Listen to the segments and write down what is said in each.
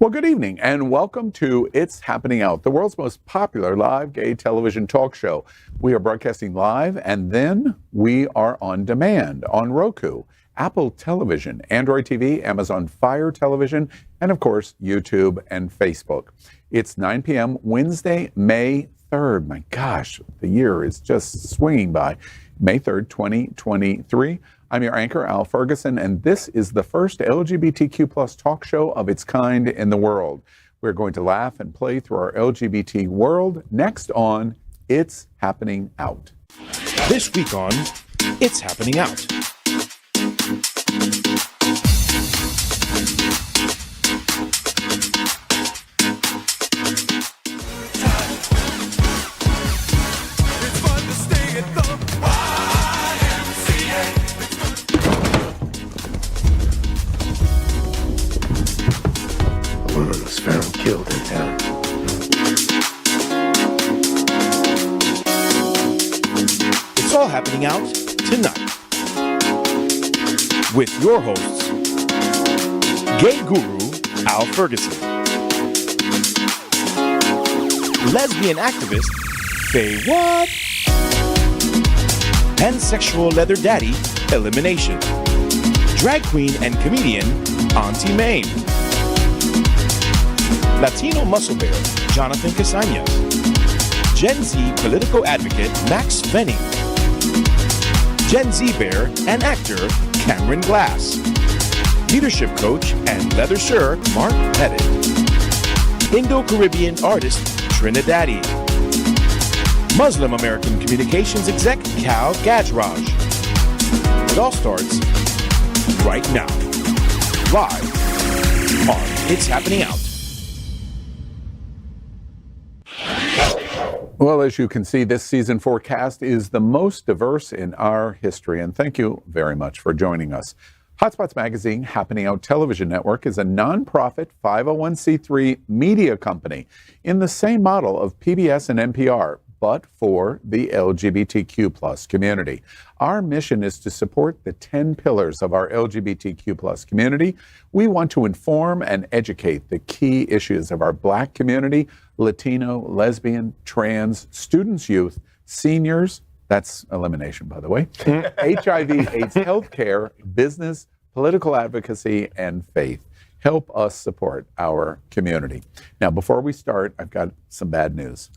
Well, good evening and welcome to It's Happening Out, the world's most popular live gay television talk show. We are broadcasting live and then we are on demand on Roku, Apple Television, Android TV, Amazon Fire Television, and of course, YouTube and Facebook. It's 9 p.m. Wednesday, May 3rd. My gosh, the year is just swinging by. May 3rd, 2023. I'm your anchor, Al Ferguson, and this is the first LGBTQ plus talk show of its kind in the world. We're going to laugh and play through our LGBT world next on It's Happening Out. This week on It's Happening Out. Killed in town. It's all happening out tonight with your hosts, gay guru Al Ferguson, lesbian activist Faye What, pansexual leather daddy Elimination, drag queen and comedian Auntie Maine, Latino muscle bear, Jonathan Casañas. Gen Z political advocate, Maxx Fenning. Gen Z bear and actor, Cameron Glass. Leadership coach and leather sir, Mark Pettitt. Indo-Caribbean artist, Trinidadi. Muslim American communications exec, Cal Gajraj. It all starts right now. Live on It's Happening Out. Well, as you can see, this season forecast is the most diverse in our history, and thank you very much for joining us. Hotspots Magazine Happening Out Television Network is a nonprofit 501c3 media company in the same model of PBS and NPR, but for the LGBTQ plus community. Our mission is to support the 10 pillars of our LGBTQ plus community. We want to inform and educate the key issues of our Black community, Latino, lesbian, trans, students, youth, seniors, that's Elimination, by the way, HIV, AIDS, healthcare, business, political advocacy, and faith. Help us support our community. Now, before we start, I've got some bad news.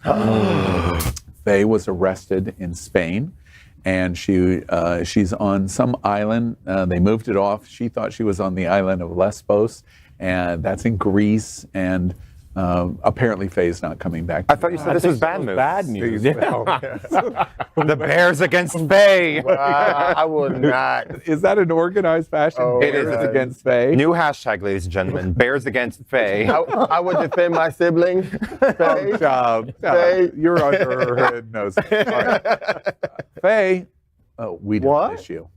Faye was arrested in Spain, and she's on some island. They moved it off. She thought she was on the island of Lesbos, and that's in Greece, and apparently Faye's not coming back. I thought you said this was bad news. Bad news. The Bears against Faye. I would not. Is that an organized fashion? Oh, Bears it is. against Faye? New hashtag, ladies and gentlemen. Bears against Faye. I would defend my sibling. Good job. Faye. You're under her head nose. All right. Faye, we don't miss you.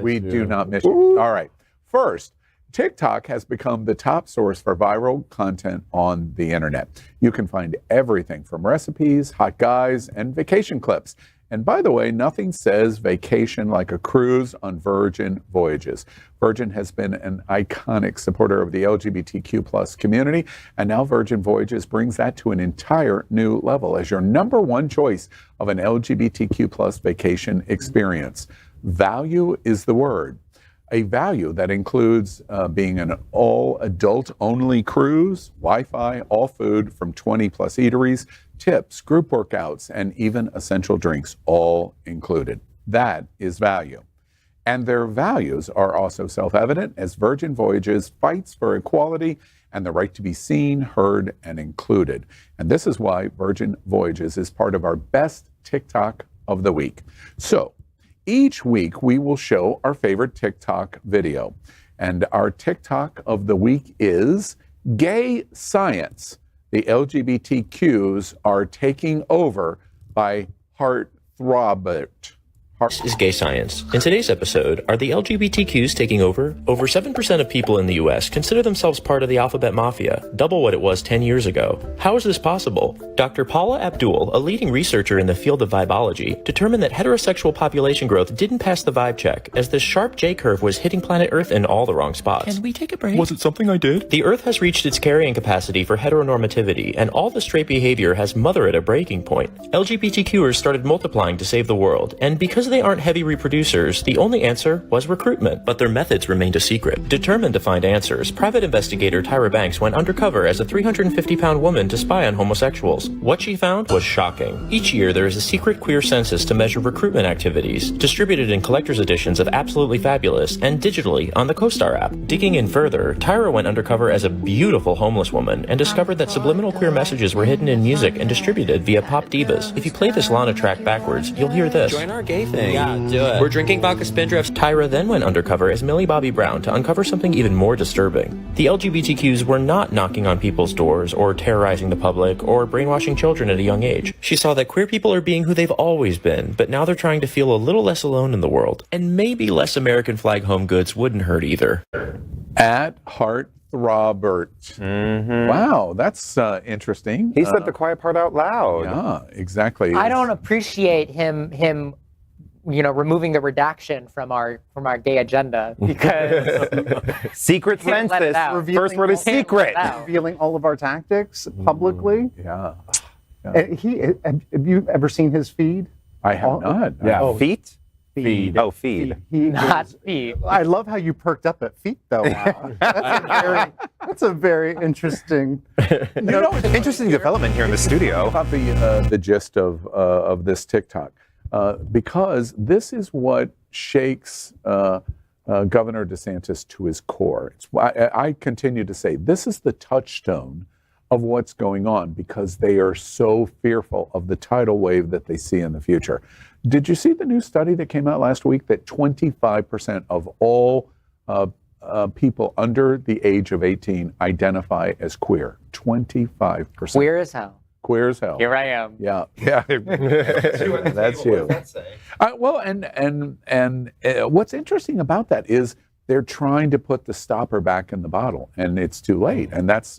We do not miss you. All right. First, TikTok has become the top source for viral content on the internet. You can find everything from recipes, hot guys, and vacation clips. And by the way, nothing says vacation like a cruise on Virgin Voyages. Virgin has been an iconic supporter of the LGBTQ plus community, and now Virgin Voyages brings that to an entire new level as your number one choice of an LGBTQ plus vacation experience. Value is the word. A value that includes being an all-adult-only cruise, Wi-Fi, all food from 20-plus eateries, tips, group workouts, and even essential drinks, all included. That is value. And their values are also self-evident as Virgin Voyages fights for equality and the right to be seen, heard, and included. And this is why Virgin Voyages is part of our best TikTok of the week. So, each week, we will show our favorite TikTok video. And our TikTok of the week is Gay Science. The LGBTQs are taking over by Heartthrobbit. This is Gay Science. In today's episode, are the LGBTQs taking over? Over 7% of people in the US consider themselves part of the alphabet mafia, double what it was 10 years ago. How is this possible? Dr. Paula Abdul, a leading researcher in the field of vibology, determined that heterosexual population growth didn't pass the vibe check, as this sharp J-curve was hitting planet Earth in all the wrong spots. Can we take a break? Was it something I did? The Earth has reached its carrying capacity for heteronormativity, and all the straight behavior has mother at a breaking point. LGBTQers started multiplying to save the world, and because they aren't heavy reproducers, the only answer was recruitment, but their methods remained a secret. Determined to find answers, private investigator Tyra Banks went undercover as a 350-pound woman to spy on homosexuals. What she found was shocking. Each year, there is a secret queer census to measure recruitment activities, distributed in collector's editions of Absolutely Fabulous and digitally on the CoStar app. Digging in further, Tyra went undercover as a beautiful homeless woman and discovered that subliminal queer messages were hidden in music and distributed via pop divas. If you play this Lana track backwards, you'll hear this. Join our gay thing. Yeah, do it. We're drinking vodka spindrifts. Tyra then went undercover as Millie Bobby Brown to uncover something even more disturbing. The LGBTQs were not knocking on people's doors or terrorizing the public or brainwashing children at a young age. She saw that queer people are being who they've always been, but now they're trying to feel a little less alone in the world. And maybe less American flag home goods wouldn't hurt either. At Heart Robert. Wow, that's interesting. He said the quiet part out loud. Yeah, exactly. I don't appreciate him removing the redaction from our gay agenda because secret census. First word is secret. Revealing all of our tactics publicly. Yeah. Have you ever seen his feed? I have not. Yeah. Oh. Feet? Feed. Oh, feed. Not feed. I love how you perked up at feet, though. That's a very interesting. Interesting development here in the studio. About the gist of this TikTok, because this is what shakes Governor DeSantis to his core. It's why I continue to say this is the touchstone of what's going on, because they are so fearful of the tidal wave that they see in the future. Did you see the new study that came out last week that 25% of all people under the age of 18 identify as queer? 25%. Queer as hell. Queer as hell. Here I am. Yeah. That's you. Well, and what's interesting about that is they're trying to put the stopper back in the bottle, and it's too late. And that's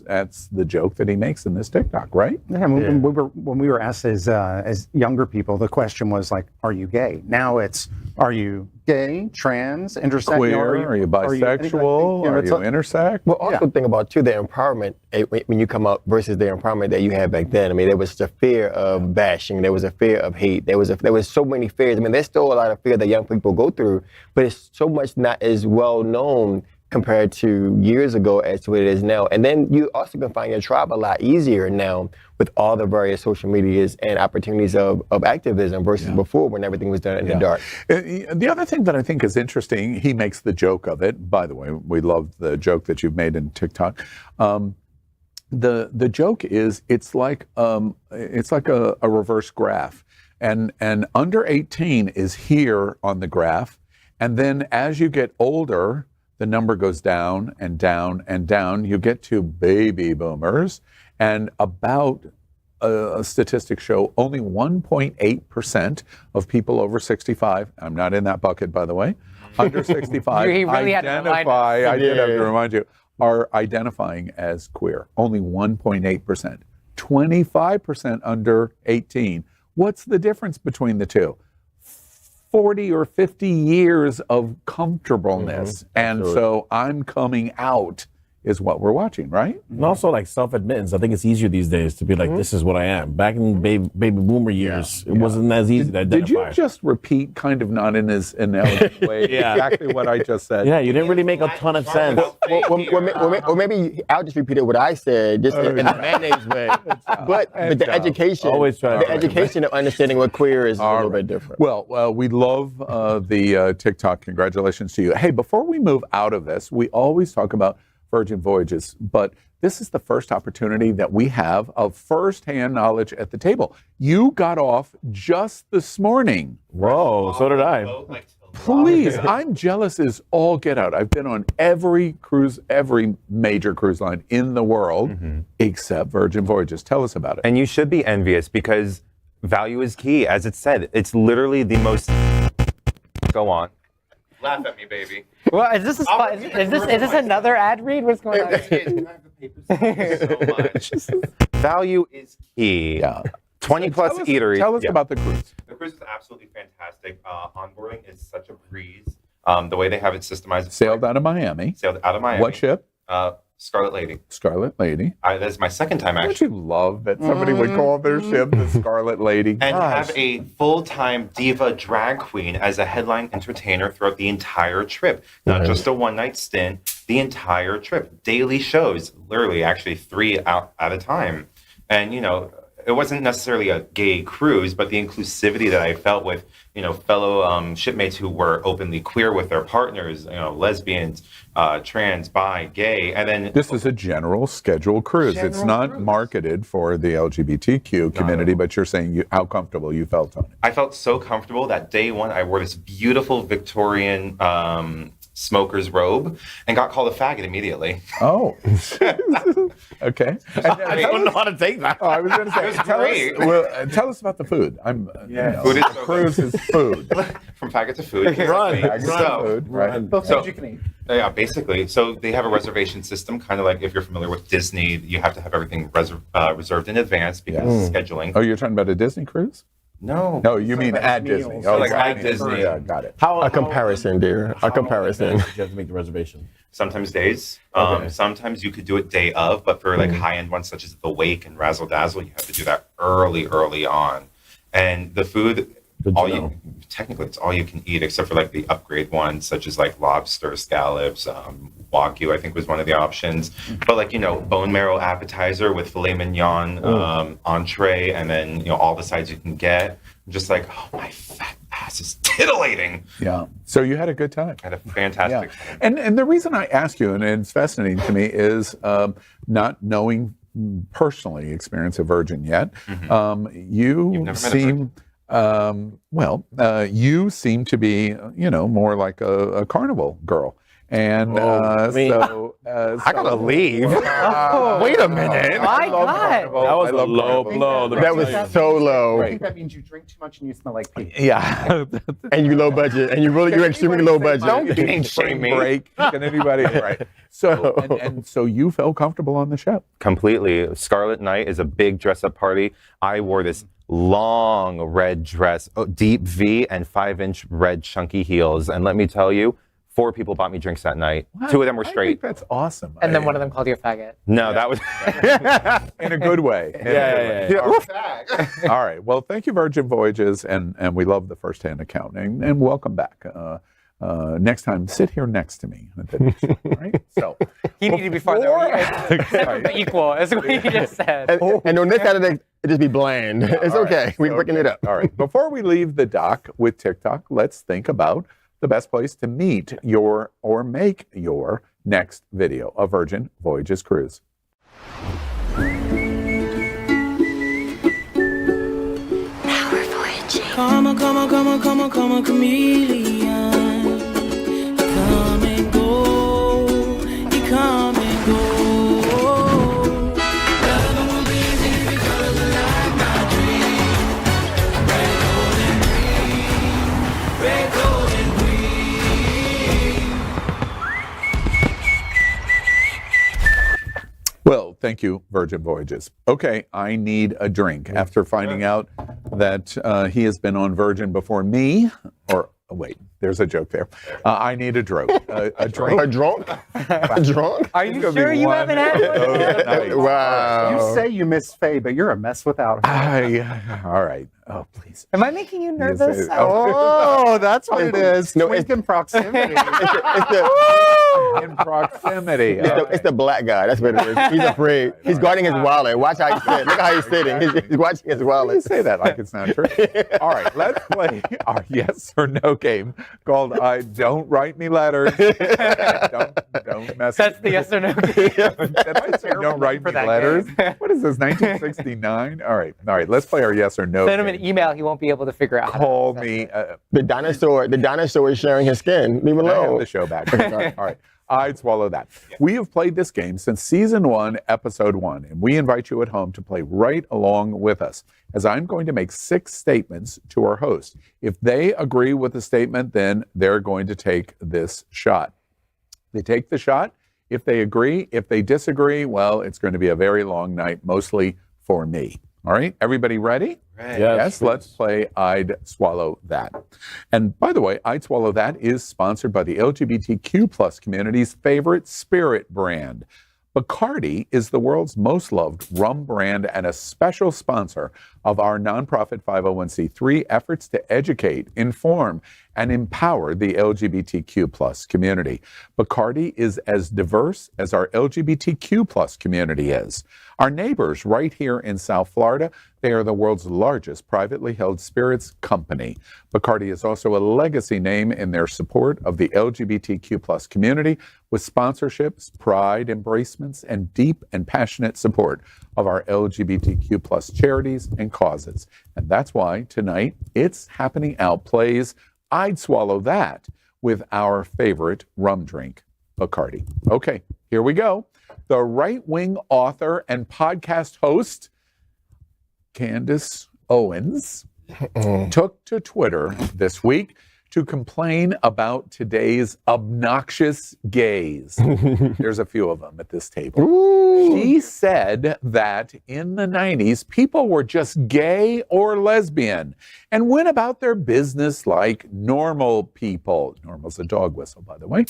the joke that he makes in this TikTok, right? Yeah. When we were asked as younger people, the question was like, "Are you gay?" Now it's, "Are you gay, trans, intersex, queer? Are you bisexual? Are you intersex?" Well, also think about too the empowerment when you come up versus the empowerment that you had back then. I mean, there was the fear of bashing, there was a fear of hate, there was so many fears. I mean, there's still a lot of fear that young people go through, but it's so much not as well known compared to years ago as to what it is now. And then you also can find your tribe a lot easier now with all the various social medias and opportunities of activism versus before when everything was done in the dark. The other thing that I think is interesting, he makes the joke of it. By the way, we love the joke that you've made in TikTok. The joke is it's like a reverse graph, and under 18 is here on the graph, and then as you get older, the number goes down and down and down. You get to baby boomers, and about statistics show only 1.8% of people over 65, I'm not in that bucket, by the way, under 65 He really identify, I did have to remind you, are identifying as queer. Only 1.8%. 25% under 18. What's the difference between the two? 40 or 50 years of comfortableness. And so I'm coming out is what we're watching, right? And also like self-admittance. I think it's easier these days to be like, this is what I am. Back in baby boomer years, it wasn't as easy to identify. Did you just repeat, kind of not in his elegant way, exactly what I just said? Yeah, you didn't really make a ton of sense. Well, maybe I'll just repeat what I said, just in a mayonnaise way. But the education, of understanding what queer is a little bit different. Well, we love the TikTok. Congratulations to you. Hey, before we move out of this, we always talk about Virgin Voyages, but this is the first opportunity that we have of first-hand knowledge at the table. You got off just this morning. Whoa, so did I. Please, I'm jealous as all get out. I've been on every major cruise line in the world, except Virgin Voyages. Tell us about it. And you should be envious because value is key. As it said, it's literally the most go on. Laugh at me, baby. Well, is this another ad read? What's going on? So much. Value is key. Yeah. 20 plus eateries. Tell us about the cruise. The cruise is absolutely fantastic. Onboarding is such a breeze. The way they have it systemized. Sailed out of Miami. What ship? Scarlet Lady. Scarlet Lady. That's my second time, actually. Don't you love that somebody would call their ship the Scarlet Lady? And have a full-time diva drag queen as a headline entertainer throughout the entire trip. Not just a one-night stint, the entire trip. Daily shows, literally actually 3 out at a time. And, you know, it wasn't necessarily a gay cruise, but the inclusivity that I felt with, you know, fellow shipmates who were openly queer with their partners, you know, lesbians, trans, bi, gay, and then... This is a general scheduled cruise. It's not marketed for the LGBTQ community, but you're saying how comfortable you felt on it. I felt so comfortable that day one, I wore this beautiful Victorian smoker's robe and got called a faggot immediately. Oh. Okay. I don't know how to take that. Oh, I was going to say, tell us about the food. Food is so cruise is food. From faggot to food. Both you can eat. Yeah, basically. So they have a reservation system, kind of like if you're familiar with Disney, you have to have everything reserved in advance because of scheduling. Oh, you're talking about a Disney cruise? No. No, you mean at Disney. Oh, like at Disney. Yeah, got it. A comparison, dear. A comparison. You have to make the reservation. Sometimes days. Okay. Sometimes you could do it day of, but for like high-end ones such as the Wake and Razzle Dazzle, you have to do that early on. And the food, technically it's all you can eat except for like the upgrade ones such as like lobster, scallops, Wagyu, I think was one of the options. But like, you know, bone marrow appetizer with filet mignon, entree, and then, you know, all the sides you can get. I'm just like, oh, my fat ass is titillating. Yeah. So you had a good time. I had a fantastic time. And the reason I ask you, and it's fascinating to me, is not knowing personally experience a virgin yet. You seem you seem to be, you know, more like a carnival girl. And I gotta leave. Wait a minute. My God. That was a low blow. That was so low. I think that means you drink too much and you smell like pee. Yeah. And you low budget. And you're extremely low budget. Don't kink shame me. Break. Can anybody? Right. So, and so you felt comfortable on the show? Completely. Scarlet Night is a big dress-up party. I wore this long red dress, deep V, and 5-inch red chunky heels. And let me tell you, 4 people bought me drinks that night. What? 2 of them were I straight. think that's awesome. And then one of them called you a faggot. No, that was in a good way. All right. Well, thank you, Virgin Voyages, and we love the first-hand accounting. And welcome back. Next time, sit here next to me. Right? So He needed to be farther away. Equal, is what he just said. And on this Saturday, it just be bland. It's okay. We're breaking it up. All right. Before we leave the dock with TikTok, let's think about the best place to meet your or make your next video, a Virgin Voyages cruise. Now we're voyaging. Come on, chameleon. Come and go. You come and go. Loving will be easy because I like my dream. Red, golden green. Red, golden Well, thank you, Virgin Voyages. Okay, I need a drink after finding out that he has been on Virgin before me. Or wait, there's a joke there. I need a drink. A drink. A drunk? A drunk? Are you sure you haven't had one? Wow. You say you miss Faye, but you're a mess without her. All right. Oh, please. Am I making you nervous? Oh, that's what it is. No, Twink in proximity. In proximity. It's the black guy. That's what it is. He's afraid. He's guarding his wallet. Watch how he's sitting. Look how he's sitting. He's watching his wallet. You say that like it's not true. All right, let's play our yes or no game called Don't Write Me Letters. Don't mess That's the yes or no game. Did I say don't write me letters? What is this, 1969? All right, let's play our yes or no Send him game. an email he won't be able to figure out. Call me. The dinosaur is sharing his skin. Leave him I have alone. the show back. All right. I'd swallow that. We have played this game since season 1, episode 1, and we invite you at home to play right along with us, as I'm going to make 6 statements to our host. If they agree with the statement, then they're going to take this shot. They take the shot. If they agree, if they disagree, well, it's going to be a very long night, mostly for me. All right, everybody ready? Right. Yes, let's play I'd Swallow That. And by the way, I'd Swallow That is sponsored by the LGBTQ plus community's favorite spirit brand. Bacardi is the world's most loved rum brand and a special sponsor of our nonprofit 501c3 efforts to educate, inform, and empower the LGBTQ plus community. Bacardi is as diverse as our LGBTQ plus community is. Our neighbors right here in South Florida, they are the world's largest privately held spirits company. Bacardi is also a legacy name in their support of the LGBTQ plus community with sponsorships, pride, embracements, and deep and passionate support of our LGBTQ plus charities and causes. And that's why tonight It's Happening Out plays I'd Swallow That with our favorite rum drink, Bacardi. Okay, here we go. The right-wing author and podcast host, Candace Owens, took to Twitter this week to complain about today's obnoxious gays. There's a few of them at this table. Ooh. She said that in the 90s, people were just gay or lesbian and went about their business like normal people. Normal's a dog whistle, by the way.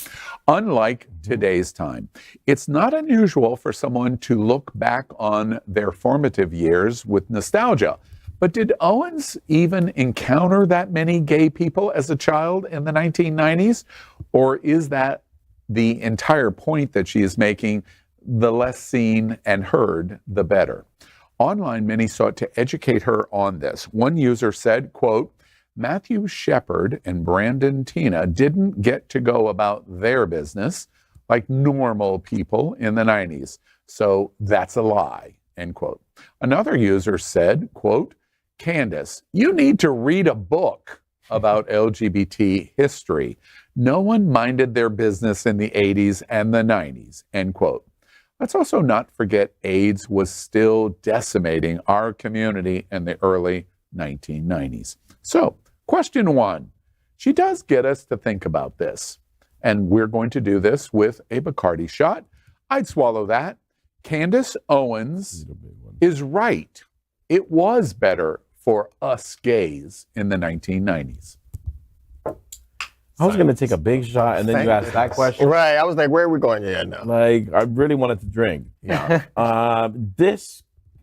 Unlike today's time. It's not unusual for someone to look back on their formative years with nostalgia. But did Owens even encounter that many gay people as a child in the 1990s? Or is that the entire point that she is making? The less seen and heard, the better. Online, many sought to educate her on this. One user said, quote, Matthew Shepard and Brandon Tina didn't get to go about their business like normal people in the 90s. So that's a lie, end quote. Another user said, quote, Candace, you need to read a book about LGBT history. No one minded their business in the 80s and the 90s, end quote. Let's also not forget AIDS was still decimating our community in the early 1990s. So, question 1. She does get us to think about this. And we're going to do this with a Bacardi shot. I'd swallow that. Candace Owens is right. It was better for us gays in the 1990s. I was going to take a big shot, and then you asked that question. Right. I was like, where are we going here now? Like, I really wanted to drink. Yeah.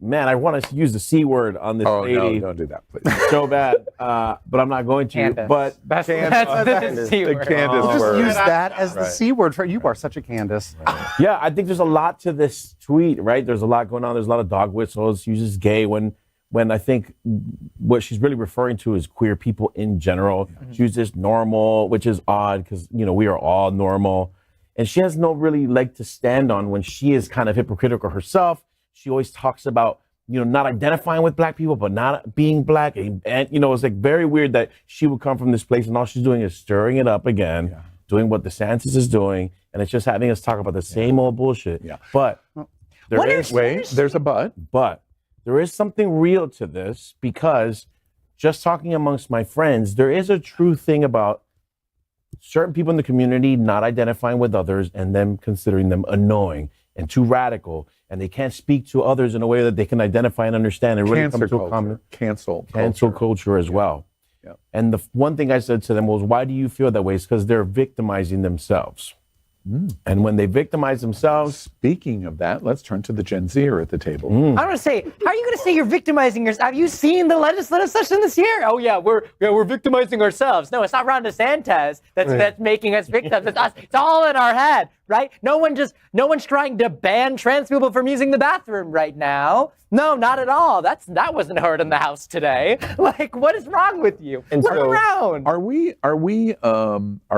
Man, I want to use the C word on this lady. Oh, no, don't do that, please. So bad, but I'm not going to. Candace. But That's the C word. Candace Just word. use that as the Right. C word. You are such a Candace. yeah, I think there's a lot to this tweet, right? There's a lot going on. There's a lot of dog whistles. She uses gay when I think what she's really referring to is queer people in general. Mm-hmm. She uses normal, which is odd because, we are all normal. And she has no really leg to stand on when she is kind of hypocritical herself. She always talks about, not identifying with black people, but not being black. And it's like very weird that she would come from this place and all she's doing is stirring it up again, doing what DeSantis is doing. And it's just having us talk about the same old bullshit. Yeah. But there's a but. But there is something real to this because just talking amongst my friends, there is a true thing about certain people in the community not identifying with others and them considering them annoying and too radical, and they can't speak to others in a way that they can identify and understand and really come to a common cancel culture as well. Yeah. And the one thing I said to them was, why do you feel that way? It's because they're victimizing themselves. And when they victimize themselves. Speaking of that, let's turn to the Gen Zer at the table. I want to say, how are you going to say you're victimizing yourself? Have you seen the legislative session this year? Oh yeah, we're victimizing ourselves. No, it's not Ron DeSantis that's making us victims. It's us. It's all in our head, right? No one's trying to ban trans people from using the bathroom right now. No, not at all. That wasn't heard in the House today. Like, what is wrong with you? And Look so, around. Are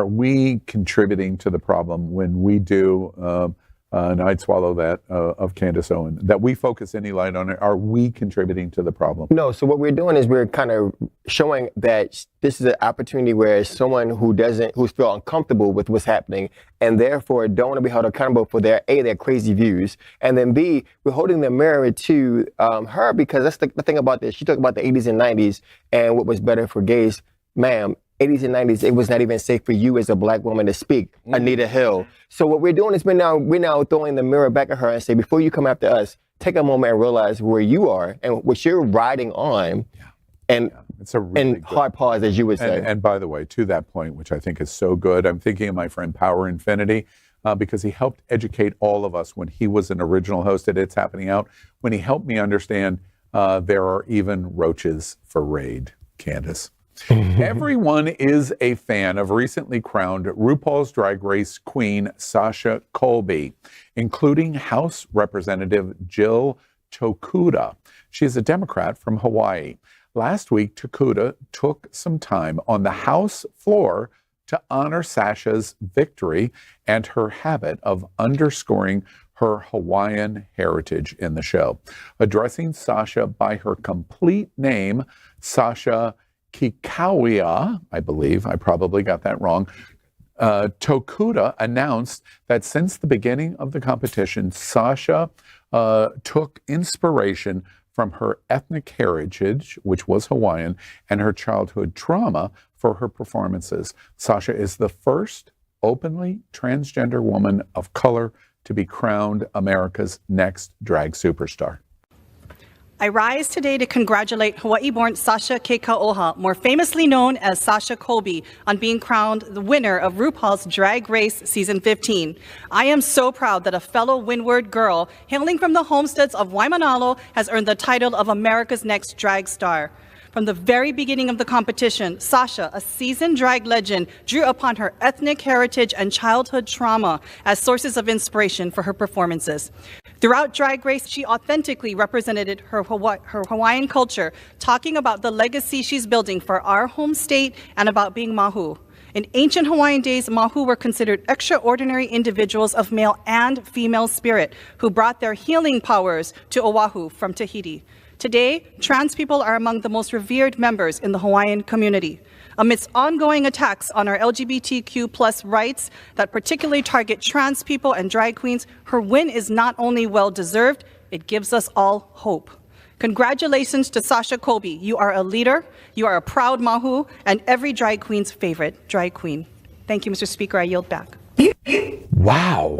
we contributing to the problem when we do and I'd swallow that, of Candace Owens, that we focus any light on it. Are we contributing to the problem? No, so what we're doing is we're kind of showing that this is an opportunity where someone who's feel uncomfortable with what's happening and therefore don't want to be held accountable for their crazy views, and then B, we're holding the mirror to her, because that's the thing about this. She talked about the 80s and 90s and what was better for gays. Ma'am, 80s and 90s, it was not even safe for you as a black woman to speak. Anita Hill. So what we're doing is we're now throwing the mirror back at her and say, before you come after us, take a moment and realize where you are and what you're riding on. And it's a really and hard pause, as you would say. And by the way, to that point, which I think is so good, I'm thinking of my friend Power Infinity, because he helped educate all of us when he was an original host at It's Happening Out, when he helped me understand there are even roaches for Raid, Candace. Everyone is a fan of recently crowned RuPaul's Drag Race queen Sasha Colby, including House Representative Jill Tokuda. She is a Democrat from Hawaii. Last week, Tokuda took some time on the House floor to honor Sasha's victory and her habit of underscoring her Hawaiian heritage in the show. Addressing Sasha by her complete name, Sasha Kikawia, I believe, I probably got that wrong, Tokuda announced that since the beginning of the competition, Sasha took inspiration from her ethnic heritage, which was Hawaiian, and her childhood trauma for her performances. Sasha is the first openly transgender woman of color to be crowned America's next drag superstar. I rise today to congratulate Hawaii-born Sasha Keikaoha, more famously known as Sasha Colby, on being crowned the winner of RuPaul's Drag Race Season 15. I am so proud that a fellow Windward girl hailing from the homesteads of Waimanalo has earned the title of America's next drag star. From the very beginning of the competition, Sasha, a seasoned drag legend, drew upon her ethnic heritage and childhood trauma as sources of inspiration for her performances. Throughout Drag Race, she authentically represented her Hawaiian culture, talking about the legacy she's building for our home state and about being mahu. In ancient Hawaiian days, mahu were considered extraordinary individuals of male and female spirit who brought their healing powers to Oahu from Tahiti. Today, trans people are among the most revered members in the Hawaiian community. Amidst ongoing attacks on our LGBTQ plus rights that particularly target trans people and drag queens, her win is not only well-deserved, it gives us all hope. Congratulations to Sasha Colby. You are a leader, you are a proud mahu, and every drag queen's favorite drag queen. Thank you, Mr. Speaker. I yield back. Wow.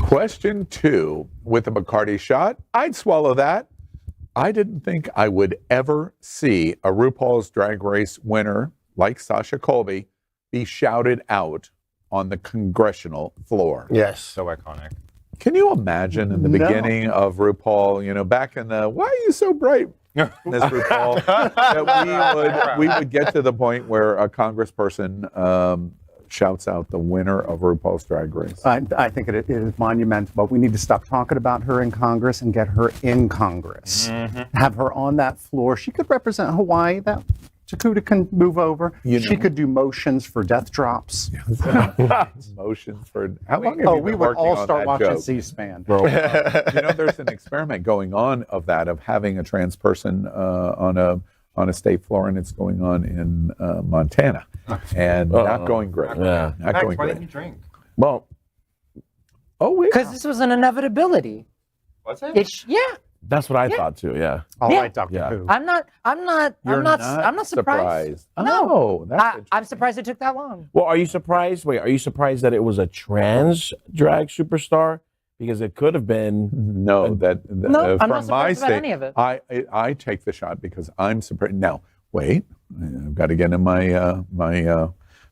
Question 2. With a Bacardi shot, I'd swallow that. I didn't think I would ever see a RuPaul's Drag Race winner like Sasha Colby be shouted out on the congressional floor. Yes. So iconic. Can you imagine in the beginning of RuPaul, you know, back in the, why are you so bright, Miss RuPaul, that we would get to the point where a congressperson shouts out the winner of RuPaul's Drag Race. I think it is monumental, but we need to stop talking about her in Congress and get her in Congress. Have her on that floor. She could represent Hawaii. That Tokuda can move over. She could do motions for death drops. Motions for how long have you been we would working all on start that watching joke? C-SPAN. You know, there's an experiment going on of that, of having a trans person on a state floor, and it's going on in Montana, and not going great. Yeah. Not Max, going why great. didn't you drink? Well, Because this was an inevitability. What's it? Yeah. that's what I thought too. Yeah. All Yeah. right, Dr. Yeah. Who. I'm not surprised. No. I'm surprised it took that long. Well, are you surprised? Wait, are you surprised that it was a trans drag superstar? Because it could have been. No, I'm from not my surprised about state, any of it. I take the shot because I'm surprised. Now, wait, I've got to get in my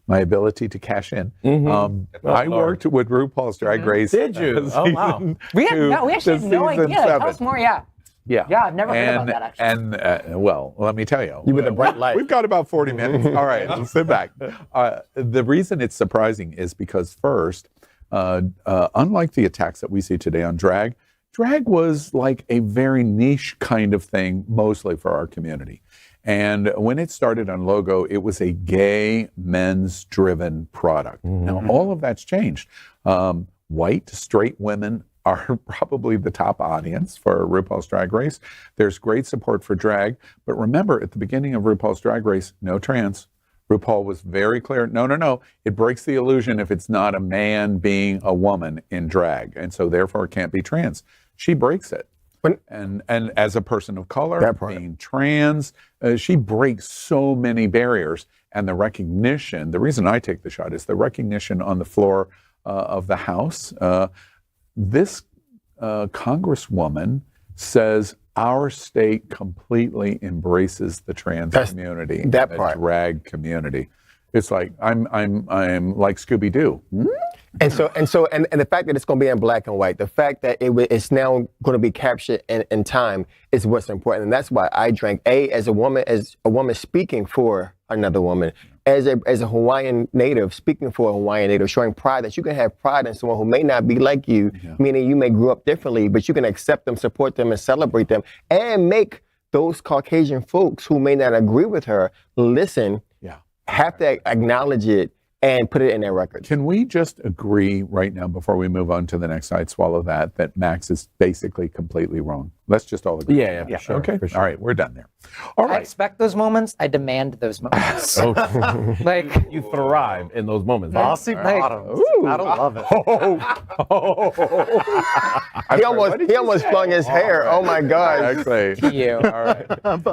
ability to cash in. I worked with RuPaul's Drag Race. Did you? Oh, wow. We actually had no idea. Tell us more. Yeah. Yeah. Yeah, I've never heard about that, actually. And well, let me tell you. You with a bright light. We've got about 40 minutes. All right, sit back. The reason it's surprising is because first, unlike the attacks that we see today on drag was like a very niche kind of thing, mostly for our community. And when it started on Logo, it was a gay, men's-driven product. Now, all of that's changed. White, straight women are probably the top audience for RuPaul's Drag Race. There's great support for drag, but remember, at the beginning of RuPaul's Drag Race, no trans. RuPaul was very clear, no. It breaks the illusion if it's not a man being a woman in drag, and so therefore it can't be trans. She breaks it. And as a person of color, being trans, she breaks so many barriers. And the recognition, the reason I take the shot is the recognition on the floor of the House. This Congresswoman says our state completely embraces the trans community, the drag community. It's like I'm like Scooby-Doo. And the fact that it's going to be in black and white, the fact that it's now going to be captured in time is what's important, and that's why I drank. As a woman speaking for another woman, as a Hawaiian native speaking for a Hawaiian native, showing pride that you can have pride in someone who may not be like you, meaning you may grow up differently, but you can accept them, support them, and celebrate them, and make those Caucasian folks who may not agree with her listen, have to acknowledge it and put it in their records. Can we just agree right now, before we move on to the next side, swallow that Maxx is basically completely wrong? Let's just all agree. Yeah, for sure. Okay, for sure. All right, we're done there. All I right. expect those moments. I demand those moments. Like You thrive in those moments. Bossy bottoms. I don't love it. He almost flung his hair. Oh my God. Exactly. you. All right.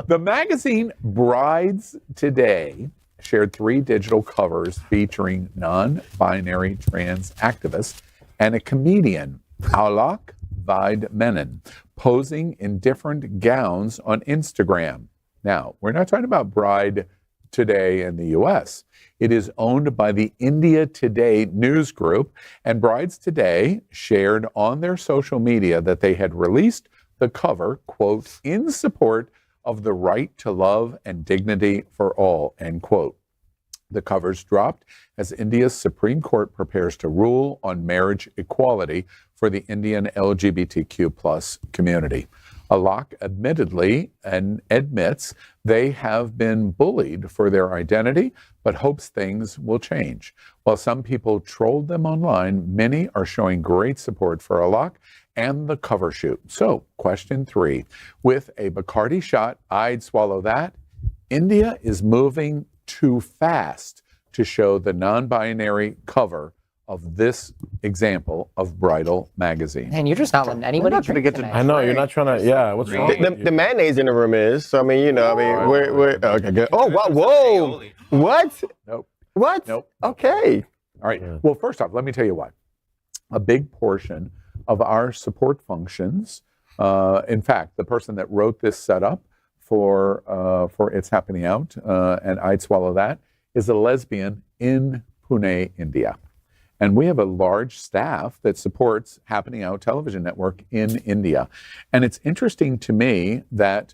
The magazine Brides Today shared 3 digital covers featuring non-binary trans activists and a comedian, Alok Vaid-Menon, posing in different gowns on Instagram. Now, we're not talking about Bride Today in the U.S. It is owned by the India Today news group, and Brides Today shared on their social media that they had released the cover, quote, in support of the right to love and dignity for all, end quote. The covers dropped as India's Supreme Court prepares to rule on marriage equality for the Indian LGBTQ plus community. Alok admittedly admits they have been bullied for their identity, but hopes things will change. While some people trolled them online, many are showing great support for Alok and the cover shoot. So, question 3. With a Bacardi Shot, I'd swallow that. India is moving too fast to show the non-binary cover of this example of Bridal Magazine. And you're just not letting anybody drink tonight. I know, you're not trying to, what's wrong with you? The mayonnaise in the room is, so I mean, we're okay, good. Oh, wow, whoa. What? Nope. What? Nope. Okay. All right. Well, first off, let me tell you why. A big portion of our support functions, in fact, the person that wrote this setup for It's Happening Out, and I'd swallow that, is a lesbian in Pune, India. And we have a large staff that supports Happening Out television network in India. And it's interesting to me that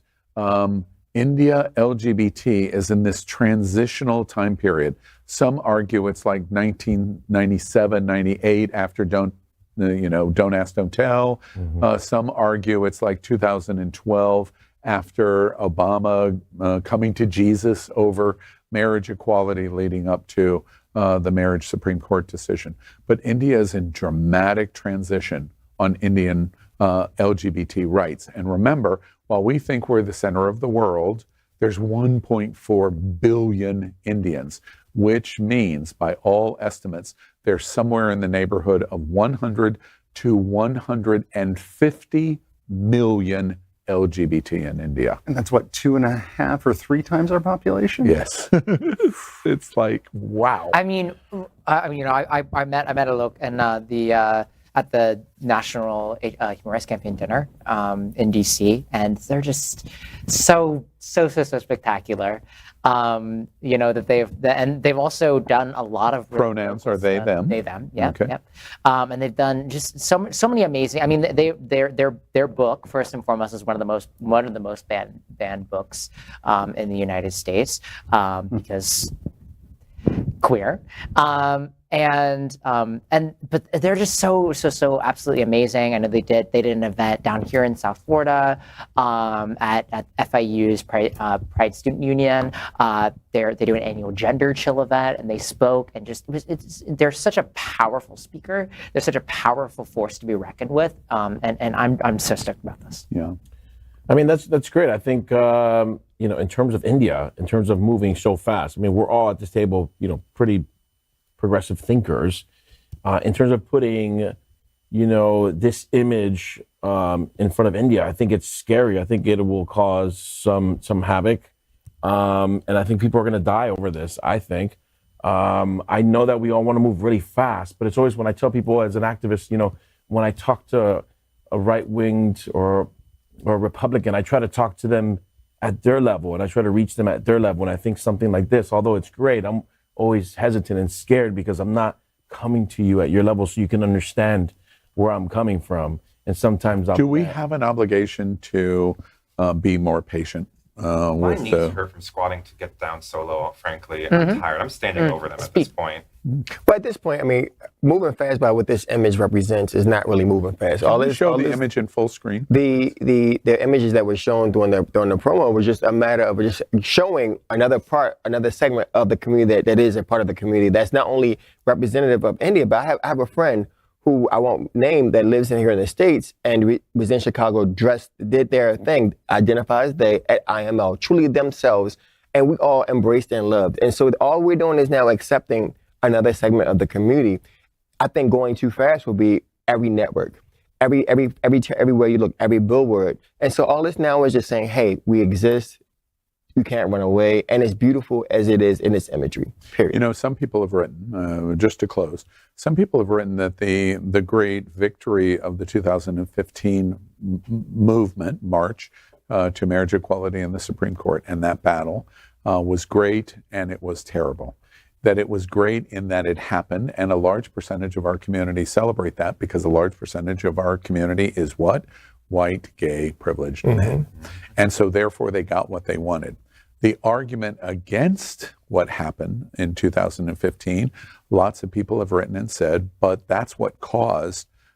India LGBT is in this transitional time period. Some argue it's like 1997, 98 after Don't Ask, Don't Tell. Some argue it's like 2012 after Obama coming to Jesus over marriage equality leading up to the marriage Supreme Court decision. But India is in dramatic transition on Indian LGBT rights. And remember, while we think we're the center of the world, there's 1.4 billion Indians, which means by all estimates, there's somewhere in the neighborhood of 100 to 150 million LGBT in India. And that's what, 2.5 or 3 times our population? Yes. It's like, wow. I mean, I met Alok and at the National Human Rights Campaign dinner in DC, and they're just so spectacular. That they've also done a lot of pronouns are they them. They them. Yeah. Okay. Yep. And they've done just so many amazing. I mean, their book first and foremost is one of the most banned books in the United States because queer. But they're just so absolutely amazing. I know they did an event down here in South Florida at FIU's Pride Student Union. They do an annual gender chill event, and they spoke, and they're such a powerful speaker. They're such a powerful force to be reckoned with, and I'm so stoked about this. Yeah, I mean that's great. I think in terms of India, in terms of moving so fast. I mean, we're all at this table, pretty progressive thinkers. In terms of putting, this image in front of India, I think it's scary. I think it will cause some havoc, and I think people are going to die over this. I think. I know that we all want to move really fast, but it's always when I tell people as an activist, when I talk to a right-winged or a Republican, I try to talk to them at their level, and I try to reach them at their level. And I think something like this, although it's great, I'm always hesitant and scared because I'm not coming to you at your level so you can understand where I'm coming from. And sometimes do we have an obligation to be more patient? My knees hurt from squatting to get down so low, frankly, and I'm tired. I'm standing over them at this point. But at this point, I mean, moving fast by what this image represents is not really moving fast. Can you show the image in full screen? The images that were shown during the promo was just a matter of just showing another segment of the community that is a part of the community that's not only representative of India, but I have a friend who I won't name that lives in here in the States and was in Chicago, did their thing, identifies they at IML, truly themselves, and we all embraced and loved. And so all we're doing is now accepting another segment of the community. I think going too fast will be every network, everywhere you look, every billboard. And so all this now is just saying, hey, we exist. You can't run away, and as beautiful as it is in its imagery, period. Some people have written, just to close, some people have written that the great victory of the 2015 movement, march to marriage equality in the Supreme Court, and that battle was great, and it was terrible. That it was great in that it happened, and a large percentage of our community celebrate that because a large percentage of our community is what? White, gay, privileged men. And so therefore they got what they wanted. The argument against what happened in 2015, lots of people have written and said, but that's what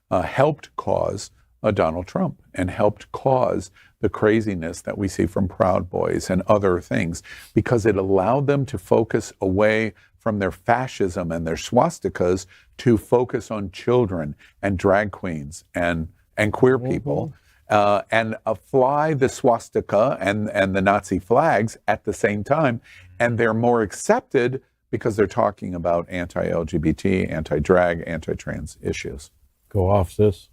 helped cause a Donald Trump and helped cause the craziness that we see from Proud Boys and other things, because it allowed them to focus away from their fascism and their swastikas to focus on children and drag queens and queer people. And fly the swastika and the Nazi flags at the same time. And they're more accepted because they're talking about anti-LGBT, anti-drag, anti-trans issues. Go off, sis.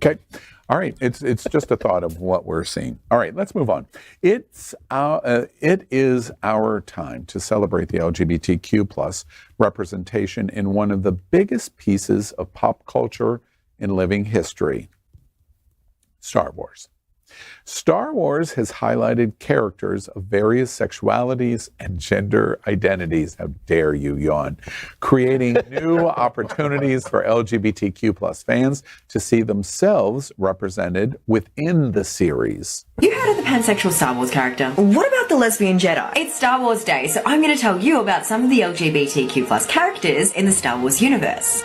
Okay. All right. It's just a thought of what we're seeing. All right, let's move on. It is our time to celebrate the LGBTQ plus representation in one of the biggest pieces of pop culture in living history. Star Wars. Star Wars has highlighted characters of various sexualities and gender identities. How dare you yawn? Creating new opportunities for LGBTQ plus fans to see themselves represented within the series. You heard of the pansexual Star Wars character? What about the lesbian Jedi? It's Star Wars Day, so I'm going to tell you about some of the LGBTQ plus characters in the Star Wars universe.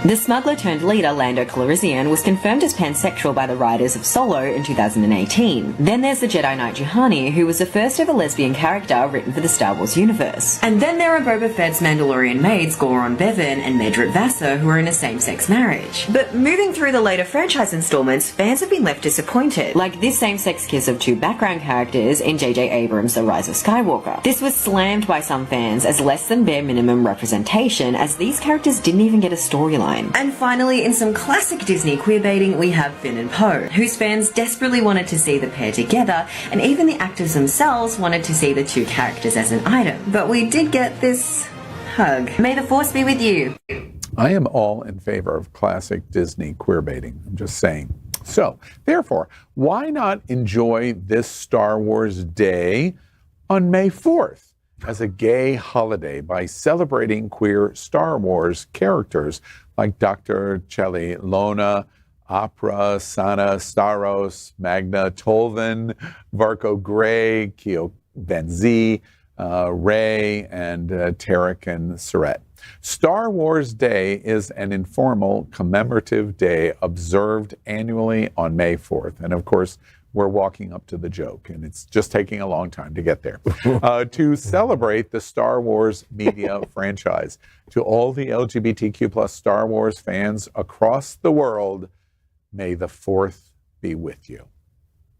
The smuggler-turned-leader Lando Calrissian was confirmed as pansexual by the writers of Solo in 2018. Then there's the Jedi Knight Juhani, who was the first ever lesbian character written for the Star Wars universe. And then there are Boba Fett's Mandalorian maids Goron Bevan and Medrit Vassar, who are in a same-sex marriage. But moving through the later franchise installments, fans have been left disappointed, like this same-sex kiss of two background characters in J.J. Abrams' The Rise of Skywalker. This was slammed by some fans as less than bare minimum representation, as these characters didn't even get a storyline. And finally, in some classic Disney queerbaiting, we have Finn and Poe, whose fans desperately wanted to see the pair together, and even the actors themselves wanted to see the two characters as an item. But we did get this hug. May the Force be with you. I am all in favor of classic Disney queerbaiting. I'm just saying. So, therefore, why not enjoy this Star Wars Day on May 4th? As a gay holiday by celebrating queer Star Wars characters like Dr. Chelly, Lona, Opera, Sana, Staros, Magna, Tolvan, Varco Gray, Keo Benzi, Ray and Tarek and Surratt. Star Wars Day is an informal commemorative day observed annually on May 4th. And of course, we're walking up to the joke, and it's just taking a long time to get there. To celebrate the Star Wars media franchise. To all the LGBTQ plus Star Wars fans across the world, may the 4th be with you.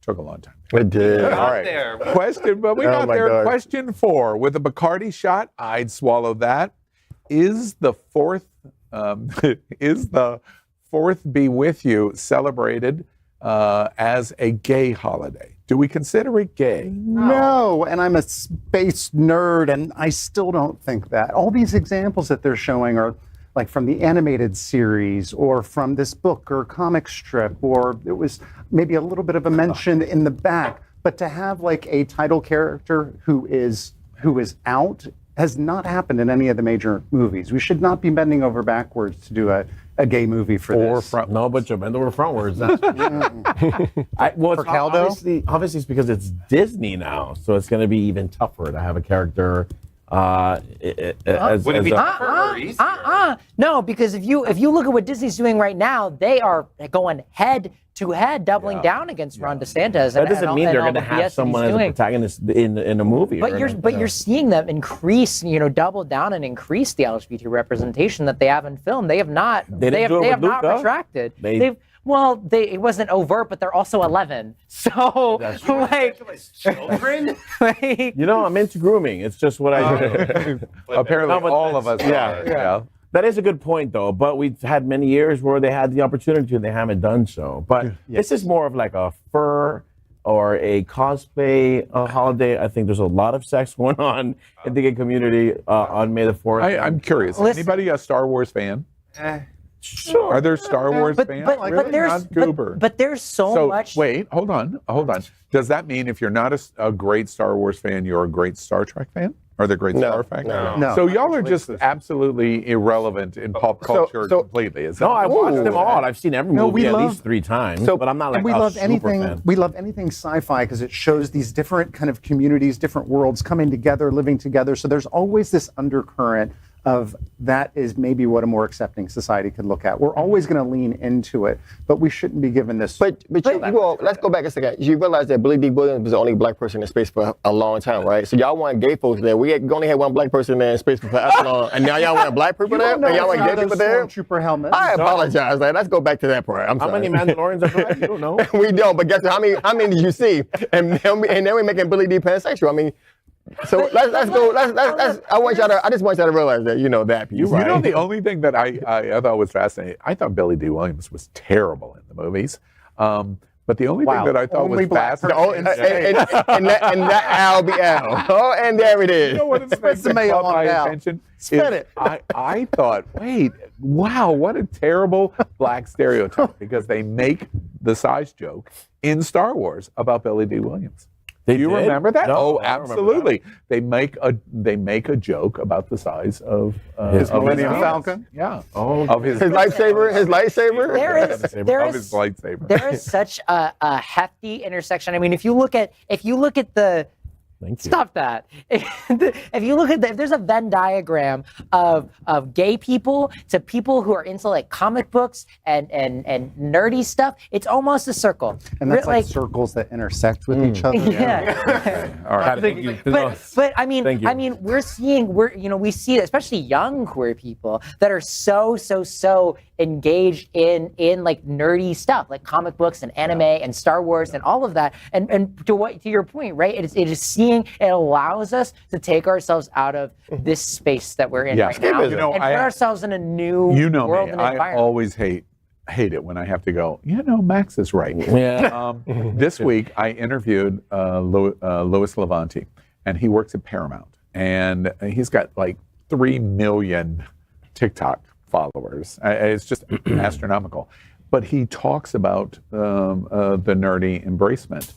Took a long time. It did. All right. Question, but we got there. God. Question 4. With a Bacardi shot, I'd swallow that. Is the 4th be with you celebrated as a gay holiday? Do we consider it gay? No, and I'm a space nerd, and I still don't think that. All these examples that they're showing are like from the animated series or from this book or comic strip, or it was maybe a little bit of a mention in the back. But to have like a title character who is out has not happened in any of the major movies. We should not be bending over backwards to do a gay movie for this. No, but you bend over frontwards. That's For Caldo? Obviously, it's because it's Disney now, so it's going to be even tougher to have a character. No, because if you look at what Disney's doing right now, they are going head to head, doubling down against Ron DeSantis. That doesn't mean they're going to have someone as a protagonist in a movie. But you're seeing them increase, double down and increase the LGBT representation that they have in film. They have not. They have not retracted. It wasn't overt, but they're also 11. So, children? I'm into grooming. It's just what I do. Apparently, all of us are. Yeah. That is a good point, though. But we've had many years where they had the opportunity and they haven't done so. But this is more of like a fur or a cosplay holiday. I think there's a lot of sex going on in the gay community on May the 4th. I'm curious. Anybody a Star Wars fan? Sure. Are there Star Wars fans? But there's so much. Wait, hold on. Does that mean if you're not a great Star Wars fan, you're a great Star Trek fan? Are there great Star Trek? No. So y'all are just absolutely irrelevant in pop culture completely. No, I watched them all. I've seen every movie at least 3 times. But I'm not like we a love super anything. fan. We love anything sci-fi because it shows these different kind of communities, different worlds coming together, living together. So there's always this undercurrent of that is maybe what a more accepting society could look at. We're always going to lean into it, but we shouldn't be given this. But let's go back a second. You realize that Billy D. Williams was the only black person in space for a long time, right? So y'all want gay folks there. We only had one black person there in space for that long, and now y'all want black people there? And y'all want gay people there? Stormtrooper helmet. I apologize. Let's go back to that part. I'm How sorry. many Mandalorians are black? You don't know. We don't, but guess what? How many did you see? And then we're making Billy D. pansexual. I mean, so let's go. I just want y'all to realize that that piece. The only thing that I thought was fascinating, I thought Billy D. Williams was terrible in the movies. But the only thing that I thought was fascinating, and that Al be Al. Oh, and there it is. You know what is caught my attention? I thought, wait, wow, what a terrible black stereotype, because they make the size joke in Star Wars about Billy D. Williams. Do you remember that? No, absolutely. They make a joke about the size of his Millennium Falcon. Yeah. Of his lightsaber. His lightsaber. There is such a hefty intersection. I mean, if you look at the. Stop that. If you look at if there's a Venn diagram of gay people to people who are into like comic books and nerdy stuff, it's almost a circle. And that's like circles that intersect with each other. Yeah. All right. But I mean, we see especially young queer people that are so engaged in like nerdy stuff, like comic books and anime and Star Wars and all of that. And to your point, right? It is seeing. It allows us to take ourselves out of this space that we're in right now and put ourselves in a new world and environment. I always hate it when I have to go, Max is right. Yeah. This week I interviewed Lois Levante, and he works at Paramount, and he's got like 3 million TikTok followers. It's just astronomical. But he talks about the nerdy embracement.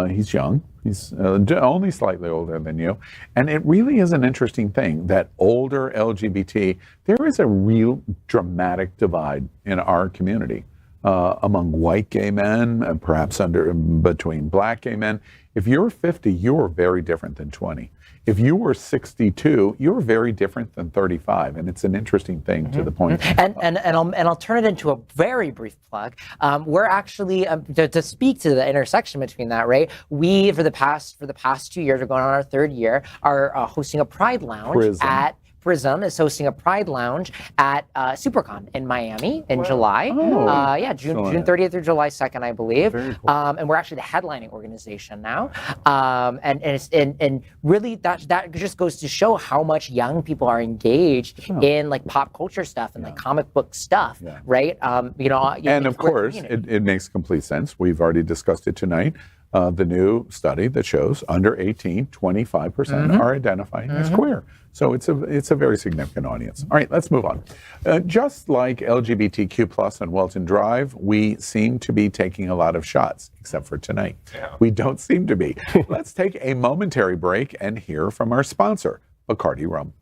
He's young. He's only slightly older than you. And it really is an interesting thing that older LGBT, there is a real dramatic divide in our community among white gay men, and perhaps between black gay men. If you're 50, you're very different than 20. If you were 62, you're very different than 35, and it's an interesting thing to the point. And I'll turn it into a very brief plug. We're actually to speak to the intersection between that, right? We for the past 2 years, we're going on our third year, are hosting a Pride Lounge at. Prism is hosting a Pride Lounge at SuperCon in Miami in July. June 30th through July 2nd, I believe. Very cool. And we're actually the headlining organization now. And really that just goes to show how much young people are engaged in like pop culture stuff and like comic book stuff, right? And of course, it makes complete sense. We've already discussed it tonight. The new study that shows under 18, 25% are identifying as queer. So it's a very significant audience. All right, let's move on. Just like LGBTQ+ and Welton Drive, we seem to be taking a lot of shots, except for tonight. Yeah. We don't seem to be. Let's take a momentary break and hear from our sponsor, Bacardi Rum.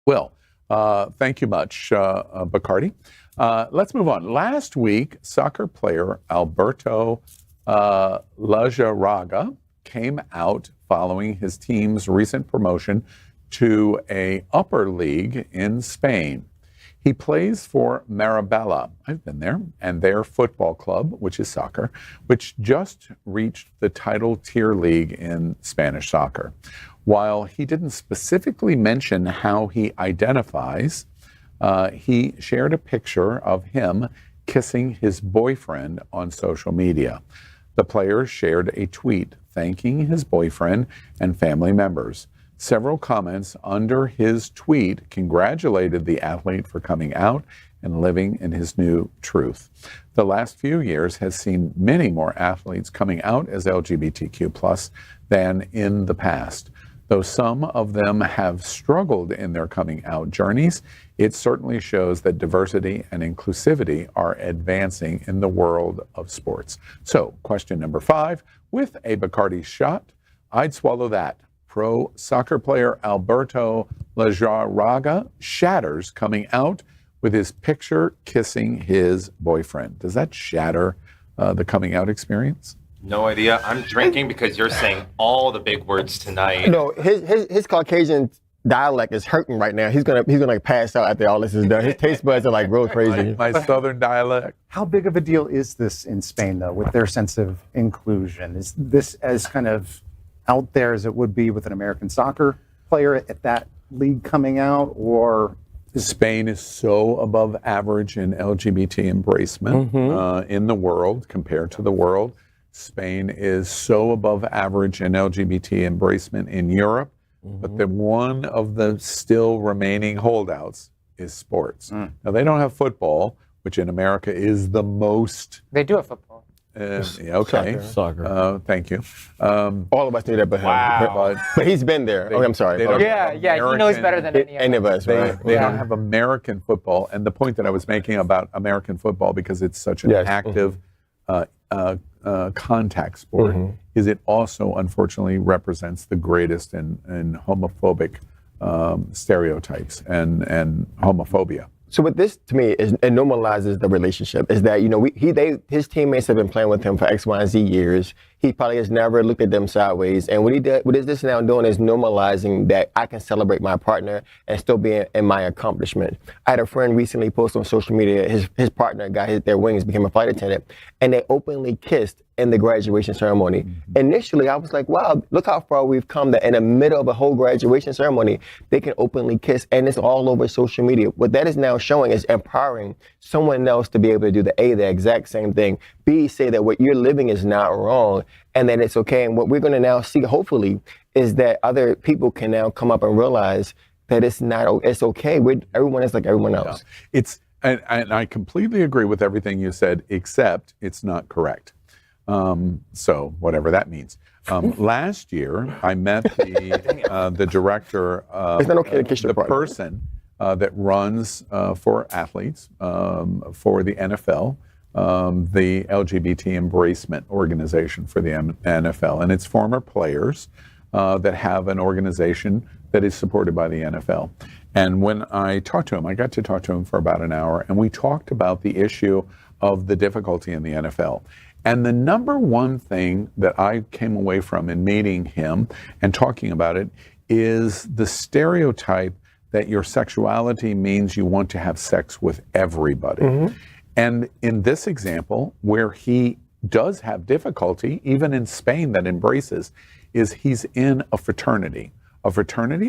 Well, thank you much, Bacardi. Let's move on. Last week, soccer player Alberto Leja Raga came out following his team's recent promotion to a upper league in Spain. He plays for Marbella, I've been there, and their football club, which is soccer, which just reached the title tier league in Spanish soccer. While he didn't specifically mention how he identifies, he shared a picture of him kissing his boyfriend on social media. The player shared a tweet thanking his boyfriend and family members. Several comments under his tweet congratulated the athlete for coming out and living in his new truth. The last few years has seen many more athletes coming out as LGBTQ+ than in the past. Though some of them have struggled in their coming out journeys, it certainly shows that diversity and inclusivity are advancing in the world of sports. So, question number 5, with a Bacardi shot, I'd swallow that. Pro soccer player Alberto Leja Raga shatters coming out with his picture kissing his boyfriend. Does that shatter the coming out experience? No idea. I'm drinking because you're saying all the big words tonight. No, his Caucasian dialect is hurting right now. He's gonna pass out after all this is done. His taste buds are like real crazy. My southern dialect. How big of a deal is this in Spain, though, with their sense of inclusion? Is this as kind of out there as it would be with an American soccer player at that league coming out, or? Spain is so above average in LGBT embracement in the world compared to the world. Spain is so above average in LGBT embracement in Europe, but then one of the still remaining holdouts is sports. Now, they don't have football, which in America is the most. They do have football. Okay. Soccer. Thank you. All of us knew that, but he's been there. I'm sorry. Yeah, he knows better than any of us. They don't have American football. And the point that I was making about American football, because it's such an active contact sport, is it also unfortunately represents the greatest in homophobic stereotypes and homophobia. So what this to me is, it normalizes the relationship. Is that, you know, his teammates have been playing with him for X, Y, and Z years. He probably has never looked at them sideways. And what is this now doing is normalizing that I can celebrate my partner and still be in my accomplishment. I had a friend recently post on social media, his partner got hit their wings, became a flight attendant, and they openly kissed in the graduation ceremony. Initially, I was like, wow, look how far we've come, that in the middle of a whole graduation ceremony, they can openly kiss, and it's all over social media. What that is now showing is empowering someone else to be able to do the exact same thing, B, say that what you're living is not wrong, and that it's okay. And what we're gonna now see, hopefully, is that other people can now come up and realize that it's not, it's okay. Everyone is like everyone else. Yeah. And I completely agree with everything you said, except it's not correct. So whatever that means. Last year, I met the director, it's not okay to kiss your the partner. person that runs for athletes for the NFL, the LGBT embracement organization for the NFL. And it's former players that have an organization that is supported by the NFL. And when I talked to him, I got to talk to him for about an hour, and we talked about the issue of the difficulty in the NFL. And the number one thing that I came away from in meeting him and talking about it is the stereotype that your sexuality means you want to have sex with everybody. Mm-hmm. And in this example, where he does have difficulty, even in Spain that embraces, is he's in a fraternity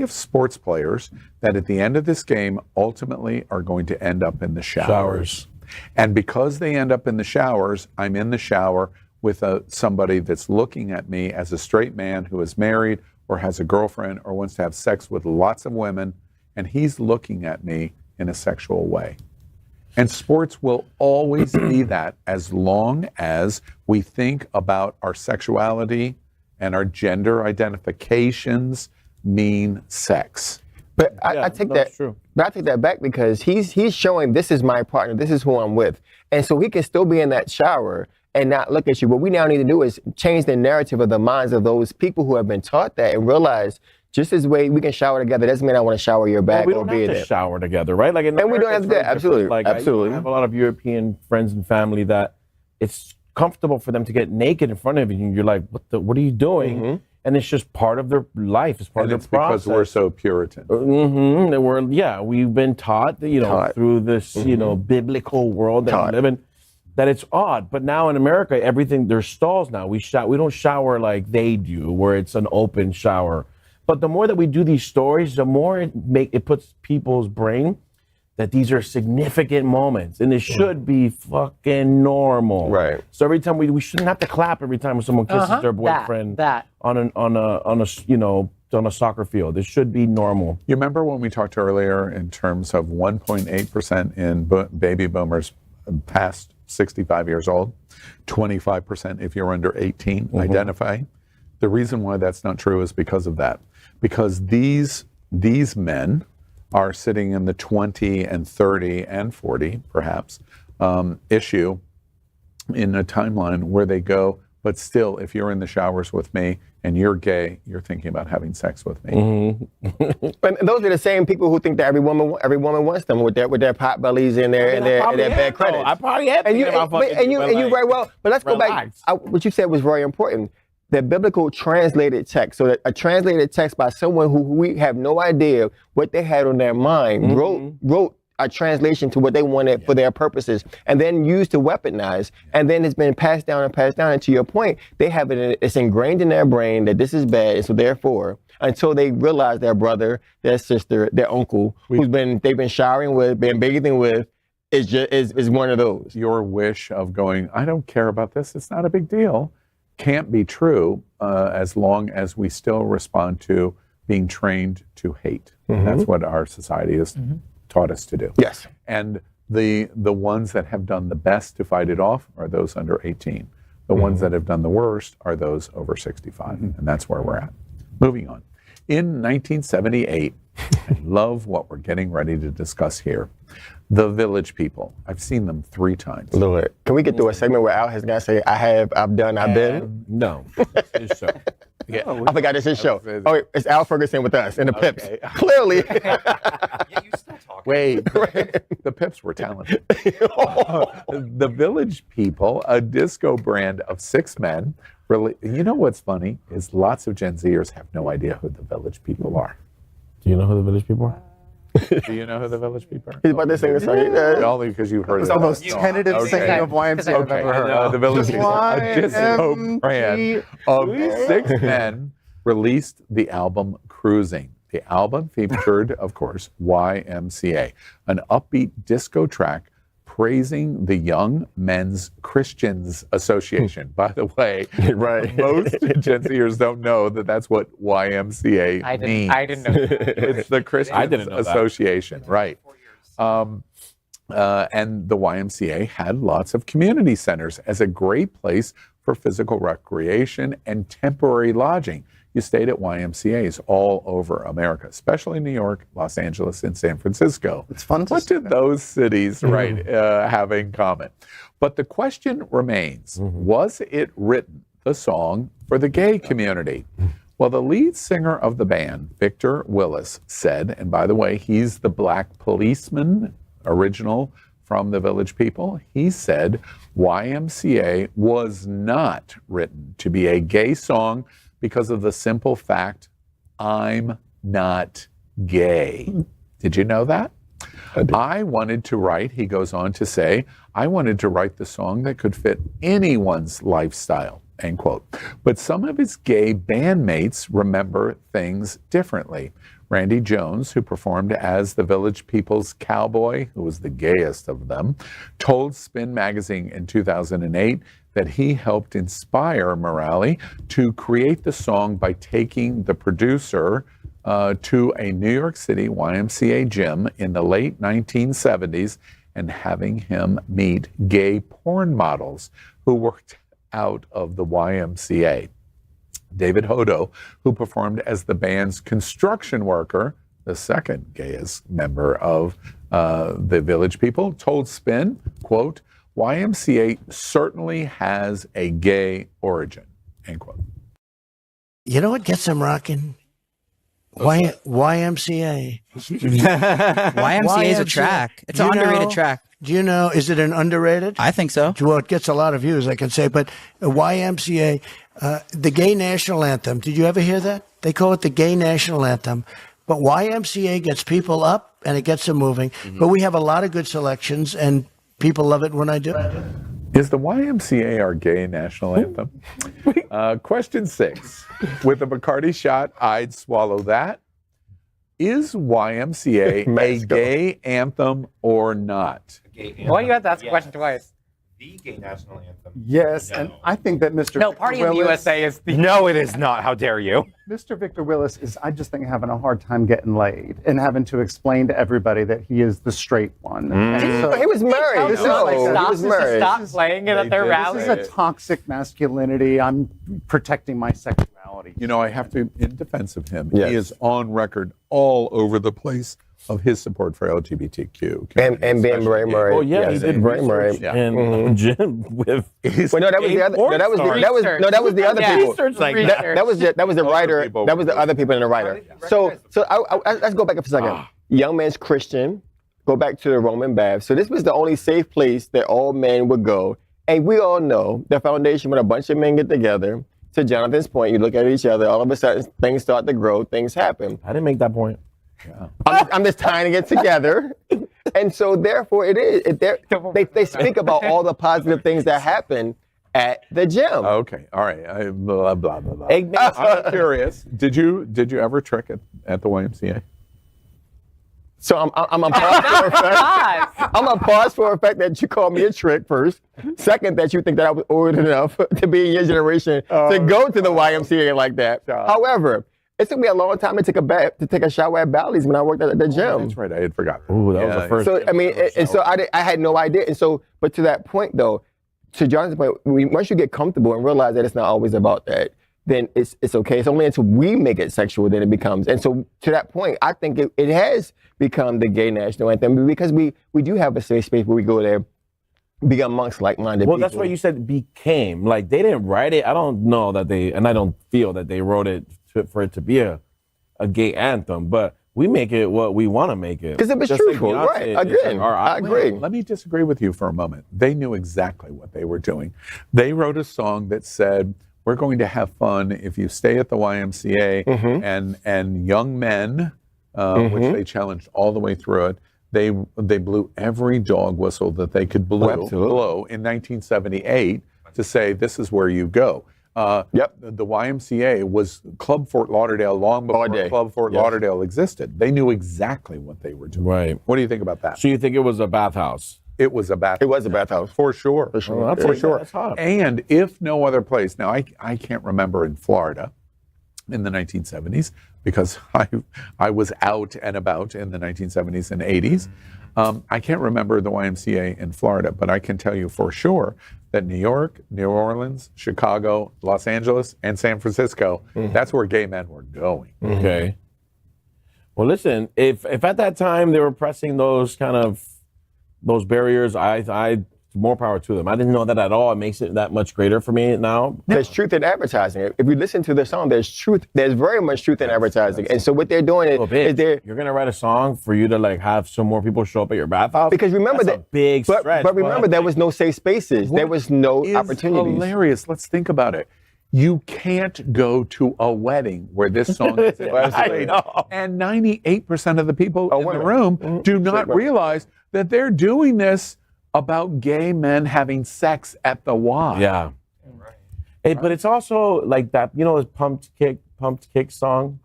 of sports players that at the end of this game ultimately are going to end up in the showers. And because they end up in the showers, I'm in the shower with somebody that's looking at me as a straight man who is married or has a girlfriend or wants to have sex with lots of women, and he's looking at me in a sexual way. And sports will always be that as long as we think about our sexuality and our gender identifications mean sex. But I take that. True. But I take that back because he's showing this is my partner, this is who I'm with, and so he can still be in that shower and not look at you. What we now need to do is change the narrative of the minds of those people who have been taught that and realize just as way we can shower together doesn't mean I want to shower your back or be there. We don't have to shower together, right? Like, and we don't have to do that. Absolutely, like, absolutely. I have a lot of European friends and family that it's comfortable for them to get naked in front of you, and you're like, what are you doing? Mm-hmm. And it's just part of their life. It's part of their process. Because we're so Puritan. Mm-hmm. We've been taught, through this, biblical world that we live in, that it's odd. But now in America, there's stalls now. We don't shower like they do, where it's an open shower. But the more that we do these stories, the more it puts people's brain that these are significant moments, and it should be fucking normal. Right. So every time we shouldn't have to clap every time someone kisses their boyfriend on a soccer field. It should be normal. You remember when we talked earlier in terms of 1.8% in baby boomers past 65 years old, 25% if you're under 18 identify. The reason why that's not true is because of that. Because these men are sitting in the 20 and 30 and 40, perhaps, issue in a timeline where they go, but still, if you're in the showers with me and you're gay, you're thinking about having sex with me. Mm-hmm. And those are the same people who think that every woman wants them with their pot bellies and their bad credit. I probably have. And you very well. But let's go back. What you said was very important. The biblical translated text, so that a translated text by someone who we have no idea what they had on their mind, wrote a translation to what they wanted for their purposes, and then used to weaponize, and then it's been passed down. And to your point, they have it's ingrained in their brain that this is bad, and so therefore, until they realize their brother, their sister, their uncle, they've been showering with, been bathing with, is one of those. Your wish of going, I don't care about this, it's not a big deal, can't be true as long as we still respond to being trained to hate. Mm-hmm. That's what our society has taught us to do. Yes. And the ones that have done the best to fight it off are those under 18. The ones that have done the worst are those over 65. And that's where we're at. Moving on. In 1978, I love what we're getting ready to discuss here. The Village People. I've seen them 3 times. Lord, can we get through a segment where Al has got to say, I've done, I've been? No, it's so. Yeah. I forgot it's his show. Oh, wait, it's Al Ferguson with us and the Pips. Clearly. You still talking. Wait, the Pips were talented. The Village People, a disco brand of 6 men. Really, you know what's funny is lots of Gen Zers have no idea who the Village People are. Do you know who the Village People are? Do you know who the Village People are? He's about to sing a song. Only because you've heard It's it. the most tentative singing of YMCA I've ever heard. The Village People, a disco brand of 6 men, released the album Cruising. The album featured, of course, YMCA, an upbeat disco track praising the Young Men's Christians Association. By the way, Right. most Gen Zers don't know that that's what YMCA means. I didn't know that. It's the Christians didn't know that. Association, right? And the YMCA had lots of community centers as a great place for physical recreation and temporary lodging. You stayed at YMCAs all over America, especially New York, Los Angeles, and San Francisco. It's fun to What see did those cities, have in common? But the question remains, was it written, the song, for the gay community? Well, the lead singer of the band, Victor Willis, said, and by the way, he's the Black Policeman, original from the Village People. He said, YMCA was not written to be a gay song because of the simple fact, I'm not gay. Did you know that? I wanted to write, he goes on to say, I wanted to write the song that could fit anyone's lifestyle, end quote. But some of his gay bandmates remember things differently. Randy Jones, who performed as the Village People's cowboy, who was the gayest of them, told Spin magazine in 2008 that he helped inspire Morale to create the song by taking the producer to a New York City YMCA gym in the late 1970s and having him meet gay porn models who worked out of the YMCA. David Hodo, who performed as the band's construction worker, the second gayest member of the Village People, told Spin, quote, YMCA certainly has a gay origin, end quote. You know what gets them rocking? YMCA. YMCA is a track. It's an underrated track. Do you know, is it an underrated? I think so. Well, it gets a lot of views, I can say, but YMCA, the Gay National Anthem, did you ever hear that? They call it the Gay National Anthem. But YMCA gets people up and it gets them moving. But we have a lot of good selections and people love it when I do. Is the YMCA our gay national anthem? Question 6. With a Bacardi shot, I'd swallow that. Is YMCA a gay anthem or not? Well, you have to ask the question twice. The gay national anthem. Yes, and I think that Mr. No, Victor Party in the Willis, USA is the... No, it is not. How dare you? Mr. Victor Willis is, I just think, having a hard time getting laid and having to explain to everybody that he is the straight one. And so, He was married. This is No, like he was married. Stop playing it at their did. rally. this is a toxic masculinity. I'm protecting my sexuality. You know, I have to, in defense of him, Yes. he is on record all over the place of his support for LGBTQ. And being very married. Oh yeah, Yes, he did very research married. in gym with. Well, no, that was the other. No, that was the other Yeah. people. Research like That was the writer. people That was the other people in the writer. So let's go back up for a second. Young Men's Christian. Go back to the Roman baths. So this was the only safe place that all men would go. And we all know the foundation when a bunch of men get together. To Jonathan's point, you look at each other. All of a sudden, things start to grow. Things happen. I didn't make that point. I'm just tying to get together. And so therefore they speak about all the positive things that happen at the gym. Okay, all right. Blah, blah, blah, blah. I'm curious. Did you ever trick at the YMCA? So I'm on pause for effect. I'm on pause for effect that you called me a trick first. Second, that you think that I was old enough to be in your generation to go to the YMCA like that. However, it took me a long time to take a shower at Bally's when I worked at the gym. That's right. I had forgotten. Ooh, that was the first. So I mean, I had no idea. And so, but to that point though, to Jonathan's point, once you get comfortable and realize that it's not always about that, then it's okay. It's only until we make it sexual that it becomes. And so to that point, I think it has become the gay national anthem because we do have a safe space where we go there, be amongst like-minded people. Well, that's why you said became. Like they didn't write it. I don't know that they, and I don't feel that they wrote it for it to be a gay anthem, but we make it what we want to make it. Because it was truthful, right? Again, I agree. Let me disagree with you for a moment. They knew exactly what they were doing. They wrote a song that said, we're going to have fun if you stay at the YMCA, and young men, which they challenged all the way through it, they blew every dog whistle that they could blow in 1978 to say, this is where you go. The YMCA was Club Fort Lauderdale long before Club Fort Lauderdale existed. They knew exactly what they were doing. Right. What do you think about that? So you think it was a bathhouse? It was a bathhouse. It was a bathhouse. For sure. For sure. that's For it. sure. That's hot. And if no other place, now I can't remember in Florida in the 1970s because I was out and about in the 1970s and 80s. I can't remember the YMCA in Florida, but I can tell you for sure that New York, New Orleans, Chicago, Los Angeles, and San Francisco, that's where gay men were going. Okay. Well, listen, if at that time they were pressing those barriers, I more power to them. I didn't know that at all. It makes it that much greater for me now. There's truth in advertising. If you listen to the song, there's truth. There's very much truth in advertising. And so what they're doing is you're gonna write a song for you to like have some more people show up at your bathhouse. Because remember That's a big stretch. But remember, there was no safe spaces. There was no opportunities. Hilarious. Let's think about it. You can't go to a wedding where this song is played, and 98% of the people in the room do not realize that they're doing this about gay men having sex at the Y. Yeah. But it's also like that, this Pumped Kick song?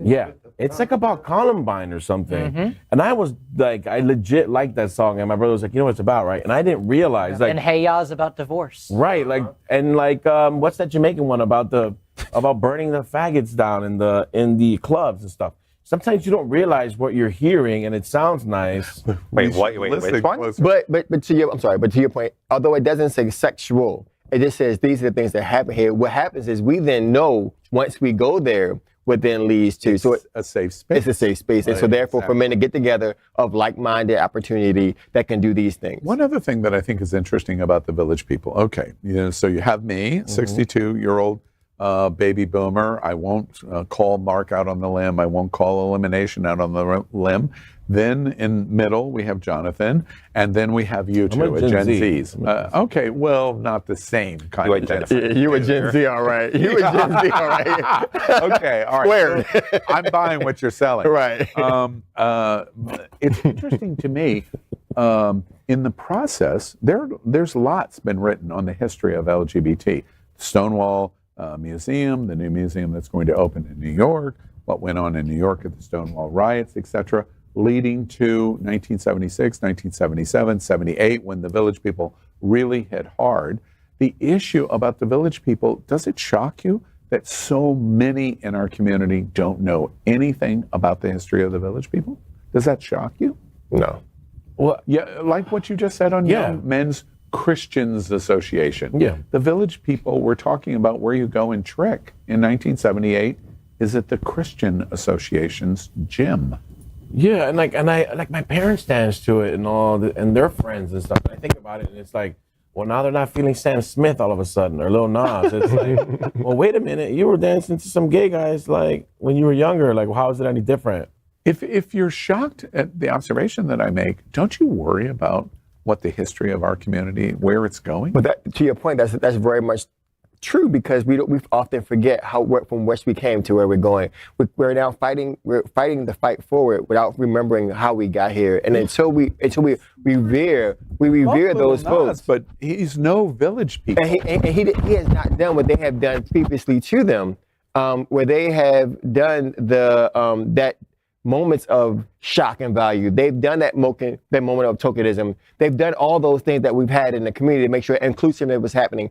Yeah. It's like about Columbine or something. And I was like, I legit liked that song. And my brother was like, you know what it's about, right? And I didn't realize And Hey Ya's about divorce. Right, what's that Jamaican one about burning the faggots down in the clubs and stuff? Sometimes you don't realize what you're hearing, and it sounds nice. Wait, which one? But to your point, although it doesn't say sexual, it just says these are the things that happen here. What happens is we then know once we go there what then leads to. So it's a safe space. It's a safe space, and so therefore for men to get together of like-minded opportunity that can do these things. One other thing that I think is interesting about the Village People. Okay, so you have me, 62-year-old. Baby boomer. I won't call Mark out on the limb. I won't call Elimination out on the limb. Then in middle, we have Jonathan. And then we have you two, Gen Zs. Okay, well, not the same kind of Gen Z. You a Gen Z, all right. You a Gen Z, all right. Okay, all right. Swear. I'm buying what you're selling. Right. It's interesting to me. In the process, there's lots been written on the history of LGBT. Stonewall Museum, the new museum that's going to open in New York, what went on in New York at the Stonewall riots, etc., leading to 1976, 1977, 78, when the Village People really hit hard. The issue about the Village People, does it shock you that so many in our community don't know anything about the history of the Village People? Does that shock you? No. Well, yeah, like what you just said on Young Men's Christians Association. Yeah. The Village People were talking about where you go and trick in 1978 is at the Christian Association's gym. Yeah, and I my parents dance to it and and their friends and stuff. And I think about it and it's like, well, now they're not feeling Sam Smith all of a sudden or Lil Nas. It's like, well, wait a minute, you were dancing to some gay guys like when you were younger. Like, how is it any different? If you're shocked at the observation that I make, don't you worry about what the history of our community, where it's going? But to your point, that's very much true because we often forget from where we came to where we're going. We're now fighting the fight forward without remembering how we got here. And until we revere those folks. But he's no Village People. And he has not done what they have done previously to them, where they have done that moments of shock and value. They've done that moment of tokenism. They've done all those things that we've had in the community to make sure inclusiveness was happening.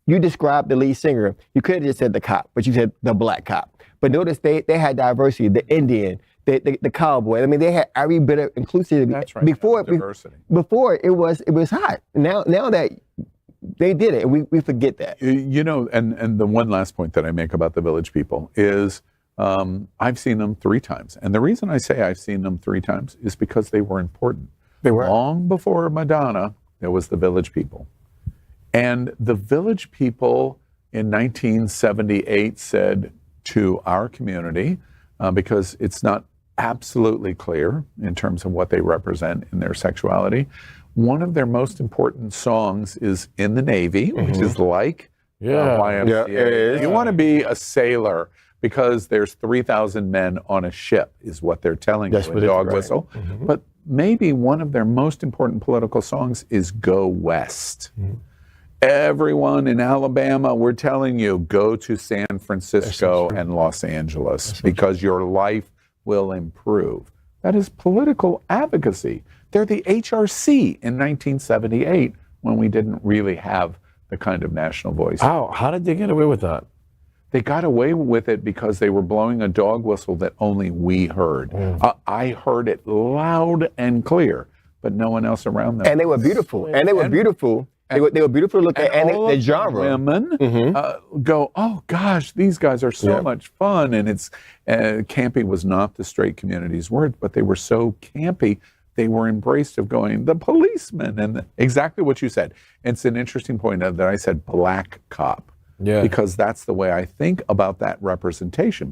You described the lead singer. You could have just said the cop, but you said the black cop. But notice they had diversity, the Indian, the cowboy. I mean, they had every bit of inclusivity. That's right. Diversity. Before it was hot. Now that they did it, we forget that. And the one last point that I make about the Village People is I've seen them 3 times. And the reason I say I've seen them 3 times is because they were important. They were. Long before Madonna, there was the Village People. And the Village People in 1978 said to our community, because it's not absolutely clear in terms of what they represent in their sexuality, one of their most important songs is In the Navy, which is like YMCA. Yeah, it is. You want to be a sailor because there's 3,000 men on a ship, is what they're telling you in Dog Whistle. But maybe one of their most important political songs is Go West. Everyone in Alabama, we're telling you, go to San Francisco and Los Angeles because your life will improve. That is political advocacy. They're the HRC in 1978 when we didn't really have the kind of national voice. How did they get away with that? They got away with it because they were blowing a dog whistle that only we heard. I heard it loud and clear, but no one else around them. And they were beautiful. And they were beautiful. They were beautiful to look at. And the genre. Women go, oh gosh, these guys are so much fun. And it's campy was not the straight community's word, but they were so campy. They were embraced of going, the policeman, and exactly what you said. It's an interesting point that I said black cop. Yeah. Because that's the way I think about that representation.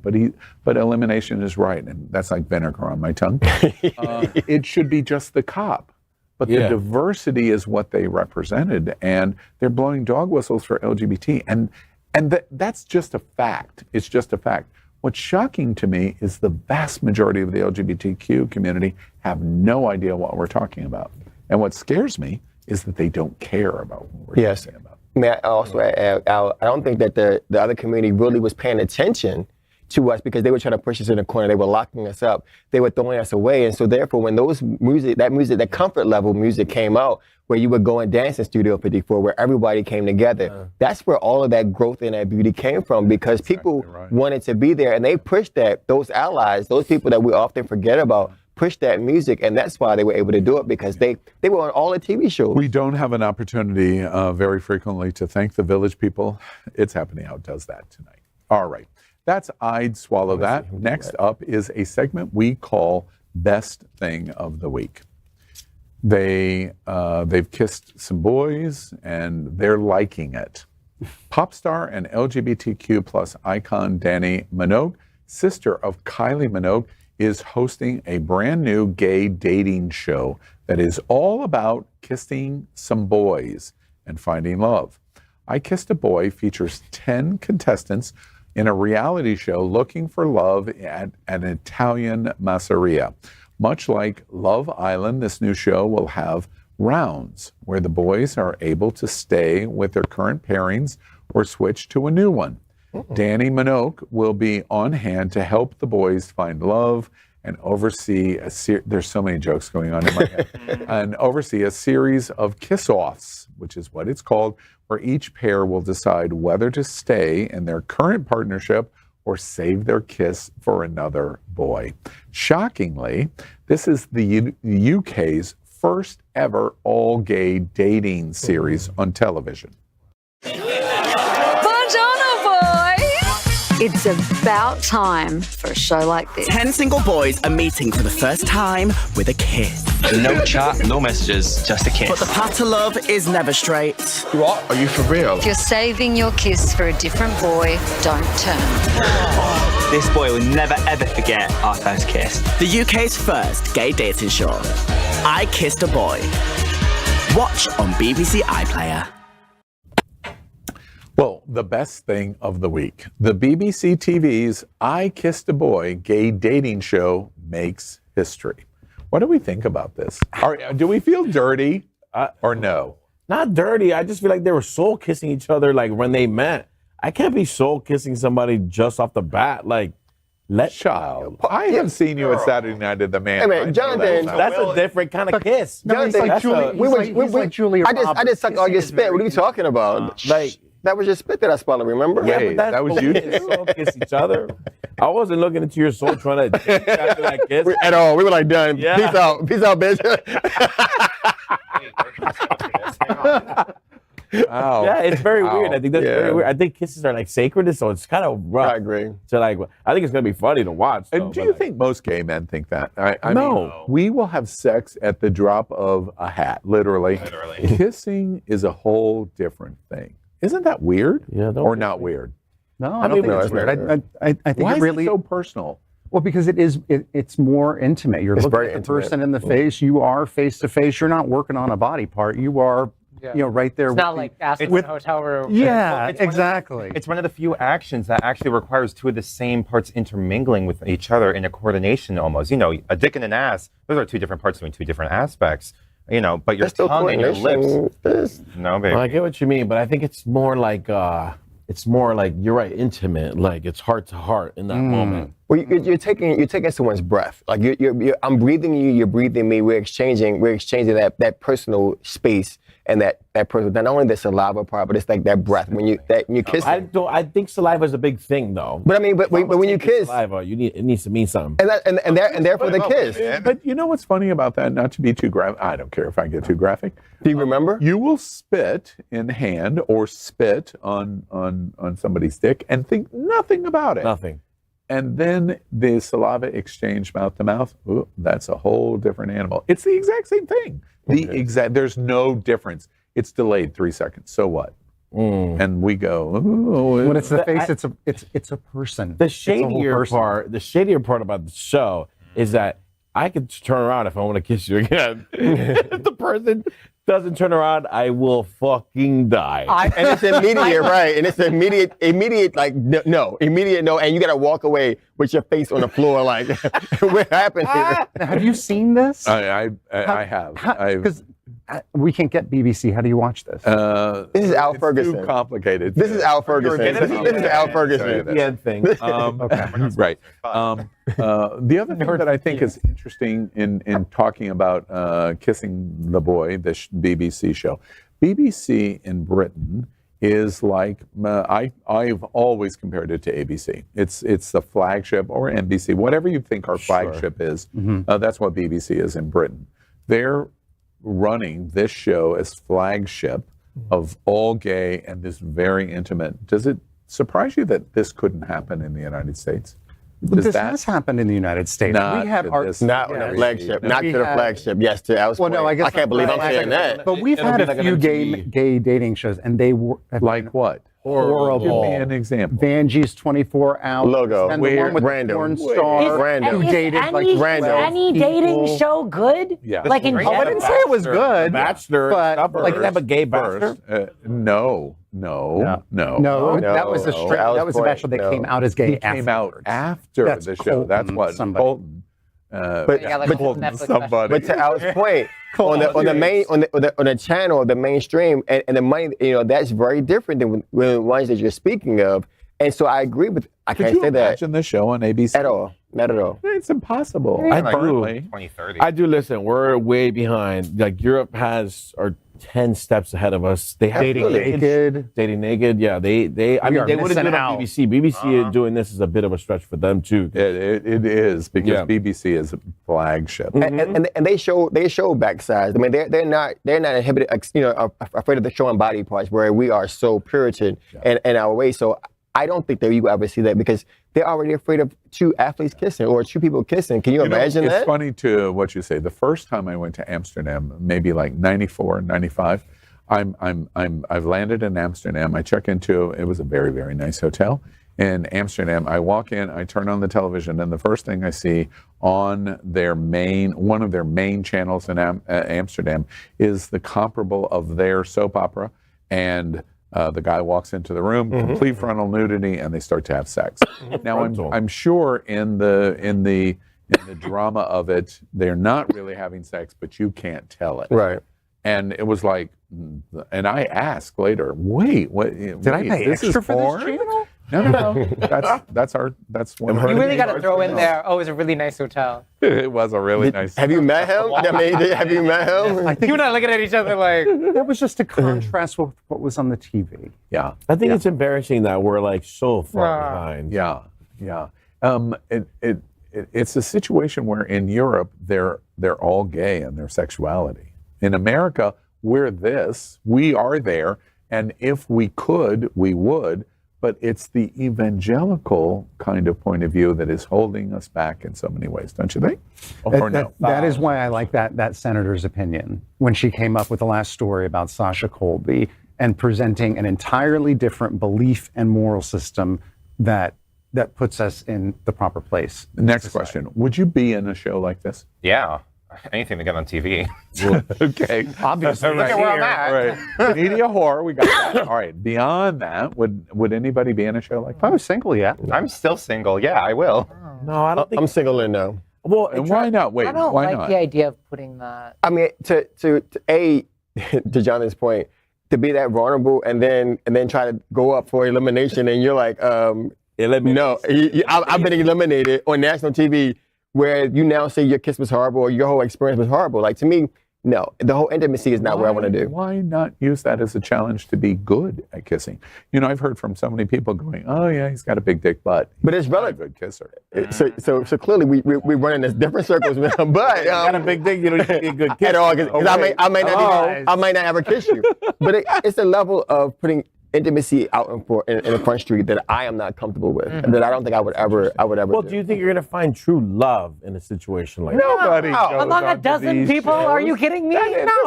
But Elimination is right, and that's like vinegar on my tongue. It should be just the cop. But the diversity is what they represented, and they're blowing dog whistles for LGBT, and that's just a fact. It's just a fact. What's shocking to me is the vast majority of the LGBTQ community have no idea what we're talking about. And what scares me is that they don't care about what we're talking about. May I also add, I don't think that the other community really was paying attention to us because they were trying to push us in a corner. They were locking us up. They were throwing us away. And so therefore, when that comfort level music came out, where you would go and dance in Studio 54, where everybody came together, that's where all of that growth and that beauty came from, because people wanted to be there, and they pushed that. Those allies, those people that we often forget about, pushed that music, and that's why they were able to do it, because they were on all the TV shows. We don't have an opportunity very frequently to thank the Village people. It's Happening Out does that tonight. All right. That's I'd Swallow That. Next up is a segment we call Best Thing of the Week. They've kissed some boys and they're liking it. Pop star and LGBTQ plus icon Dannii Minogue, sister of Kylie Minogue, is hosting a brand new gay dating show that is all about kissing some boys and finding love. I Kissed a Boy features 10 contestants in a reality show looking for love at an Italian masseria. Much like Love Island, this new show will have rounds where the boys are able to stay with their current pairings or switch to a new one. Dannii Minogue will be on hand to help the boys find love and oversee there's so many jokes going on in my head, and oversee a series of kiss-offs, which is what it's called, where each pair will decide whether to stay in their current partnership or save their kiss for another boy. Shockingly, this is the UK's first ever all-gay dating series on television. It's about time for a show like this. 10 single boys are meeting for the first time with a kiss. No chat, no messages, just a kiss. But the path to love is never straight. What? Are you for real? If you're saving your kiss for a different boy, don't turn. This boy will never ever forget our first kiss. The UK's first gay dating show. I Kissed a Boy. Watch on BBC iPlayer. Well, the best thing of the week. The BBC TV's I Kissed a Boy gay dating show makes history. What do we think about this? Do we feel dirty or no? Not dirty. I just feel like they were soul kissing each other like when they met. I can't be soul kissing somebody just off the bat. Like, child. I have seen you at Saturday Night at the Man. Hey man, Jonathan, that's a different kind of kiss. No, he's like Julia. I just sucked all your spit. What are you talking about? Like, that was your spit that I swallowed, remember? Yeah, but that was you. Soul kiss each other. I wasn't looking into your soul trying to after that kiss. At all. We were like, done. Yeah. Peace out, bitch. Wow. Yeah, it's very weird. I think that's very weird. I think kisses are like sacred, so it's kind of rough. I agree. So like, I think it's gonna be funny to watch. And do you think most gay men think that? I mean, we will have sex at the drop of a hat, literally. Kissing is a whole different thing. Isn't that weird? Yeah, or not weird? No, I don't think it's weird. I think Why it really is it so personal? Well, because it's more intimate. You're looking at the person in the face. You are face to face. You're not working on a body part. You are, right there. It's not like asking in a hotel room. Yeah, exactly. It's one of the few actions that actually requires two of the same parts intermingling with each other in a coordination almost. You know, a dick and an ass, those are two different parts doing two different aspects. You know, but your tongue and your lips. No, baby. Well, I get what you mean, but I think it's more like it's more like, you're right, intimate. Like, it's heart to heart in that moment. Well, you're taking someone's breath. Like I'm breathing you, you're breathing me. We're exchanging that personal space and that personal. Not only the saliva part, but it's like that breath when you kiss. I think saliva is a big thing, though. But I mean, but when you kiss, saliva, it needs to mean something. And therefore the kiss. But you know what's funny about that? Not to be too graphic. I don't care if I get too graphic. Do you remember? You will spit in hand or spit on somebody's dick and think nothing about it. Nothing. And then the saliva exchange mouth to mouth. Ooh, that's a whole different animal. It's the exact same thing. There's no difference. It's delayed 3 seconds. So what? And we go. When it's the face, it's a person. The shadier part about the show is that I could turn around if I want to kiss you again. If the person doesn't turn around, I will fucking die. And it's immediate, right? And it's immediate, like immediate no. And you got to walk away with your face on the floor, like, what happened here? Have you seen this? I have. Because we can't get BBC. How do you watch this? This is Al Ferguson. Too complicated. This is Al Ferguson. This is Al Ferguson. The end thing. Right. The other thing that I think is interesting in talking about Kissing the Boy, this BBC show, BBC in Britain is like, I've always compared it to ABC. It's the flagship, or NBC, whatever you think our flagship is. That's what BBC is in Britain. They're running this show as flagship of all gay and this very intimate. Does it surprise you that this couldn't happen in the United States? This has happened in the United States. Not We have to our this Not on the flagship. Not to the flagship. Yes, to Al's point. no, I guess I can't believe I'm saying that. But we've had a few gay dating shows, and they were like what? Horrible. Give me an example. Vanjie's 24 Hours. Logo. And the one with Random. the porn star Random. who dated like random any dating show good? Yeah. Like in I didn't say it was good. Bachelor, but like they have a gay bachelor. No. That was a straight. That was a bachelor that came out as gay. He came out after That's the show. Colton, That's what somebody. Colton. But Somebody. But to Al's point, on the channel, the mainstream, and the money, that's very different than the ones that you're speaking of. And so I agree with. I Could can't you say that imagine the show on ABC at all. Not at all. It's impossible. I Like do. 2030. I do. Listen, we're way behind. Like Europe are 10 steps ahead of us. They have Dating naked. Yeah, they. I mean, they would have done it on BBC. BBC doing this is a bit of a stretch for them too. It is because BBC is a flagship. And they show backsides. I mean, they're not inhibited, afraid of the showing body parts where we are so Puritan in our way. So I don't think that you ever see that because they're already afraid of two athletes kissing or two people kissing. Can you imagine that? It's funny to what you say. The first time I went to Amsterdam, maybe like 94, 95, I've landed in Amsterdam. I check into, it was a very, very nice hotel in Amsterdam. I walk in, I turn on the television, and the first thing I see on one of their main channels in Amsterdam is the comparable of their soap opera, and the guy walks into the room, complete frontal nudity, and they start to have sex. Now, I'm sure in the drama of it, they're not really having sex, but you can't tell it. Right. And it was like, and I asked later, wait, what? Did I pay extra for this channel? No. That's one. You really got to throw in there. Oh, it was a really nice hotel. It was a really nice. Have you met him? Have you met him? I think you and I looking at each other like that was just a contrast with what was on the TV. Yeah, I think it's embarrassing that we're like so far behind. Yeah. It's a situation where in Europe they're all gay in their sexuality. In America, we are there, and if we could, we would. But it's the evangelical kind of point of view that is holding us back in so many ways, don't you think? Or no? That is why I like that senator's opinion when she came up with the last story about Sasha Colby and presenting an entirely different belief and moral system that puts us in the proper place. Next question. Would you be in a show like this? Yeah. Anything to get on TV. Okay. Obviously. Look at where I'm at. Right. Media horror, we got that. All right. Beyond that, would anybody be in a show like that? If I was single, yeah. I'm still single. Yeah, I will. No, I don't think I'm single in now. Well, and why not? Wait, I don't why like not? the idea of putting that. I mean, to Jonathan's point, to be that vulnerable and then try to go up for elimination, and you're like, no, I've been eliminated on national TV, where you now say your kiss was horrible or your whole experience was horrible. Like, to me, no, the whole intimacy is not what I want to do. Why not use that as a challenge to be good at kissing? You know, I've heard from so many people going, "Oh yeah, he's got a big dick butt." But it's relative. Good kisser. So clearly we run in this different circles, man. But got a big dick, you don't need to be a good kisser. at all, because I might not ever kiss you. But it's a level of putting intimacy out in the front street that I am not comfortable with, and that I don't think I would ever Well, do you think you're gonna find true love in a situation like that? Nobody goes among a onto dozen these people? Are you shows. kidding me? No,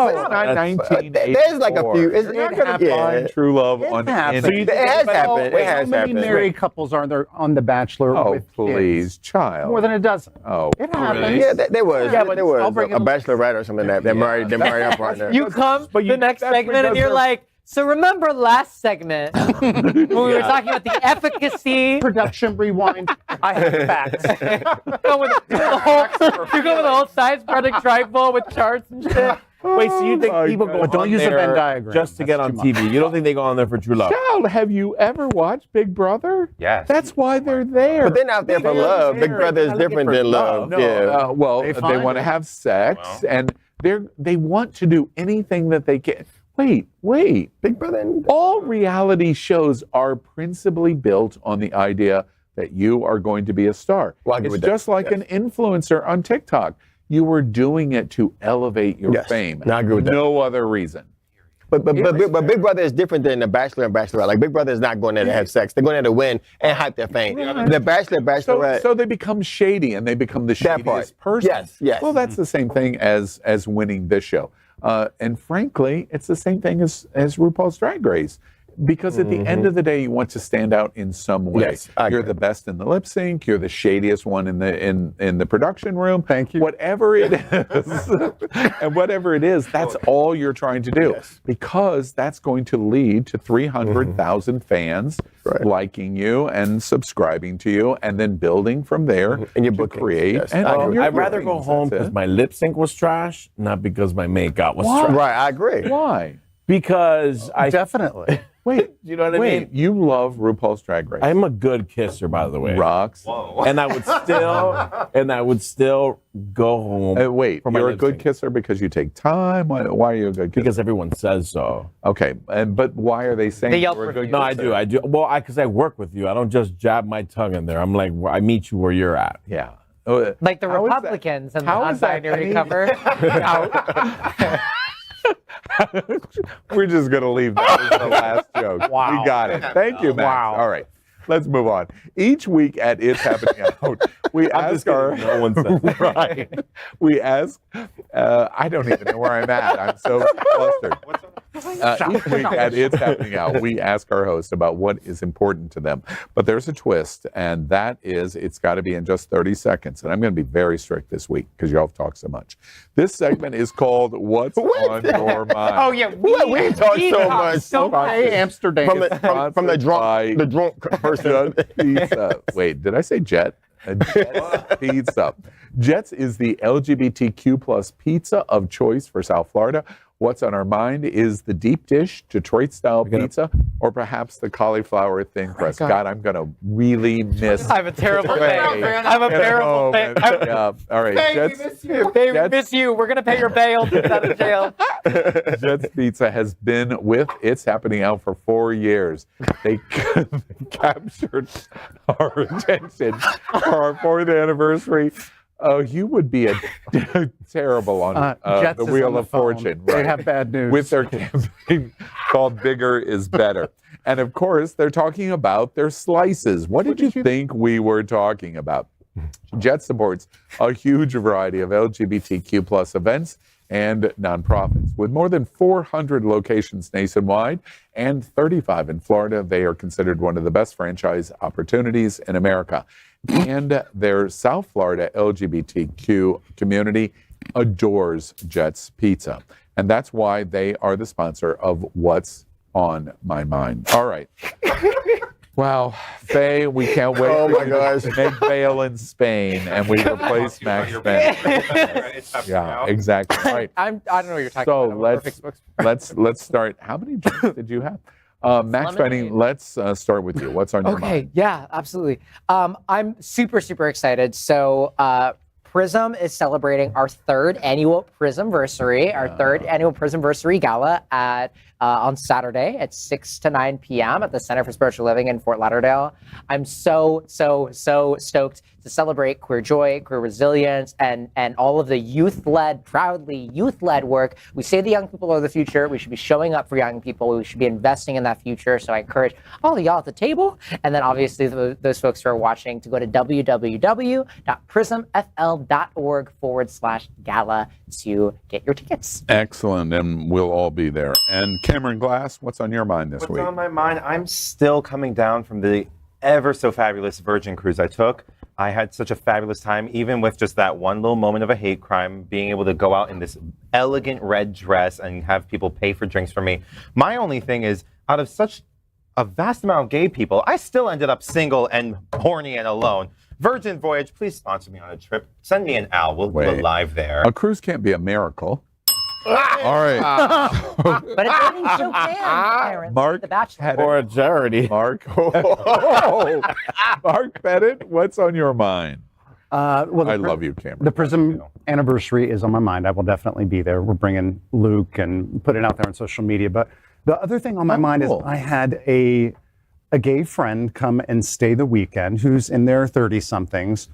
it's not 1984. There's like a few. You're not going to find true love on happens. any. It has happened. It How has many happened. married couples are there on The Bachelor? Oh, with please, kids? child. More than a dozen. Oh, It happens. Yeah, there was Yeah, but there was I'll bring a it- bachelorette or something that married their partner. You come the next that's segment and because you're they're- like, so remember last segment when we were talking about the efficacy? Production rewind. I have facts. You go with the whole side-spreading tribal with charts and shit. Wait, so you think people go But don't on use a there Venn diagram. just to get That's on too TV? You don't think they go on there for true love? Child, have you ever watched Big Brother? Yes. That's why they're there. But they're not there for love. Big Brother is different than love. No, Yeah. well, They they find want to it. have sex, and they want to do anything that they can. Wait. Big Brother. All reality shows are principally built on the idea that you are going to be a star. Well, I agree It's with that. just like an influencer on TikTok. You were doing it to elevate your Yes. fame. No, I agree with that. No other reason. But Big Brother is different than the Bachelor and Bachelorette. Like, Big Brother is not going there to have sex. They're going there to win and hype their fame. The Bachelor, Bachelorette. So they become shady, and they become the That part. shadiest person. Yes. Well, that's the same thing as winning this show. And frankly, it's the same thing as RuPaul's Drag Race. Because at the end of the day, you want to stand out in some way. Yes, I You're agree. the best in the lip sync. You're the shadiest one in the production room. Thank you. Whatever it is, and whatever it is, that's all you're trying to do. Yes. Because that's going to lead to 300,000 fans Right. liking you and subscribing to you, and then building from there And your to bookings, create. yes. And I agree. your I'd rather go bookings, home that's because it. my lip sync was trash, not because my makeup was trash. Right, I agree. Why? Because I Definitely. Wait, you know what I mean? you love RuPaul's Drag Race. I'm a good kisser, by the way. Rocks. And I would still go home. Wait, for my you're a lip good sync. kisser because you take time? Why are you a good kisser? Because everyone says so. Okay, but why are they saying They yell you're a for good No, kisser? I do. Well, because I work with you. I don't just jab my tongue in there. I'm like, I meet you where you're at. Yeah. Like the How is that- Republicans and the how is that non-binary any- cover. We're just going to leave that as the last joke. Wow. We got it. Thank you, Max. Wow. All right. Let's move on. Each week at It's Happening Out, we ask our... No one said right. We ask... I don't even know where I'm at. I'm so flustered. Each week at It's Happening Out, we ask our host about what is important to them. But there's a twist, and that is it's got to be in just 30 seconds. And I'm going to be very strict this week because y'all have talked so much. This segment is called What's on Your Mind? Oh yeah, we talk so much. Hey, Amsterdam. From the drunk person. Jet Pizza. Wait, did I say Jet? Jet's Pizza. Jet's is the LGBTQ plus pizza of choice for South Florida. What's on our mind is the deep dish Detroit-style pizza, or perhaps the cauliflower thin crust. God, I'm going to really miss. I have a terrible Faye thing. I have a at terrible home thing. and- yeah. All right, Jet's, They miss you. We're gonna pay your bail to get out of jail. Jet's Pizza has been with It's Happening Out for 4 years. They captured our attention for our 4th anniversary. Oh, you would be terrible on Jets the is Wheel on the of phone. Fortune. They have bad news. With their campaign called Bigger is Better. And of course, they're talking about their slices. What did you think we were talking about? Jet supports a huge variety of LGBTQ plus events and nonprofits. With more than 400 locations nationwide and 35 in Florida, they are considered one of the best franchise opportunities in America. And their South Florida LGBTQ community adores Jet's Pizza. And that's why they are the sponsor of What's on My Mind. All right. Wow, Faye, we can't wait Oh for my you gosh. to make bail in Spain, and we replace Maxx Fenning. Yeah, exactly. Right. I don't know what you're talking about. I'm a perfect spokesperson. let's start. How many drinks did you have? Maxx Fenning, let's start with you. What's on your mind? Okay, yeah, absolutely. I'm super, super excited. So Prism is celebrating our third annual Prismversary, our third annual Prismversary Gala on Saturday at 6 to 9 p.m. at the Center for Spiritual Living in Fort Lauderdale. I'm so stoked to celebrate queer joy, queer resilience, and all of the proudly youth-led work. We say the young people are the future. We should be showing up for young people. We should be investing in that future. So I encourage all of y'all at the table, and then obviously those folks who are watching to go to www.prismfl.org/gala to get your tickets. Excellent, and we'll all be there. And Cameron Glass, what's on your mind this week? What's on my mind? I'm still coming down from the ever so fabulous Virgin cruise I took. I had such a fabulous time, even with just that one little moment of a hate crime, being able to go out in this elegant red dress and have people pay for drinks for me. My only thing is, out of such a vast amount of gay people, I still ended up single and horny and alone. Virgin Voyage, please sponsor me on a trip. Send me an Al. We'll live there. A cruise can't be a miracle. All right. But a dating show can. Mark The Bachelor. Or a charity. Mark Pettitt, what's on your mind? Well, I love you, Cameron. The Prism anniversary is on my mind. I will definitely be there. We're bringing Luke and put it out there on social media. But the other thing on my mind is I had a gay friend come and stay the weekend who's in their 30-somethings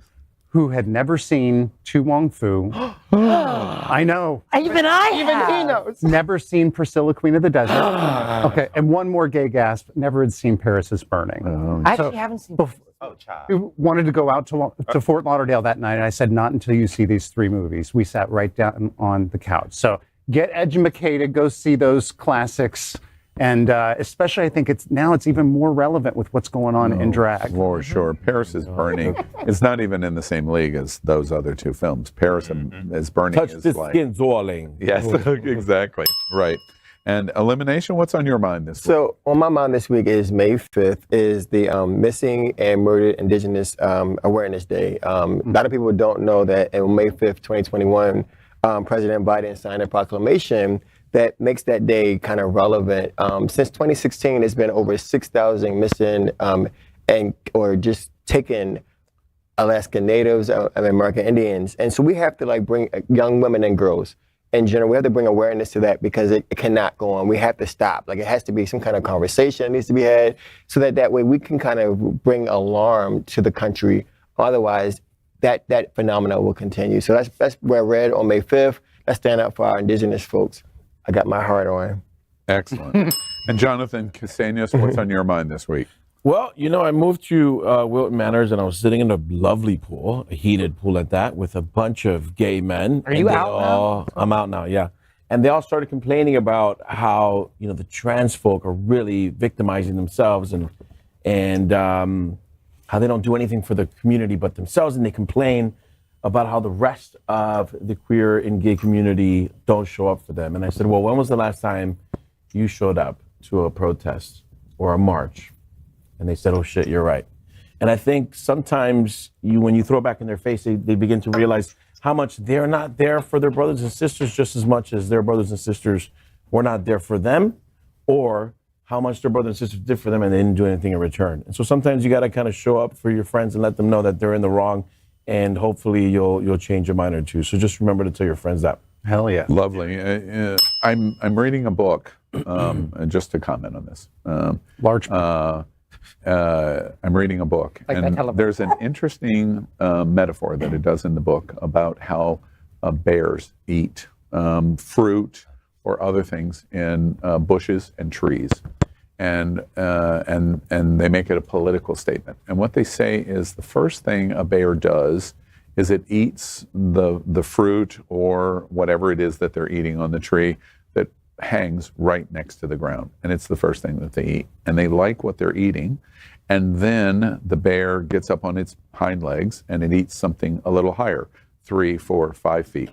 who had never seen Tu Wong Fu. I know. Even he knows. Never seen Priscilla, Queen of the Desert. Okay, and one more gay gasp. Never had seen Paris is Burning. I actually haven't seen. We wanted to go out to Fort Lauderdale that night, and I said, not until you see these three movies. We sat right down on the couch. So get educated, go see those classics. And especially, I think it's even more relevant with what's going on in drag. For sure. Paris is Burning. It's not even in the same league as those other two films. Paris is Burning Touch is the like... skin, darling. Yes, exactly. Right. And Elimination, what's on your mind this week? So on my mind this week is May 5th is the Missing and Murdered Indigenous Awareness Day. A lot of people don't know that on May 5th, 2021, President Biden signed a proclamation that makes that day kind of relevant. Since 2016, there's been over 6,000 missing or just taken Alaska Natives and American Indians. And so we have to bring young women and girls in general. We have to bring awareness to that because it cannot go on. We have to stop. It has to be some kind of conversation that needs to be had so that way we can kind of bring alarm to the country. Otherwise, that phenomena will continue. So that's where I read on May 5th. Let's stand up for our indigenous folks. I got my heart on. Excellent. And Jonathan Casañas, what's on your mind this week? Well, I moved to Wilton Manors and I was sitting in a lovely pool, a heated pool at that, with a bunch of gay men. Are you out now? I'm out now, yeah. And they all started complaining about how, the trans folk are really victimizing themselves and how they don't do anything for the community but themselves. And they complain about how the rest of the queer and gay community don't show up for them. And I said, well, when was the last time you showed up to a protest or a march? And they said, oh shit, you're right. And I think sometimes when you throw it back in their face, they begin to realize how much they're not there for their brothers and sisters just as much as their brothers and sisters were not there for them, or how much their brothers and sisters did for them and they didn't do anything in return. And so sometimes you gotta kind of show up for your friends and let them know that they're in the wrong, and hopefully you'll change your mind or two. So just remember to tell your friends that. Hell yeah. Lovely. I'm reading a book, and just to comment on this. Large. I'm reading a book, and there's an interesting metaphor that it does in the book about how bears eat fruit or other things in bushes and trees. And they make it a political statement. And what they say is the first thing a bear does is it eats the fruit or whatever it is that they're eating on the tree that hangs right next to the ground. And it's the first thing that they eat. And they like what they're eating. And then the bear gets up on its hind legs and it eats something a little higher, 3, 4, 5 feet.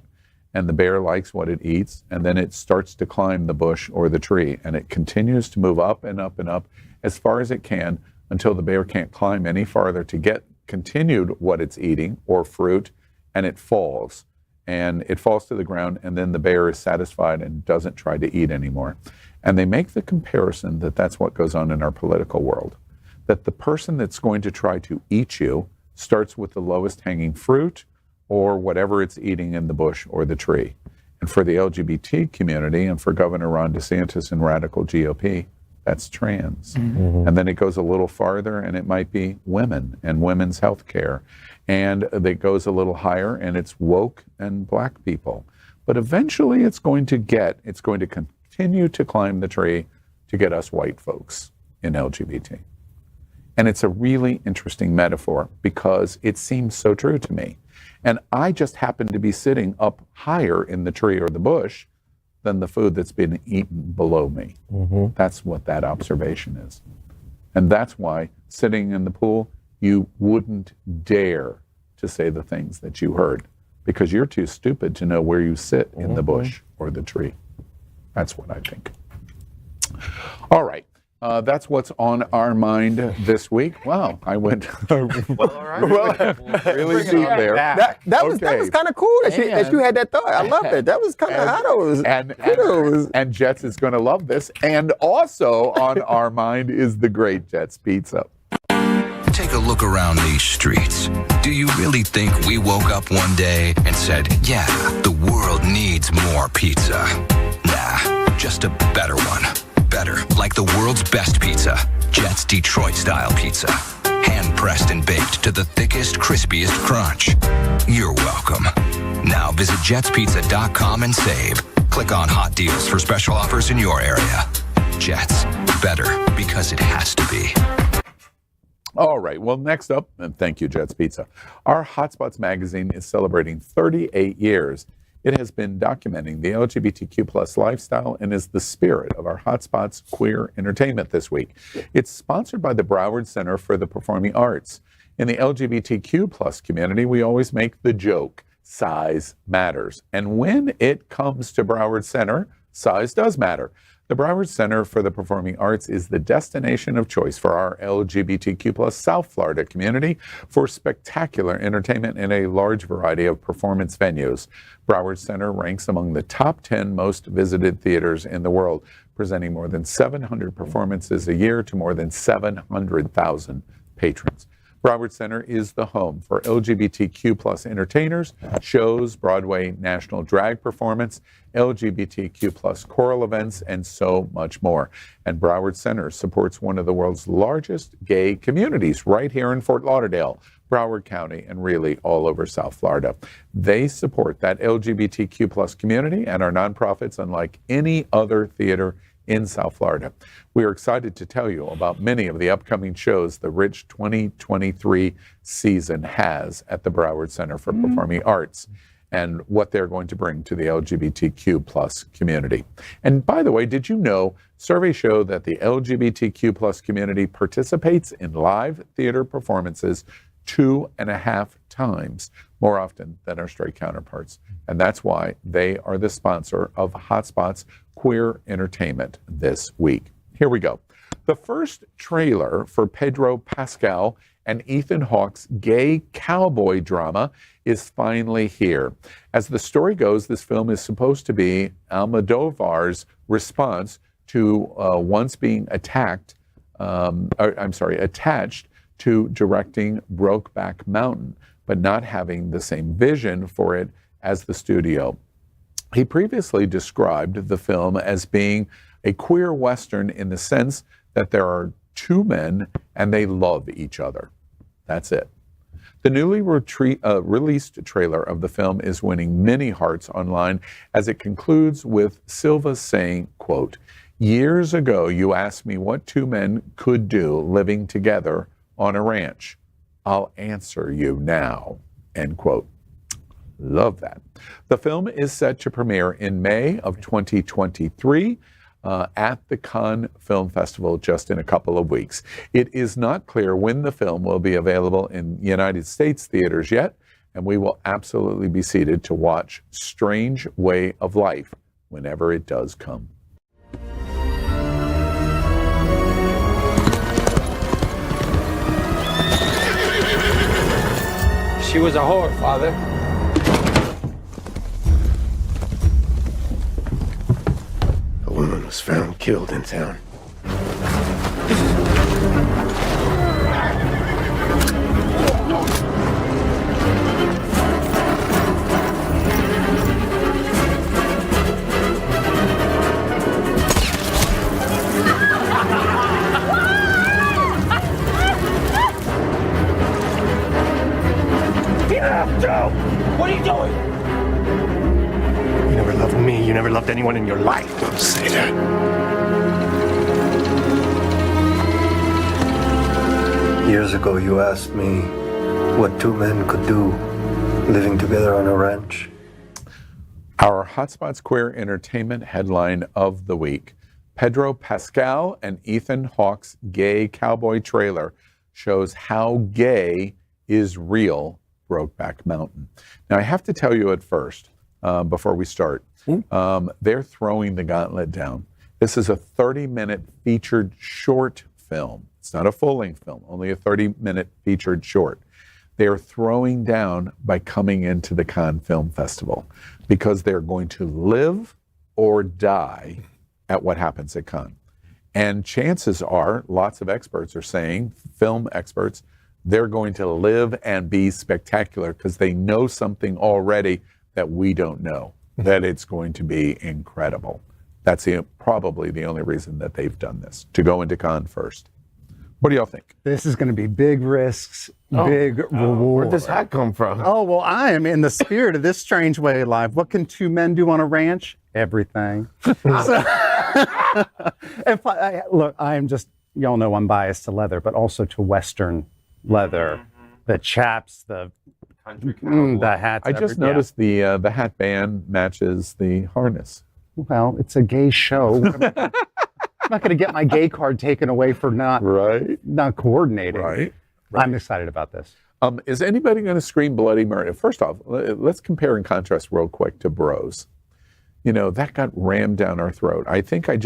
And the bear likes what it eats, and then it starts to climb the bush or the tree, and it continues to move up and up and up as far as it can until the bear can't climb any farther to get continued what it's eating or fruit, and it falls. And it falls to the ground, and then the bear is satisfied and doesn't try to eat anymore. And they make the comparison that that's what goes on in our political world, that the person that's going to try to eat you starts with the lowest hanging fruit or whatever it's eating in the bush or the tree. And for the LGBT community and for Governor Ron DeSantis and radical GOP, that's trans. And then it goes a little farther, and it might be women and women's health care. And it goes a little higher, and it's woke and black people. But eventually it's going to continue to climb the tree to get us white folks in LGBT. And it's a really interesting metaphor because it seems so true to me. And I just happen to be sitting up higher in the tree or the bush than the food that's been eaten below me. That's what that observation is. And that's why sitting in the pool, you wouldn't dare to say the things that you heard because you're too stupid to know where you sit in the bush or the tree. That's what I think. All right. That's what's on our mind this week. Wow, I went really deep there. That was kind of cool that you had that thought. I love it. That was kind of and Jets is going to love this. And also on our mind is the great Jets Pizza. Take a look around these streets. Do you really think we woke up one day and said, yeah, the world needs more pizza? Nah, just a better one. Better, like the world's best pizza, Jets Detroit-style pizza. Hand-pressed and baked to the thickest, crispiest crunch. You're welcome. Now visit jetspizza.com and save. Click on hot deals for special offers in your area. Jets, better because it has to be. All right, well, next up, and thank you, Jets Pizza. Our Hotspots magazine is celebrating 38 years. It has been documenting the LGBTQ plus lifestyle and is the spirit of our Hotspots queer entertainment this week. It's sponsored by the Broward Center for the Performing Arts. In the LGBTQ plus community, we always make the joke, size matters. And when it comes to Broward Center, size does matter. The Broward Center for the Performing Arts is the destination of choice for our LGBTQ plus South Florida community for spectacular entertainment in a large variety of performance venues. Broward Center ranks among the top 10 most visited theaters in the world, presenting more than 700 performances a year to more than 700,000 patrons. Broward Center is the home for LGBTQ plus entertainers, shows, Broadway national drag performance, LGBTQ plus choral events, and so much more. And Broward Center supports one of the world's largest gay communities right here in Fort Lauderdale, Broward County, and really all over South Florida. They support that LGBTQ plus community and our nonprofits unlike any other theater in South Florida. We are excited to tell you about many of the upcoming shows the rich 2023 season has at the Broward Center for Performing Arts and what they're going to bring to the LGBTQ plus community. And by the way, did you know surveys show that the LGBTQ plus community participates in live theater performances 2.5 times more often than our straight counterparts. And that's why they are the sponsor of Hotspots Queer Entertainment this week. Here we go. The first trailer for Pedro Pascal and Ethan Hawke's gay cowboy drama is finally here. As the story goes, this film is supposed to be Almodovar's response to once being attached to directing Brokeback Mountain, but not having the same vision for it as the studio. He previously described the film as being a queer Western in the sense that there are two men and they love each other. That's it. The newly released trailer of the film is winning many hearts online as it concludes with Silva saying, quote, "Years ago, you asked me what two men could do living together on a ranch. I'll answer you now," end quote. Love that. The film is set to premiere in May of 2023 at the Cannes Film Festival just in a couple of weeks. It is not clear when the film will be available in United States theaters yet, and we will absolutely be seated to watch Strange Way of Life whenever it does come. She was a whore, Father. A woman was found killed in town. What are you doing? You never loved me. You never loved anyone in your life. Don't say that. Years ago, you asked me what two men could do living together on a ranch. Our Hotspots Queer Entertainment headline of the week. Pedro Pascal and Ethan Hawke's gay cowboy trailer shows how gay is real. Brokeback Mountain. Now, I have to tell you at first, before we start, they're throwing the gauntlet down. This is a 30-minute featured short film. It's not a full-length film, only a 30-minute featured short. They are throwing down by coming into the Cannes Film Festival because they're going to live or die at what happens at Cannes. And chances are, lots of experts are saying, film experts, they're going to live and be spectacular because they know something already that we don't know, that it's going to be incredible. That's probably the only reason that they've done this, to go into Cannes first. What do y'all think? This is going to be big risks, big reward. Where'd this hat come from? Oh, well, I am in the spirit of this strange way of life. What can two men do on a ranch? Everything. Look, I am just, y'all know I'm biased to leather, but also to Western leather, the chaps, the hats. I just noticed the hat band matches the harness. Well, it's a gay show. I'm not going to get my gay card taken away for not coordinating. Right. I'm excited about this. Is anybody going to scream Bloody Murder? First off, let's compare and contrast real quick to Bros. You know, that got rammed down our throat. I think I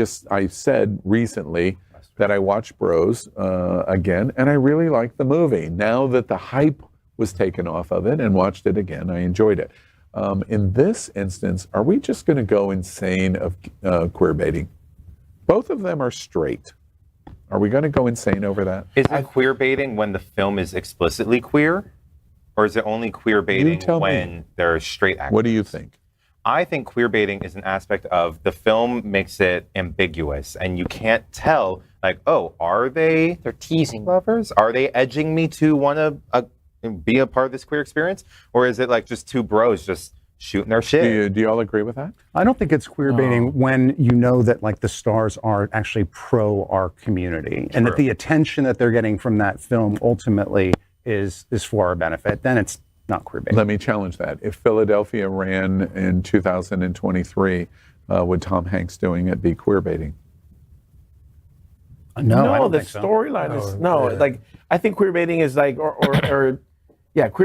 said recently that I watched Bros again, and I really liked the movie. Now that the hype was taken off of it and watched it again, I enjoyed it. In this instance, are we just going to go insane of queer baiting? Both of them are straight. Are we going to go insane over that? Is it queer baiting when the film is explicitly queer? Or is it only queer baiting when there's straight actors? What do you think? I think queer baiting is an aspect of the film makes it ambiguous and you can't tell, like, oh, they're teasing lovers? Are they edging me to want to be a part of this queer experience? Or is it like just two bros just shooting their shit? Do you all agree with that? I don't think it's queer baiting when you know that like the stars are actually pro our community and that the attention that they're getting from that film ultimately is for our benefit. Then it's not queer baiting. Let me challenge that. If Philadelphia ran in 2023, would Tom Hanks doing it be queer baiting? No, I don't the think so. storyline is like I think queer baiting is like queer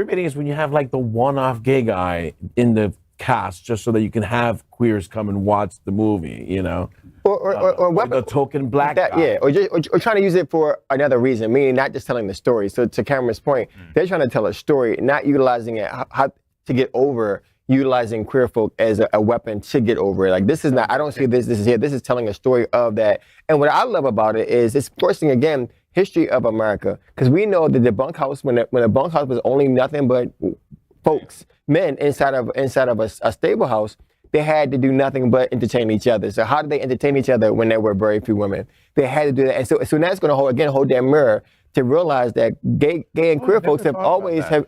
baiting is when you have like the one-off gay guy in the cast just so that you can have queers come and watch the movie, you know. Or the token black guy. Yeah, or trying to use it for another reason, meaning not just telling the story. So to Cameron's point, they're trying to tell a story, not utilizing it how to get over, utilizing queer folk as a weapon to get over it. Like this is not, I don't see this is here. This is telling a story of that. And what I love about it is it's forcing, again, history of America. Because we know that the bunkhouse, when the bunkhouse was only nothing but folks, men inside of a stable house, they had to do nothing but entertain each other. So how did they entertain each other when there were very few women? They had to do that. And so that's going to hold that mirror to realize that gay and queer folks have always been.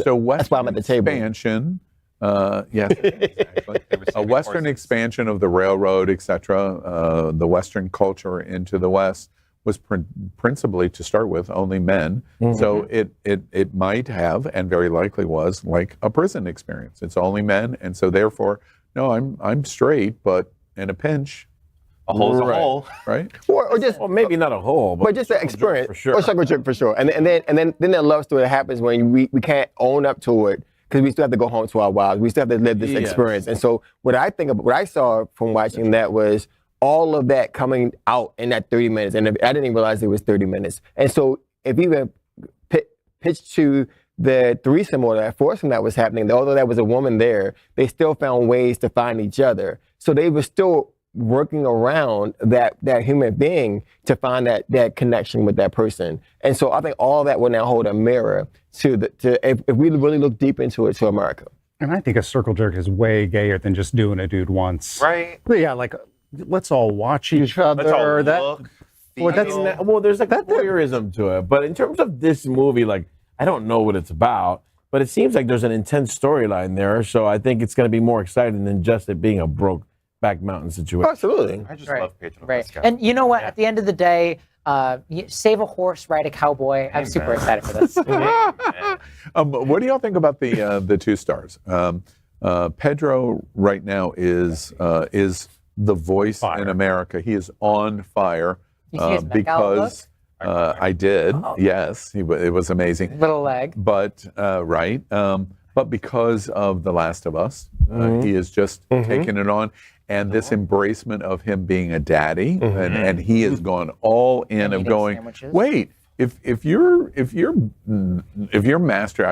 So that's why I'm at the table. Expansion, yes, exactly. A Western expansion of the railroad, etc. The Western culture into the West was principally, to start with, only men. Mm-hmm. So it might have, and very likely was, like a prison experience. It's only men, and so therefore, no, I'm straight, but in a pinch, a hole's a hole, right? Or just, well, maybe not a hole, but just an experience, for sure. Or circle jerk for sure. And then that love story happens when we can't own up to it because we still have to go home to our wives. We still have to live this experience. And so what I saw from watching that was all of that coming out in that 30 minutes. And I didn't even realize it was 30 minutes. And so if you even pitch to the threesome or that foursome that was happening, although there was a woman there, they still found ways to find each other. So they were still working around that human being to find that connection with that person. And so I think all that will now hold a mirror to if we really look deep into it, to America. And I think a circle jerk is way gayer than just doing a dude once. Right. But yeah, like, let's all watch each other. Let's all that, look, Well, there's like voyeurism to it. But in terms of this movie, like, I don't know what it's about, but it seems like there's an intense storyline there. So I think it's going to be more exciting than just it being a Brokeback Mountain situation. Absolutely. I just love Pedro Right. Pascal. And you know what? At the end of the day, save a horse, ride a cowboy. I'm super excited for this. What do y'all think about the two stars? Pedro right now is the voice in America. He is on fire You see his Met Gala because I did. Yes, it was amazing. Little leg. But right. But because of The Last of Us, he is just taking it on. And this embracement of him being a daddy, and he has gone all in of going, sandwiches. wait, if you're I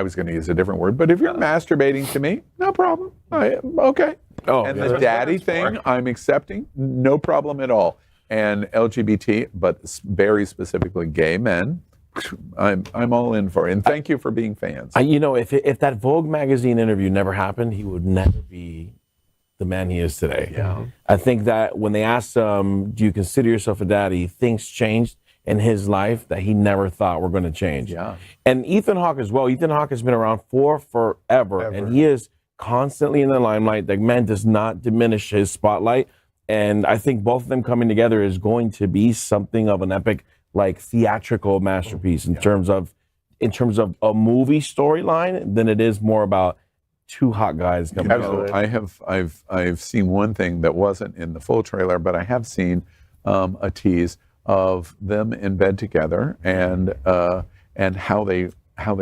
was going to use a different word, but if you're masturbating to me, no problem. Okay. And the daddy thing, I'm accepting, no problem at all. And LGBT, but very specifically gay men, I'm all in for it. And thank you for being fans. If that Vogue magazine interview never happened, he would never be the man he is today. Yeah. I think that when they asked him, do you consider yourself a daddy, things changed in his life that he never thought were going to change. Yeah. And Ethan Hawke as well. Ethan Hawke has been around for forever. And he is constantly in the limelight. The man does not diminish his spotlight. And I think both of them coming together is going to be something of an epic, like, theatrical masterpiece in terms of a movie storyline than it is more about two hot guys coming together. I've seen one thing that wasn't in the full trailer, but I have seen a tease of them in bed together and how they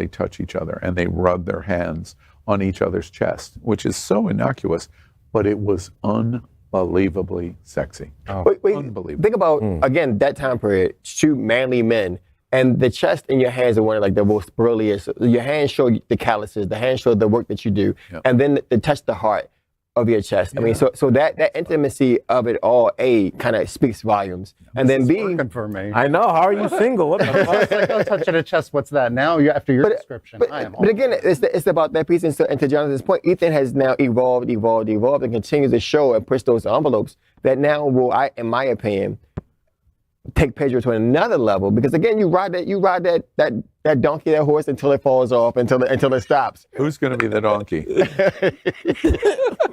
touch each other and they rub their hands on each other's chest, which is so innocuous, but it was unbelievably sexy. Wait, unbelievable. Think about again that time period. Two manly men. And the chest in your hands are one of like the most brilliant. Your hands show the calluses, the hands show the work that you do, and then they touch the heart of your chest. I mean, so that intimacy of it all, kind of speaks volumes. And then B, working for me. I know. How are you single? What the fuck? It's like, oh, touching a chest. What's that? Now, after your description, I am. But again, it's about that piece. And to Jonathan's point, Ethan has now evolved, and continues to show and push those envelopes that now will, in my opinion, take Pedro to another level, because again, you ride that donkey, that horse until it falls off, until it stops. Who's going to be the donkey?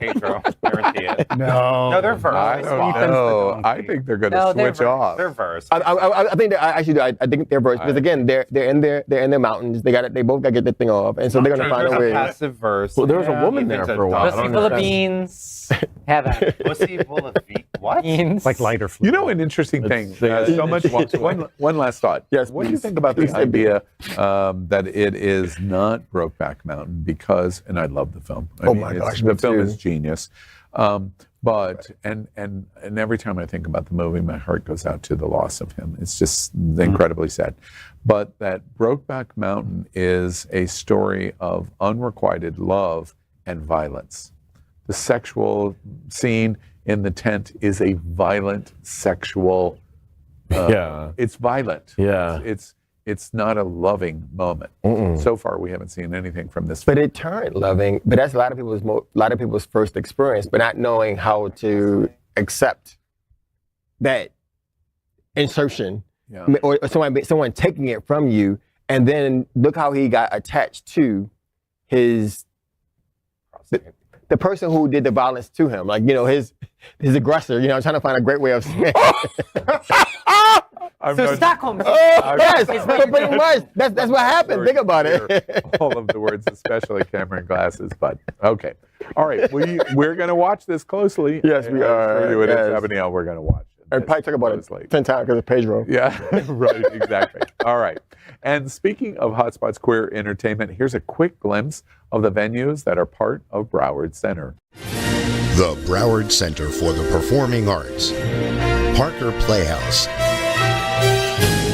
Pedro, guarantee it. No, they're versed. I don't know. I think they're going to switch off. They're versed. I think I think they're versed, because again, they're in their mountains. They both got to get the thing off, and so they're going to find a way. Passive verse. Well, there was a woman there for a while. Pussy full of beans. Have it. Pussy full of what? Beans. Like lighter fluid. You know, an interesting thing. So much. One last thought. Yes. What do you think about the idea that it is not Brokeback Mountain? Because, and I love the film. I mean, my gosh, the me film too. is genius. But and every time I think about the movie, my heart goes out to the loss of him. It's just incredibly sad. But that Brokeback Mountain is a story of unrequited love and violence. The sexual scene in the tent is a violent sexual. It's violent. Yeah. It's not a loving moment. So far, we haven't seen anything from this. But it turned loving. But that's a lot of people's first experience, but not knowing how to accept that insertion, or someone taking it from you, and then look how he got attached to the person who did the violence to him, like, his aggressor. I'm trying to find a great way of saying. So Stockholm. Yes, but pretty much. That's what happened. Think about it. All of the words, especially camera and glasses. But okay, all right. We're going to watch this closely. Yes, we are. It is happening. We're going to watch it. And probably talk about it 10 times because of Pedro. Yeah, right. Exactly. All right. And speaking of Hotspots Queer Entertainment, here's a quick glimpse of the venues that are part of Broward Center. The Broward Center for the Performing Arts, Parker Playhouse,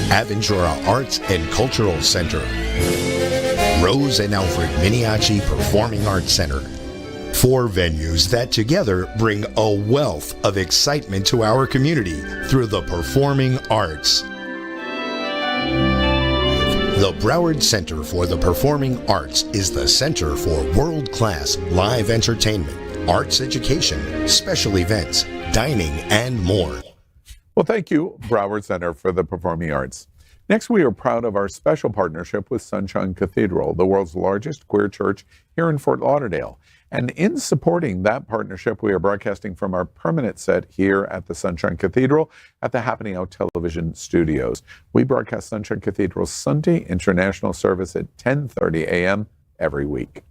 Aventura Arts and Cultural Center, Rose and Alfred Miniaci Performing Arts Center. 4 venues that together bring a wealth of excitement to our community through the performing arts. The Broward Center for the Performing Arts is the center for world-class live entertainment, arts education, special events, dining, and more. Well, thank you, Broward Center for the Performing Arts. Next, we are proud of our special partnership with Sunshine Cathedral, the world's largest queer church here in Fort Lauderdale. And in supporting that partnership, we are broadcasting from our permanent set here at the Sunshine Cathedral at the Happening Out Television Studios. We broadcast Sunshine Cathedral's Sunday International Service at 10:30 a.m. every week.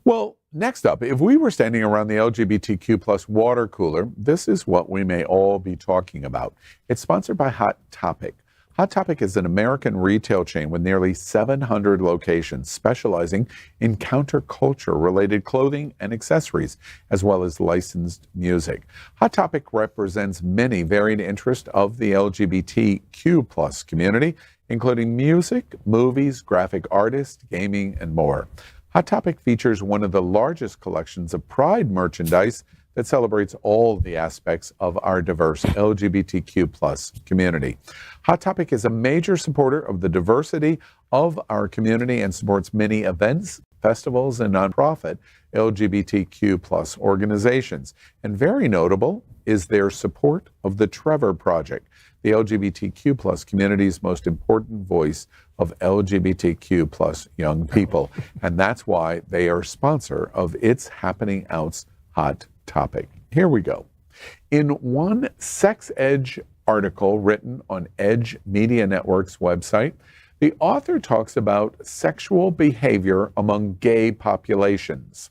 Well, next up, if we were standing around the LGBTQ plus water cooler, this is what we may all be talking about. It's sponsored by Hot Topic. Hot Topic is an American retail chain with nearly 700 locations specializing in counterculture-related clothing and accessories, as well as licensed music. Hot Topic represents many varied interests of the LGBTQ plus community, including music, movies, graphic artists, gaming, and more. Hot Topic features one of the largest collections of Pride merchandise that celebrates all the aspects of our diverse LGBTQ plus community. Hot Topic is a major supporter of the diversity of our community and supports many events, festivals, and nonprofit LGBTQ plus organizations. And very notable is their support of the Trevor Project, the LGBTQ plus community's most important voice of LGBTQ plus young people. And that's why they are sponsor of It's Happening Out's Hot Topic. Here we go. In one Sex Edge article written on Edge Media Network's website, the author talks about sexual behavior among gay populations.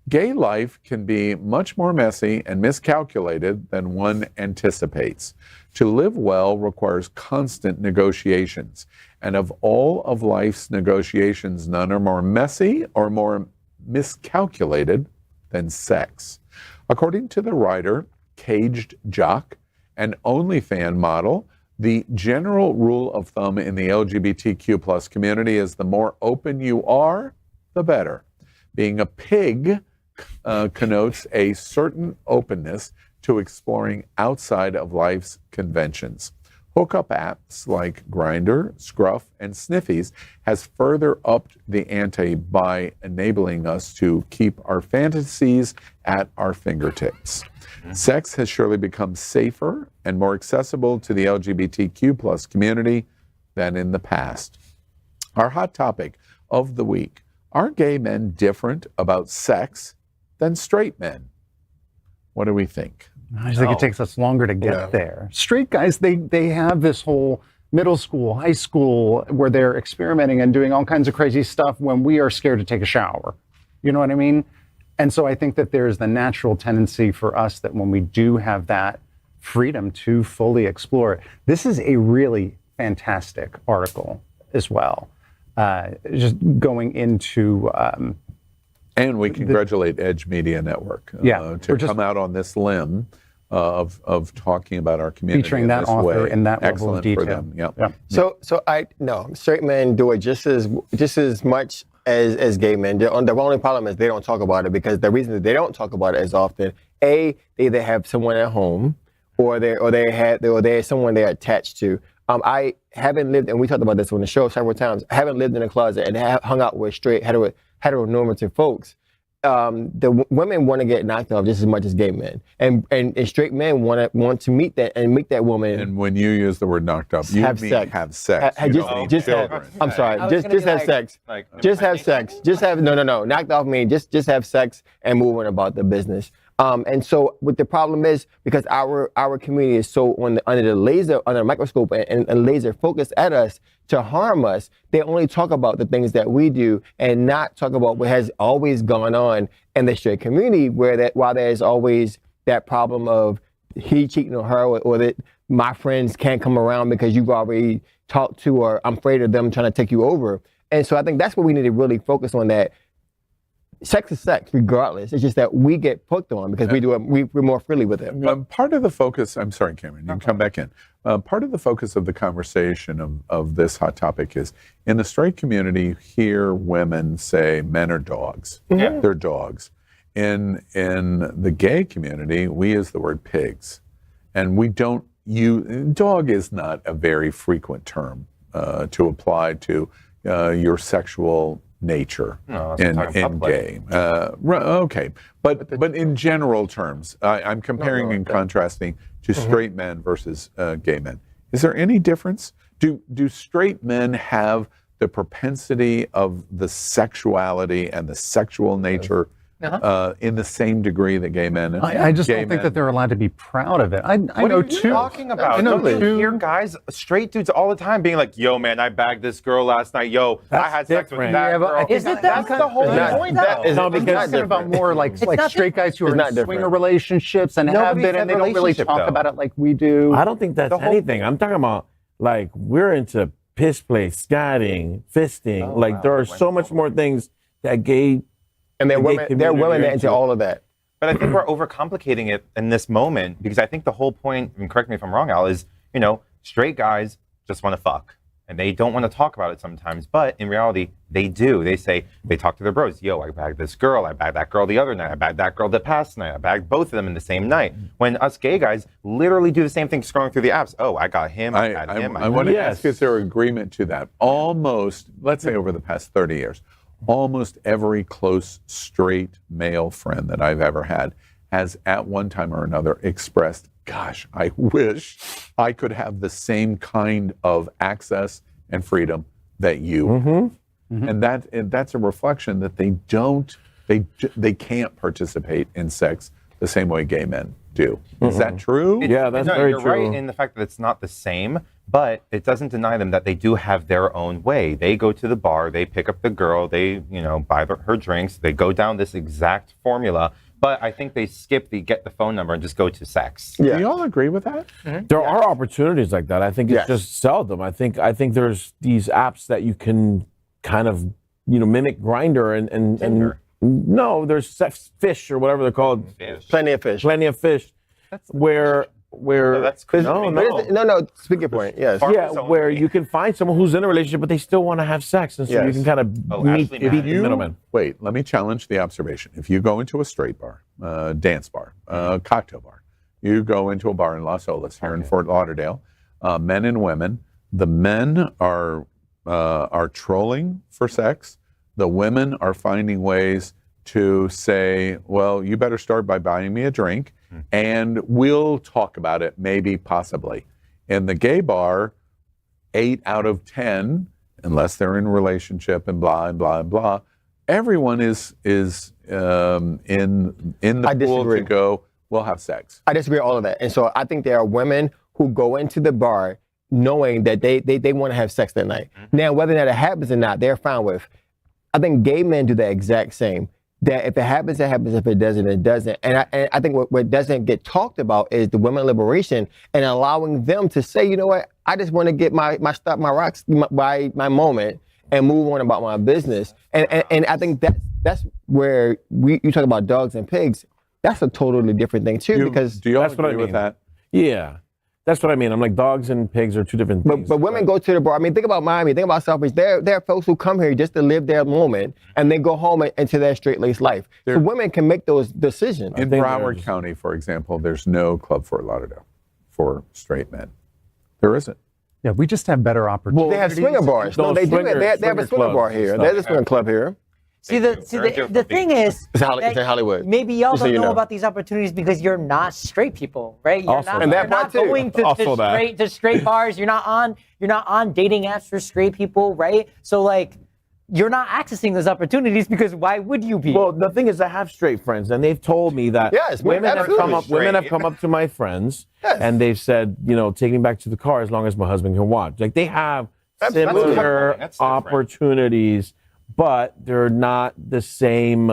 Gay life can be much more messy and miscalculated than one anticipates. To live well requires constant negotiations. And of all of life's negotiations, none are more messy or more miscalculated than sex. According to the writer, Caged Jock, an OnlyFans model, the general rule of thumb in the LGBTQ plus community is the more open you are, the better. Being a pig connotes a certain openness to exploring outside of life's conventions. Hookup apps like Grindr, Scruff, and Sniffies has further upped the ante by enabling us to keep our fantasies at our fingertips. Sex has surely become safer and more accessible to the LGBTQ plus community than in the past. Our hot topic of the week: are gay men different about sex than straight men? What do we think? I think it takes us longer to get there. Straight guys, they have this whole middle school, high school, where they're experimenting and doing all kinds of crazy stuff when we are scared to take a shower. You know what I mean? And so I think that there's the natural tendency for us that when we do have that freedom to fully explore it. This is a really fantastic article as well. Just going into... and we congratulate Edge Media Network to come out on this limb of talking about our community. Featuring in that this author way. in that level of Excellent detail. for them. Yep. Yeah. So straight men do it just as much as gay men. The only problem is they don't talk about it, because the reason that they don't talk about it as often, they either have someone at home, or there's someone they're attached to. I haven't lived, and we talked about this on the show several times. I haven't lived in a closet and hung out with straight heteronormative folks. The women want to get knocked off just as much as gay men, and straight men want to meet that woman. And when you use the word knocked up, you have mean sex. have sex. You don't mean children. I'm sorry. Just have sex. Just have sex. Just have no. Knocked off mean just have sex and move on about the business. And so what the problem is, because our community is so under the microscope and laser focused at us to harm us, they only talk about the things that we do and not talk about what has always gone on in the straight community, while there's always that problem of he cheating on her, or that my friends can't come around because you've already talked to, or I'm afraid of them trying to take you over. And so I think that's what we need to really focus on, that sex is sex regardless. It's just that we get hooked on because we're more freely with it. Part of the focus, I'm sorry, Cameron, you can come back in. Part of the focus of the conversation of this hot topic is, in the straight community, you hear women say men are dogs. Mm-hmm. They're dogs. In the gay community, we use the word pigs. And we don't dog is not a very frequent term to apply to your sexual nature in gay. Okay, but in general terms, I'm comparing and contrasting to straight men versus gay men. Is there any difference? Do straight men have the propensity of the sexuality and the sexual nature in the same degree that gay men? I just don't think that they're allowed to be proud of it. I What know are you two. talking about? I know Don't you two. hear guys, straight dudes all the time being like, yo, man, I bagged this girl last night. Yo, I had sex with that girl. Is it that? That's the whole point, though. I'm talking about more like straight guys who are in swinger relationships and have been, and they don't really talk about it like we do. I don't think that's anything. I'm talking about, like, we're into piss play, scatting, fisting. Like, there are so much more things that gay. And they're women that into all of that. But I think we're overcomplicating it in this moment, because I think the whole point, and correct me if I'm wrong, Al, is, straight guys just want to fuck. And they don't want to talk about it sometimes. But in reality, they do. They talk to their bros. Yo, I bagged this girl. I bagged that girl the other night. I bagged that girl the past night. I bagged both of them in the same night. When us gay guys literally do the same thing scrolling through the apps. Oh, I got him. I got him. I want to ask, is there agreement to that? Almost, let's say over the past 30 years, almost every close straight male friend that I've ever had has at one time or another expressed, gosh, I wish I could have the same kind of access and freedom that you have. And that's a reflection that they can't participate in sex the same way gay men do. Is that true? Yeah, that's very you're true. Right in the fact that it's not the same, but it doesn't deny them that they do have their own way. They go to the bar, they pick up the girl, they buy her drinks, they go down this exact formula. But I think they skip the get the phone number and just go to sex. Do you all agree with that? There are opportunities like that. I think it's just seldom. I think there's these apps that you can kind of mimic Grindr and no, there's sex fish or whatever they're called. Plenty of fish. Where that's no. Speak your point. Yes. Where you can find someone who's in a relationship, but they still want to have sex, and so you can kind of meet the middleman. Wait, let me challenge the observation. If you go into a straight bar, dance bar, cocktail bar, you go into a bar in Los Olas here in Fort Lauderdale, men and women, the men are trolling for sex. The women are finding ways to say, well, you better start by buying me a drink and we'll talk about it, maybe, possibly. In the gay bar, 8 out of 10, unless they're in a relationship and blah, and blah, and blah, everyone is in the pool to go, we'll have sex. I disagree with all of that. And so I think there are women who go into the bar knowing that they want to have sex that night. Now, whether or not it happens or not, they're fine with. I think gay men do the exact same. That if it happens, it happens. If it doesn't, it doesn't. And I think what doesn't get talked about is the women liberation and allowing them to say, you know what, I just want to get my moment and move on about my business. And I think that's where you talk about dogs and pigs. that's a totally different thing too. Because do you all That's what I agree with mean. that? Yeah. That's what I mean. I'm like, dogs and pigs are two different things. But women go to the bar. I mean, think about Miami. Think about South Beach. There are folks who come here just to live their moment and then go home into their straight-laced life. So women can make those decisions. In Broward County, for example, there's no Club Fort Lauderdale for straight men. There isn't. Yeah, we just have better opportunities. They have swinger bars. No, they do. They have a swinger bar here. There's a swinger club here. The thing is, It's in Hollywood. maybe y'all Just so don't you know know. about these opportunities because you're not straight people, right? You're Also not, that. And that you're not part too. going to Also that. straight bars. You're not on dating apps for straight people, right? So like, you're not accessing those opportunities because why would you be? Well, the thing is, I have straight friends, and they've told me that Yes, women have come up. absolutely Women have straight. come up to my friends, Yes. and they've said, take me back to the car as long as my husband can watch. Like they have That's similar That's different. opportunities, but they're not the same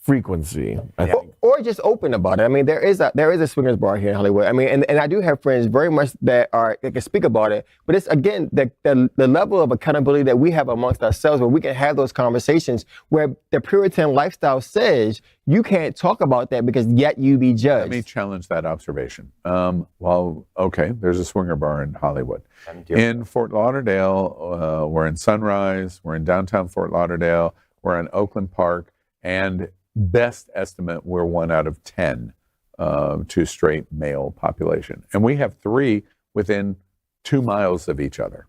frequency. I think. Or just open about it. I mean, there is a swingers bar here in Hollywood. I mean, and I do have friends very much that can speak about it. But it's again the level of accountability that we have amongst ourselves, where we can have those conversations, where the Puritan lifestyle says you can't talk about that because yet you be judged. Let me challenge that observation. Okay, there's a swinger bar in Hollywood. In Fort Lauderdale, we're in Sunrise, we're in downtown Fort Lauderdale, we're in Oakland Park, and best estimate, we're 1 out of 10 to straight male population. And we have 3 within 2 miles of each other.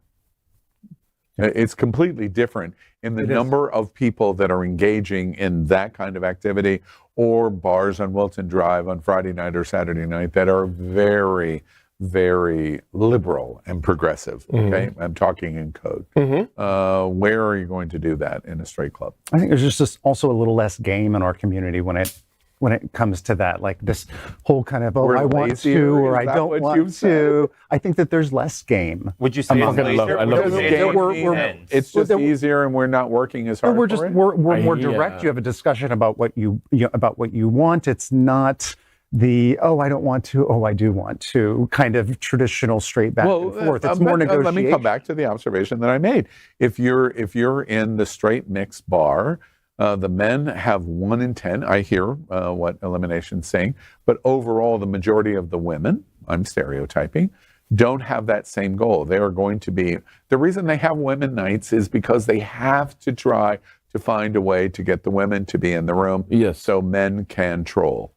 It's completely different in the number of people that are engaging in that kind of activity, or bars on Wilton Drive on Friday night or Saturday night that are very, very liberal and progressive. Okay, I'm talking in code. Where are you going to do that in a straight club? I think there's just also a little less game in our community when it comes to that, like this whole kind of We're I want lazier, to or is I that don't what want you've said? to. I think that there's less game. Would you say it's lazier? I love Would you say it. It's just easier, and we're not working as hard. We're just for it? we're more Yeah. direct. You have a discussion about what you want. It's not the I don't want to, I do want to kind of traditional straight back and forth. It's more negotiation. Let me come back to the observation that I made. If you're in the straight mix bar, the men have 1 in 10. I hear what Elimination's saying, but overall, the majority of the women, I'm stereotyping, don't have that same goal. They are going to be, the reason they have women nights is because they have to try to find a way to get the women to be in the room, so men can troll.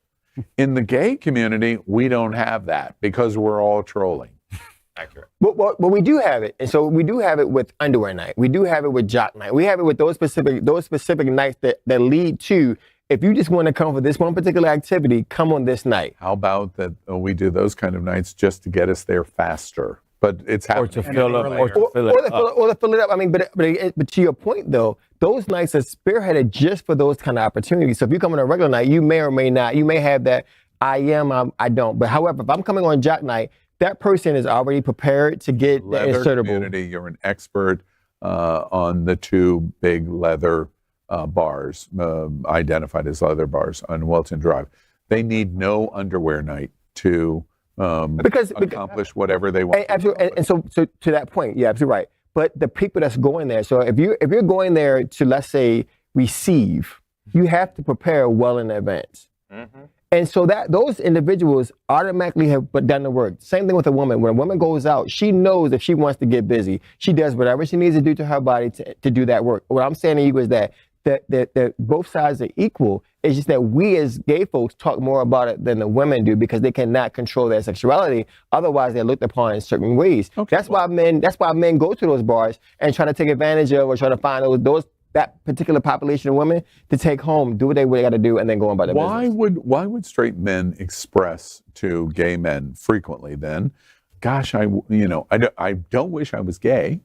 In the gay community, we don't have that because we're all trolling. Accurate. But we do have it, and so we do have it with underwear night. We do have it with jock night. We have it with those specific nights that lead to, if you just want to come for this one particular activity, come on this night. How about that we do those kind of nights just to get us there faster? But it's happening. Or to fill up. Or to fill it up. I mean, but to your point though, those nights are spearheaded just for those kind of opportunities. So if you come on a regular night, you may or may not. You may have that I don't. But however, if I'm coming on jock night, that person is already prepared to get the Leather insertable. community, you're an expert on the 2 big leather bars, identified as leather bars on Wilton Drive. They need no underwear night to accomplish whatever they want. Absolutely. And so to that point, yeah, absolutely right. But the people that's going there, so if you're going there to, let's say, receive, you have to prepare well in advance. And so that those individuals automatically have done the work. Same thing with a woman. When a woman goes out, she knows if she wants to get busy, she does whatever she needs to do to her body to do that work. What I'm saying to you is that both sides are equal. It's just that we as gay folks talk more about it than the women do because they cannot control their sexuality. Otherwise, they're looked upon in certain ways. That's why men go to those bars and try to take advantage of or try to find that particular population of women to take home, do what they got to do, and then go on by their business. Why would straight men express to gay men frequently then, gosh, I don't wish I was gay,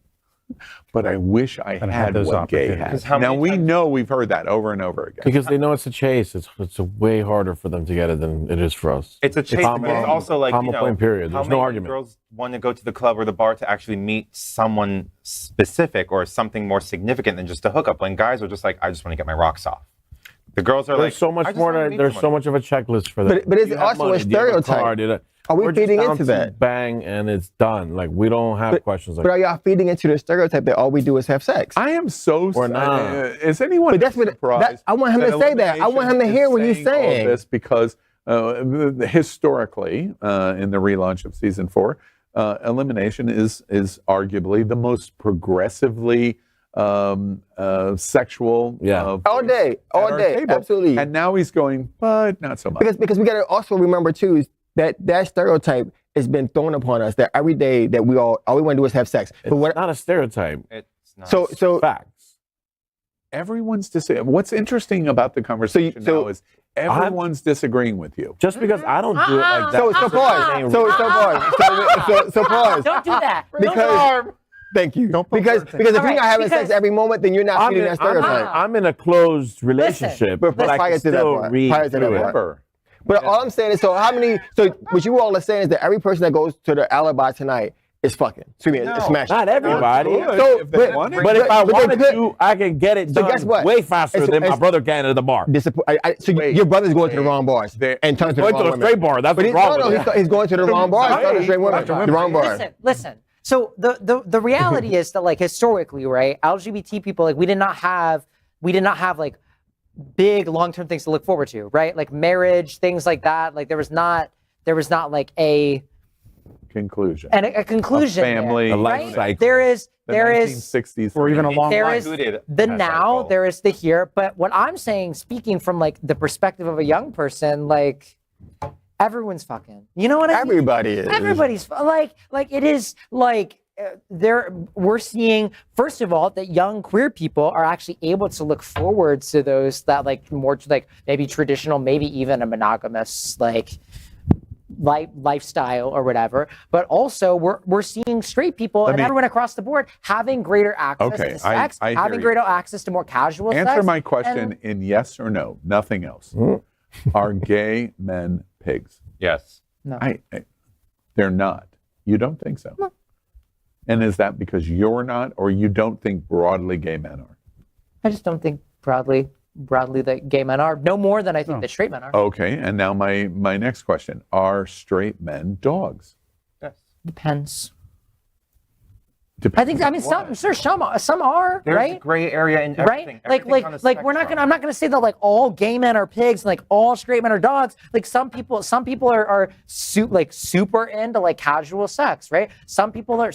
but I wish I had those what gay has. Now we know we've heard that over and over again. Because they know it's a chase. It's way harder for them to get it than it is for us. It's a chase, but it's also like, point period. how There's no many argument. girls want to go to the club or the bar to actually meet someone specific or something more significant than just a hookup, when guys are just like, I just want to get my rocks off. The girls are There's like, so much I just more. wanna meet There's someone. so much of a checklist for that. But is Do it you have also a money? Do you have stereotype? car? Are we We're just feeding down into to that? Bang, and it's done. Like, we don't have questions like But are y'all feeding into the stereotype that all we do is have sex? I am so Or not. Is anyone But that's what surprised? I want him to say that. I want him to hear what he's all saying. this because historically, in the relaunch of season 4, Elimination is arguably the most progressively sexual. All day, absolutely. And now he's going, but not so much. Because we got to also remember too that stereotype has been thrown upon us that every day that we all we want to do is have sex. It's not a stereotype. It's not. So facts. Everyone's disagreeing. What's interesting about the conversation now is everyone's disagreeing with you. Just because I don't do it like that. So pause. So pause. Don't do that. Because thank you. Because if you're not having sex every moment, then you're not feeding that stereotype. I'm in a closed relationship, but I prior can to that still part. read Prior to that through part. it. But all I'm saying is, so what you all are saying is that every person that goes to the alibi tonight is fucking. Excuse me, it's smashing. Not everybody. So, But if I wanted to, I can get it So done guess what? way faster than my brother can at the bar. So your brother's going to the wrong bars and turns to the Going wrong to the women. straight bar. That's But what's wrong with it. he's going to the wrong bars. Not the straight women. The wrong bars. Listen. So the reality is that, like, historically, right, LGBT people, like, we did not have like big long-term things to look forward to, right? Like marriage, things like that. Like there was not like a conclusion. And a conclusion. Family, there, a life right? cycle. There is The 1960s, or even a long there life. is the now, there is the here. But what I'm saying, speaking from like the perspective of a young person, like everyone's fucking. You know what I mean? Everybody is. Everybody's like it is like. We're seeing, first of all, that young queer people are actually able to look forward to those that like more like maybe traditional, maybe even a monogamous like lifestyle or whatever. But also we're seeing straight people and everyone across the board having greater access to sex, I having greater access to more casual sex. Answer my question in yes or no, nothing else. Are gay men pigs? Yes. No. They're not. You don't think so? No. And is that because you're not, or you don't think broadly gay men are? I just don't think broadly that gay men are, no more than I think that straight men are. Okay, and now my next question. Are straight men dogs? Yes. Depends. I think some are, There's right? a gray area in Right? everything. Like we're not gonna. I'm not gonna say that like all gay men are pigs, and like all straight men are dogs. Like some people are super into like casual sex, right? Some people are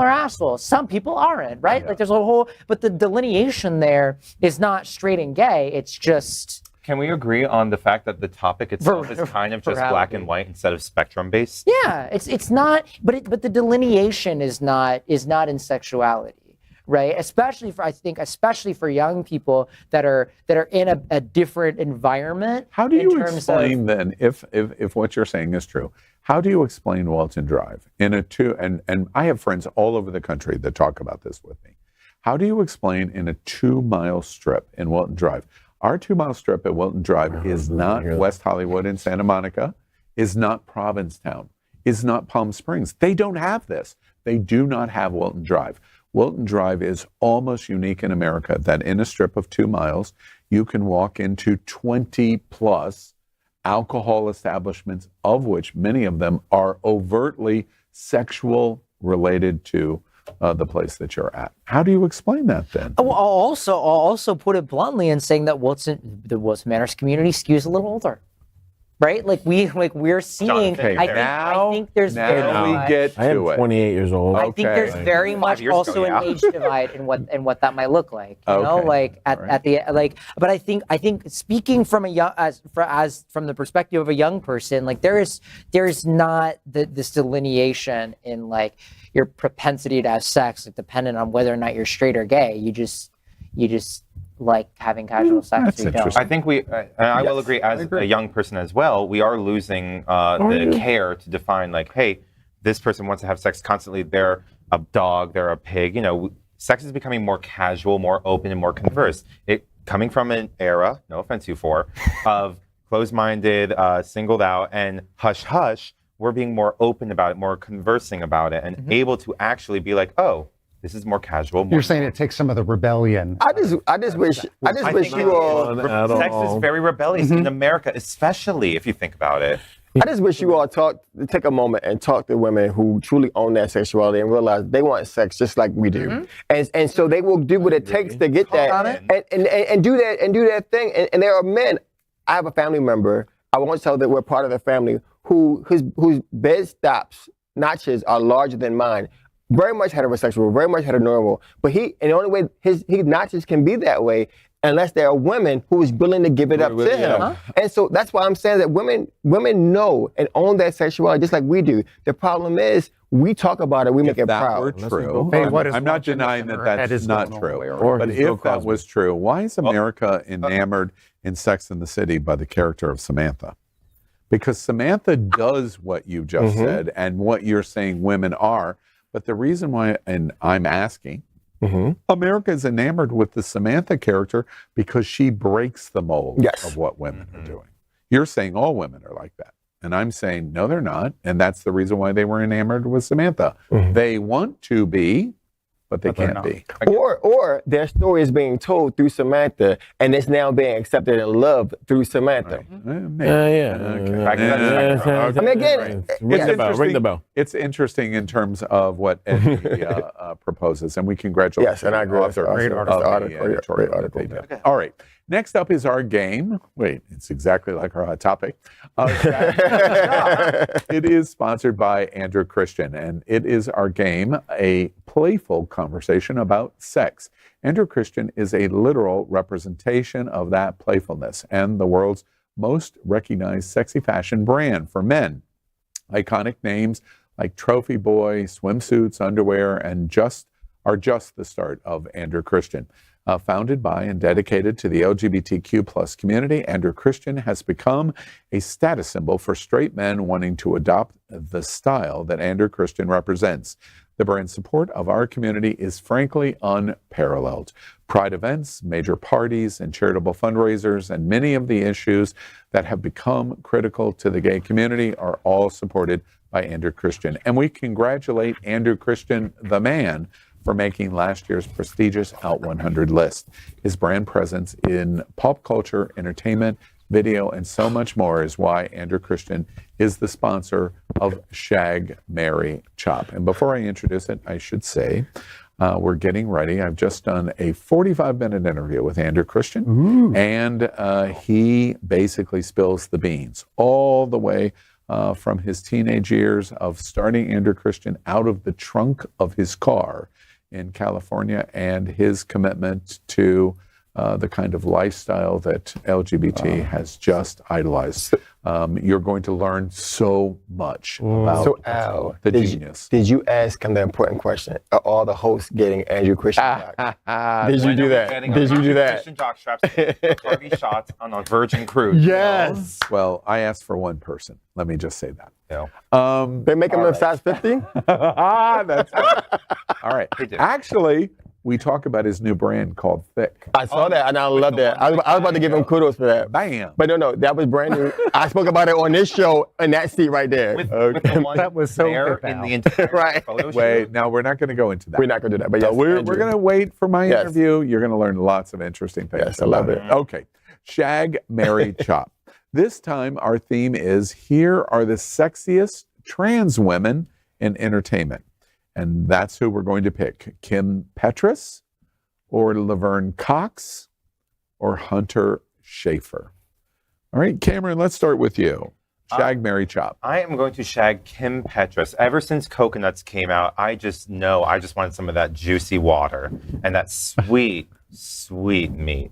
assholes. Some people aren't, right? Like there's a whole, but the delineation there is not straight and gay. It's just. Can we agree on the fact that the topic itself is kind of just black and white instead of spectrum based? Yeah, it's not, but the delineation is not in sexuality, right? Especially for young people that are in a different environment. How do you explain then, if what you're saying is true? How do you explain Walton Drive in a and I have friends all over the country that talk about this with me. How do you explain in a 2-mile strip in Walton Drive? Our 2-mile strip at Wilton Drive is not West Hollywood in Santa Monica, is not Provincetown, is not Palm Springs. They don't have this. They do not have Wilton Drive. Wilton Drive is almost unique in America that in a strip of 2 miles, you can walk into 20 plus alcohol establishments, of which many of them are overtly sexual related to the place that you're at. How do you explain that then? I'll also put it bluntly in saying that the Wilson Manors community skews a little older, right? We're seeing. I think there's very much. I am 28 years old. I think there's very much also an age divide in what that might look like. You know, like at the like. But I think speaking from a young from the perspective of a young person, like there is not this delineation in like your propensity to have sex, like, dependent on whether or not you're straight or gay. You just like having casual sex. Or you don't. I think I will agree, as a young person as well, we are losing the care to define like, hey, this person wants to have sex constantly. They're a dog, they're a pig. You know, sex is becoming more casual, more open, and more converse. It coming from an era, no offense you for, of closed-minded, singled out, and hush-hush. We're being more open about it, more conversing about it, and able to actually be like, oh, this is more casual. You're saying it takes some of the rebellion. I just wish you all. Sex is very rebellious in America, especially if you think about it. I just wish you all take a moment and talk to women who truly own their sexuality and realize they want sex just like we do, and so they will do what it takes to get that and do that thing. And there are men. I have a family member. I won't tell that we're part of the family whose bed stops notches are larger than mine. Very much heterosexual, very much heteronormal. But the only way his notches can be that way unless there are women who is willing to give it up to him. And so that's why I'm saying that women know and own their sexuality just like we do. The problem is we talk about it, we make it proud. If that were true, I'm not denying that that's not true. But if that was true, why is America enamored in Sex and the City by the character of Samantha? Because Samantha does what you just said and what you're saying women are. But the reason why, and I'm asking, America is enamored with the Samantha character because she breaks the mold of what women are doing. You're saying all women are like that. And I'm saying, no, they're not. And that's the reason why they were enamored with Samantha. They want to be, but they can't be. Or their story is being told through Samantha, and it's now being accepted and loved through Samantha. I mean, again, ring the bell. It's interesting in terms of what Eddie proposes, and we congratulate. Yes, and I agree. Great article. All right. Next up is our game. Wait, it's exactly like our hot topic. It is sponsored by Andrew Christian, and it is our game, a playful conversation about sex. Andrew Christian is a literal representation of that playfulness and the world's most recognized sexy fashion brand for men. Iconic names like Trophy Boy, swimsuits, underwear, and are just the start of Andrew Christian. Founded by and dedicated to the LGBTQ plus community, Andrew Christian has become a status symbol for straight men wanting to adopt the style that Andrew Christian represents. The brand's support of our community is frankly unparalleled. Pride events, major parties, and charitable fundraisers, and many of the issues that have become critical to the gay community are all supported by Andrew Christian. And we congratulate Andrew Christian, the man, for making last year's prestigious Out 100 list. His brand presence in pop culture, entertainment, video, and so much more is why Andrew Christian is the sponsor of Shag, Marry, Chop. And before I introduce it, I should say we're getting ready. I've just done a 45-minute interview with Andrew Christian, and he basically spills the beans all the way from his teenage years of starting Andrew Christian out of the trunk of his car in California and his commitment to the kind of lifestyle that LGBT has just idolized. You're going to learn so much about the genius. Did you ask him the important question? Are all the hosts getting Andrew Christian back? Did you do that? Did you do that? Christian jockstraps, Bacardi Shot on a Virgin cruise. Yes. Well, I asked for one person. Let me just say that. They make them a size 50? That's right. All right. Actually, we talk about his new brand called Thick. I saw that, and I love that. I was about to give him kudos for that. Bam. But no, that was brand new. I spoke about it on this show in that seat right there. With that was so in the entire right. Wait, now we're not going to go into that. We're not going to do that. But yes, we're going to wait for my interview. You're going to learn lots of interesting things. Yes, I love it. Okay. Shag, Marry, Chop. This time our theme is here are the sexiest trans women in entertainment. And that's who we're going to pick. Kim Petras or Laverne Cox or Hunter Schafer. All right, Cameron, let's start with you. Shag, Marry, Chop. I am going to shag Kim Petras. Ever since Coconuts came out, I just wanted some of that juicy water and that sweet, sweet meat.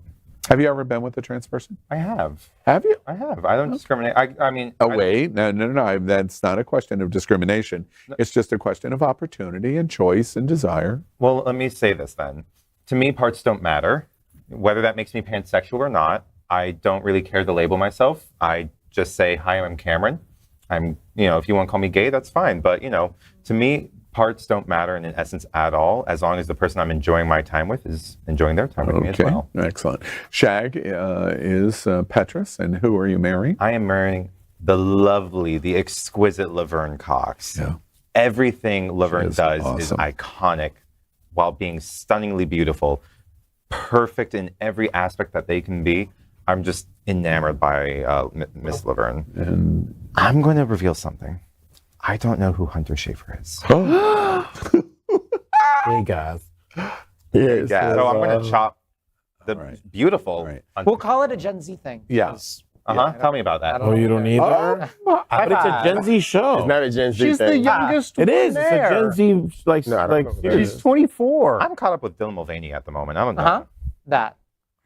Have you ever been with a trans person? I have. Have you? I have. I don't discriminate. I mean... wait. No. That's not a question of discrimination. It's just a question of opportunity and choice and desire. Well, let me say this then. To me, parts don't matter. Whether that makes me pansexual or not, I don't really care to label myself. I just say, hi, I'm Cameron. If you want to call me gay, that's fine. But, to me, parts don't matter in essence at all, as long as the person I'm enjoying my time with is enjoying their time with me as well. Excellent. Shag is Petras, and who are you marrying? I am marrying the lovely, the exquisite Laverne Cox. Yeah. Everything Laverne does is iconic while being stunningly beautiful, perfect in every aspect that they can be. I'm just enamored by Miss Laverne. And I'm going to reveal something. I don't know who Hunter Schafer is. Hey guys. Yeah, so I'm going to chop the beautiful. Hunter. We'll call it a Gen Z thing. Yes. Tell me about that. Oh, you don't either? But it's a Gen Z show. It's not a Gen Z She's thing. the youngest It one is. there. It's a Gen Z like She's 24. I'm caught up with Dylan Mulvaney at the moment. I don't know. That.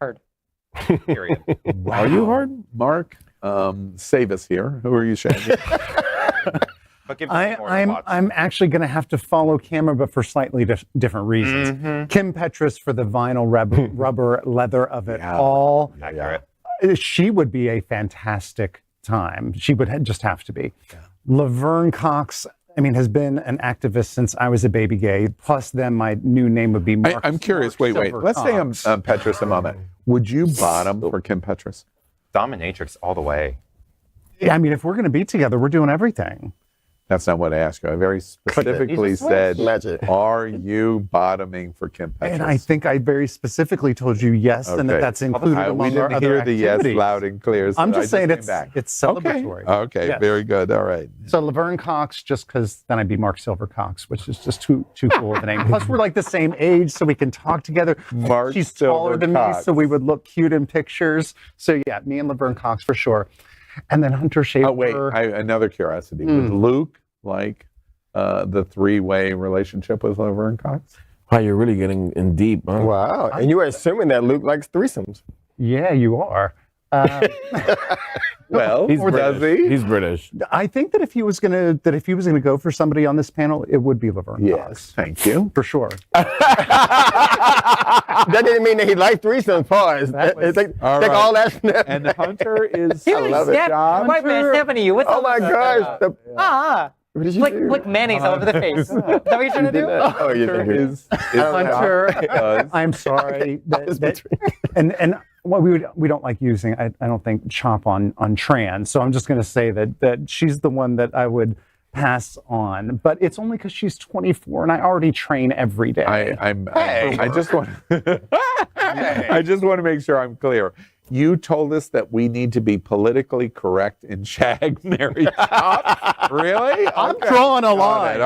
Heard. Period. Are you hard? Mark, save us here. Who are you shagging? But give me more to watch. I'm actually going to have to follow camera, but for slightly different reasons. Kim Petras for the vinyl rubber leather of it all. Accurate. She would be a fantastic time. She would just have to be. Laverne Cox, I mean, has been an activist since I was a baby gay. Plus, then my new name would be Mark. I'm curious. Wait. Let's stay on Petras a moment. Would you bottom for Kim Petras? Dominatrix all the way. I mean, if we're going to be together, we're doing everything. That's not what I asked you. I very specifically said, Magic. are you bottoming for Kim Petras? And I think I very specifically told you yes, and that's included among we our didn't other hear the yes activities. loud and clear. So I'm just saying came it's back. celebratory. Okay, Yes. very good. All right. So Laverne Cox, just because then I'd be Mark Silver Cox, which is just too cool of a name. Plus, we're like the same age, so we can talk together. Mark She's Silver taller than Cox. me, so we would look cute in pictures. So yeah, me and Laverne Cox for sure. And then Hunter Schafer. Oh wait, another curiosity. Would Luke like the three-way relationship with Laverne Cox? Wow, you're really getting in deep, huh? Wow. And you were assuming that Luke likes threesomes. Yeah, you are. Well, He's does British. he? He's British. I think that if he was gonna go for somebody on this panel, it would be Laverne Yes, Cox. thank you. For sure. That didn't mean that he liked threesomes. Pause. Take all that snap. And Hunter is He really snapped. White man snapping at you. What's Oh up my with gosh. that? What did you do? Flick mayonnaise all over the face. Is that what you're trying to do? Oh, you Hunter is Hunter, I'm sorry. And what we don't like using, I don't think, chop on trans. So I'm just going to say that she's the one that I would pass on. But it's only because she's 24 and I already train every day. I just want I just want to make sure I'm clear. You told us that we need to be politically correct in shag, marry, chop. Really? I'm drawing a line.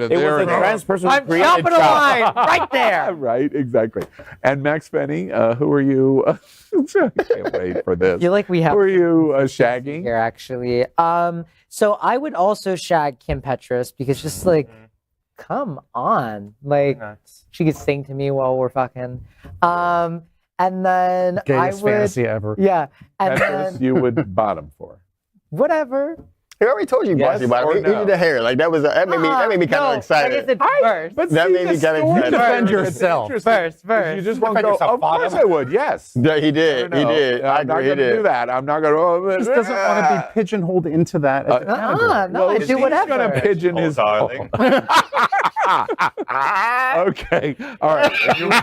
It was a trans person. I'm chopping a line right there. Right, exactly. And Maxx Fenning, who are you? I can't wait for this. You like we have. Who are you shagging? Here, actually. So I would also shag Kim Petras because just like, come on, like she could sing to me while we're fucking. And then Gayest I would, fantasy ever. Yeah, and Petras, then you would bottom for. whatever. He already told you Yes bossy about or it. He no? did the hair. Like that made me kind of excited. Like I said, first. That made me kind of excited. Defend yourself. First. You just won't go, of course I would, yes. Yeah, he did. He did. I I'm not agree. He going to do did. that. I'm not going to. He just doesn't want to be pigeonholed into that. No, I do whatever. He's going to pigeon his darling. Okay. All right.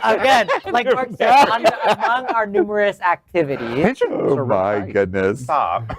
Again, like Mark said, among our numerous activities. Oh my goodness. Stop.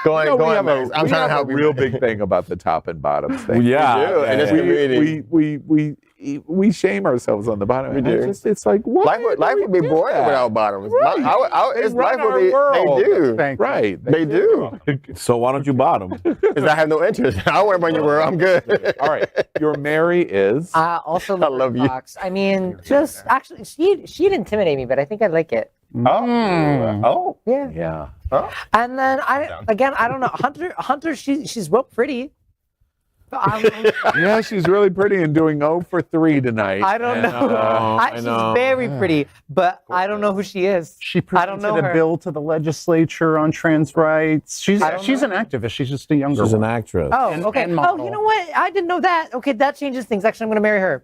Go on, we have Max. I'm we trying have to help a you. real big thing about the top and bottoms thing. Yeah. We do, in this community. We shame ourselves on the bottom. We do. It's like what? Life would be boring without bottoms. Right. Life would be. They do. Right. They do. So why don't you bottom? Because I have no interest. I don't worry about your world. I'm good. All right. Your Mary is. Also, I love you. Fox. I mean, just actually, she'd intimidate me, but I think I'd like it. Oh. Yeah. Yeah. And then I don't know. Hunter, she's real pretty. Yeah, she's really pretty and doing 0 for 3 tonight. I don't know. She's very pretty, but I don't know who she is. She I don't presented know a her. bill to the legislature on trans rights. She's an activist. She's just a younger She's an one. actress. Oh, And- okay. and Oh, model. you know what? I didn't know that. Okay, that changes things. Actually, I'm going to marry her.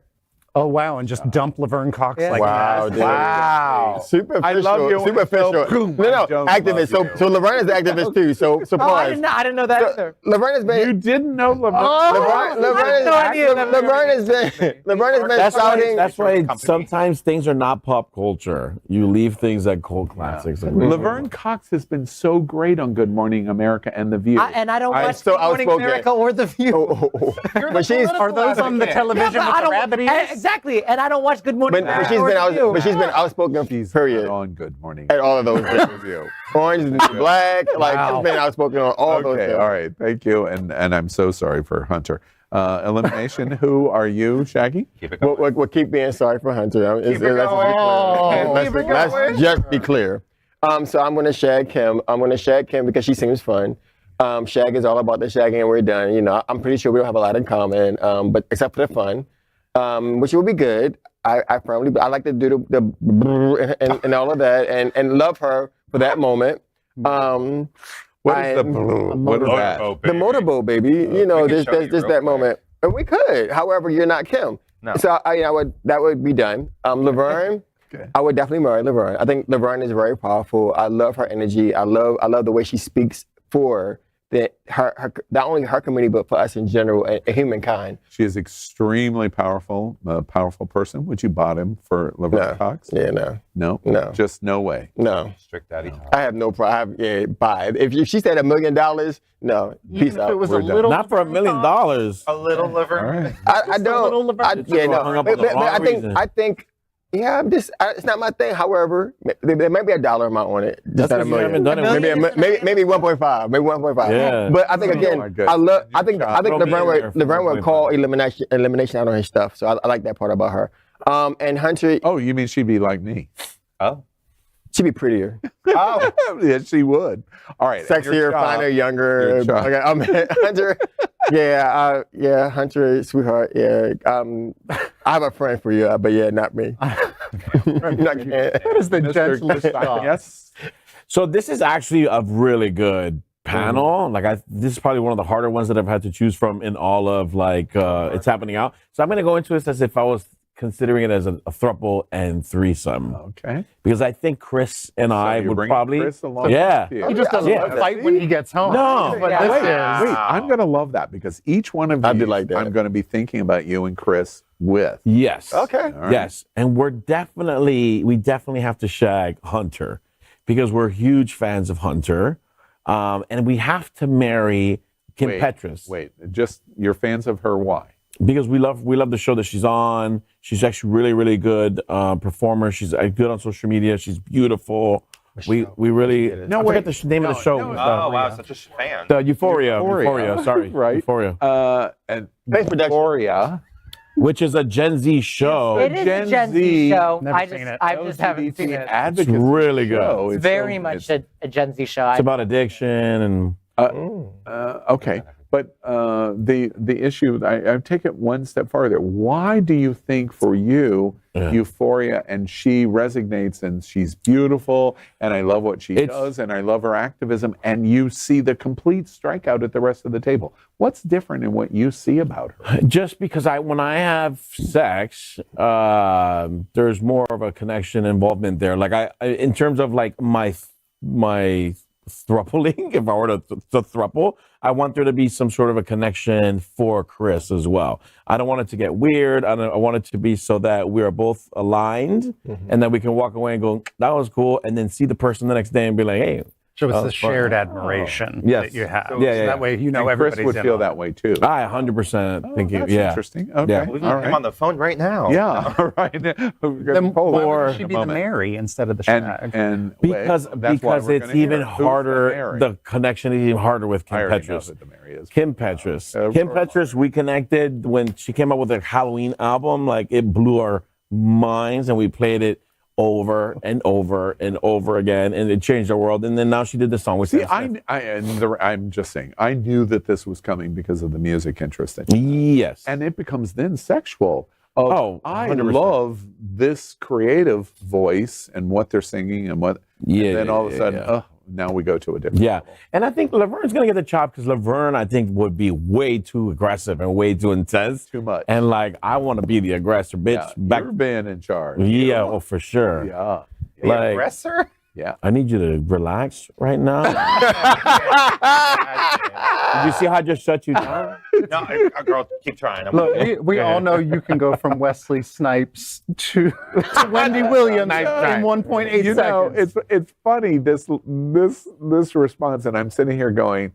Oh, wow. And just dump Laverne Cox like Wow, that. dude. Wow. Superficial. I love you. Superficial. Boom, No, I don't activist. love you. So Laverne is the activist too. So Oh, I pause. didn't know that either. Laverne has been. You didn't know Laverne. Laverne has been shouting. That's why sometimes things are not pop culture. You leave things at cult classics. Laverne Cox has been so great on Good Morning America and The View. And I don't watch so Good Morning outspoken. America or The View. But she's. Are those on the television Yeah, but with I the don't- rabbit ears? Exactly. And I don't watch Good Morning But America she's or been The View. outspoken. She's Period. on Good Morning. At all of those With things. you. Orange is the New Black. Like, Wow. it's been outspoken on all those Okay, things. all right. Thank you. And I'm so sorry for Hunter. Elimination, who are you, Shaggy? Keep it going. We'll keep being sorry for Hunter. Keep it going. Let's just be clear. So I'm going to shag Kim. I'm going to shag Kim because she seems fun. Shag is all about the shagging and we're done. You know, I'm pretty sure we don't have a lot in common, but except for the fun, which will be good. I like to do the and all of that and love her for that moment. What is the what is that? The motorboat, baby. You know, there's just that moment. And we could. However, you're not Kim. No. So that would be done. Laverne, I would definitely marry Laverne. I think Laverne is very powerful. I love her energy. I love the way she speaks for her not only her community but for us in general and humankind. She is extremely powerful, a powerful person. Would you bottom for Laverne Cox? Yeah, no. No? Just no way. No. Strict daddy talk. I have no problem. Bye. If she said $1 million, no. Peace out. If it was We're a done. little Not for $1 million. A little liver. All right. I don't. hung up on the wrong reason. I think. Yeah, it's not my thing. However, there might be a dollar amount on it. Just That's not a because you million. haven't done it. Maybe 1.5. Maybe 1.5. Yeah. But I think again, I think Throw me in there for Laverne would 1.5. call elimination out on his stuff. So I like that part about her. And Hunter, Oh, you mean she'd be like me? Oh. she'd be prettier, Oh, yeah, she would. All right. and your sexier, job- finer, younger. your job. Okay, Hunter. Yeah, Hunter, sweetheart. Yeah, I have a friend for you, but yeah, not me. Not That is the Mr. gentlest Casañas. dog. Yes. So this is actually a really good panel. This is probably one of the harder ones that I've had to choose from in all of it's happening out. So I'm going to go into this as if I was considering it as a throuple and threesome. Okay. Because I think Chris and I you're would bringing probably. Chris along Yeah. with you. He just doesn't want to fight when he gets home. No. But Yeah. this Wait, is. I'm going to love that because each one of I do these like that. I'm going to be thinking about you and Chris with. Yes. Okay. All right. Yes. And we definitely have to shag Hunter because we're huge fans of Hunter. And we have to marry Kim Petras. Wait, just you're fans of her? Why? Because we love the show that she's on. She's actually really, really good performer. She's good on social media. She's beautiful. We really I forget the name of the show. Oh, wow, such a fan. The Euphoria. Sorry, Right. Euphoria. And Thanks, production. Euphoria. Which is a Gen Z show. It is a Gen Z show. Never I seen just it. haven't seen it. It's Advocacy really good. show. It's very much a Gen Z show. It's about addiction and Okay, but the issue, I take it one step farther. Why do you think for you, Euphoria and she resonates and she's beautiful and I love what she does and I love her activism and you see the complete strikeout at the rest of the table? What's different in what you see about her? just because when I have sex, there's more of a connection involvement there. Like I in terms of like my thruppling, if I were to thruple, I want there to be some sort of a connection for Chris as well. I don't want it to get weird. I want it to be so that we are both aligned and that we can walk away and go, that was cool, and then see the person the next day and be like, hey. So it's that the was fun. shared admiration Yes. that you have. Yeah, So yeah, that way you know And everybody's Chris would in feel on that it. way too. I 100% think That's yeah. interesting. Okay, Yeah. We all can right. on the phone right now. Yeah, all right. Then why would she be the Mary instead of the shag? And Because that's why we're it's gonna hear even who's the harder. Mary. The connection is even harder with I Kim already know Petras. who the Mary is. Kim Petras. Kim Petras, we connected when she came out with her Halloween album. Like it blew our minds, and we played it over and over and over again, and it changed our world. And then now she did this song with. See, I'm just saying, I knew that this was coming because of the music interest. Yes, and it becomes then sexual. I 100%. love this creative voice and what they're singing and what. Yeah, and then all of a yeah, sudden, yeah. now we go to a different. Yeah, level. and I think Laverne's gonna get the chop because Laverne, I think, would be way too aggressive and way too intense. Too much. And like, I want to be the aggressor, bitch. Yeah, you're being in charge. Yeah, well, for sure. Yeah. Like, aggressor? Yeah. I need you to relax right now. Did you see how I just shut you down? No, girl, keep trying. Look, we all know you can go from Wesley Snipes to Wendy Williams in 1.8 You know, seconds. it's funny this response, and I'm sitting here going,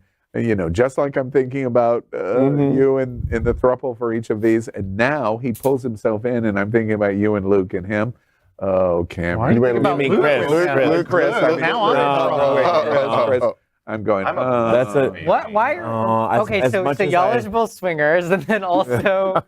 just like I'm thinking about you in the throuple for each of these, and now he pulls himself in, and I'm thinking about you and Luke and him. Oh, Cameron. You mean Chris? Chris. Chris. I'm going. That's it. What? Why? So y'all are both swingers, and then also.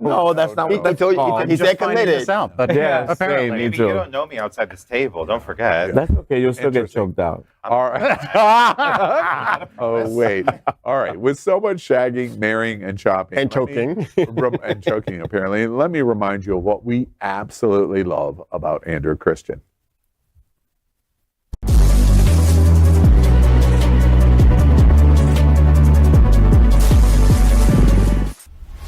No, that's not what that's called. He said committed. Yeah, apparently. me Maybe too. you don't know me outside this table. Don't forget. That's okay. You'll still get choked out. All right. Oh, wait. All right. With so much shagging, marrying, and chopping. And choking. And choking, apparently. Let me remind you of what we absolutely love about Andrew Christian.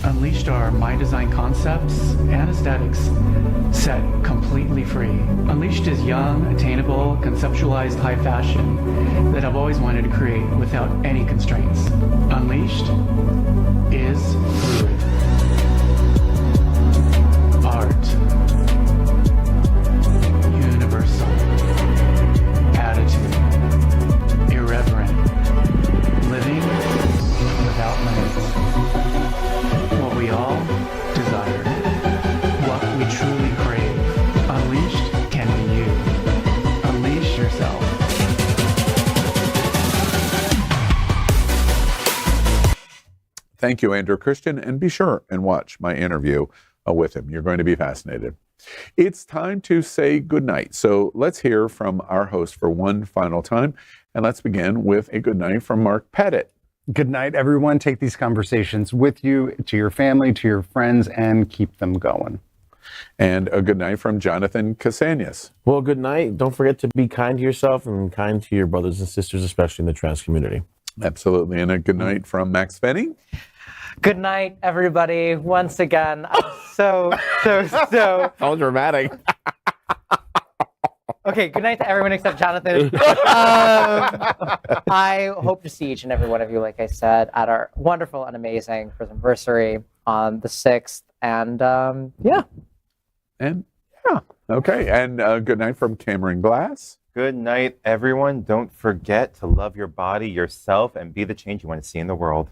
Unleashed are my design concepts and aesthetics set completely free. Unleashed is young, attainable, conceptualized high fashion that I've always wanted to create without any constraints. Unleashed is fluid. Art. Universal. Attitude. Irreverent. Living without limits. What we all desire, what we truly crave. Unleashed can be you. Unleash yourself. Thank you, Andrew Christian, and be sure and watch my interview with him. You're going to be fascinated. It's time to say goodnight. So let's hear from our host for one final time, and let's begin with a goodnight from Mark Pettitt. Good night, everyone. Take these conversations with you, to your family, to your friends, and keep them going. And a good night from Jonathan Casañas. Well, good night. Don't forget to be kind to yourself and kind to your brothers and sisters, especially in the trans community. Absolutely. And a good night from Maxx Fenning. Good night, everybody. Once again, I'm so. How dramatic. Okay, good night to everyone except Jonathan. I hope to see each and every one of you, like I said, at our wonderful and amazing first anniversary on the 6th. And yeah. Okay. And good night from Cameron Glass. Good night, everyone. Don't forget to love your body, yourself, and be the change you want to see in the world.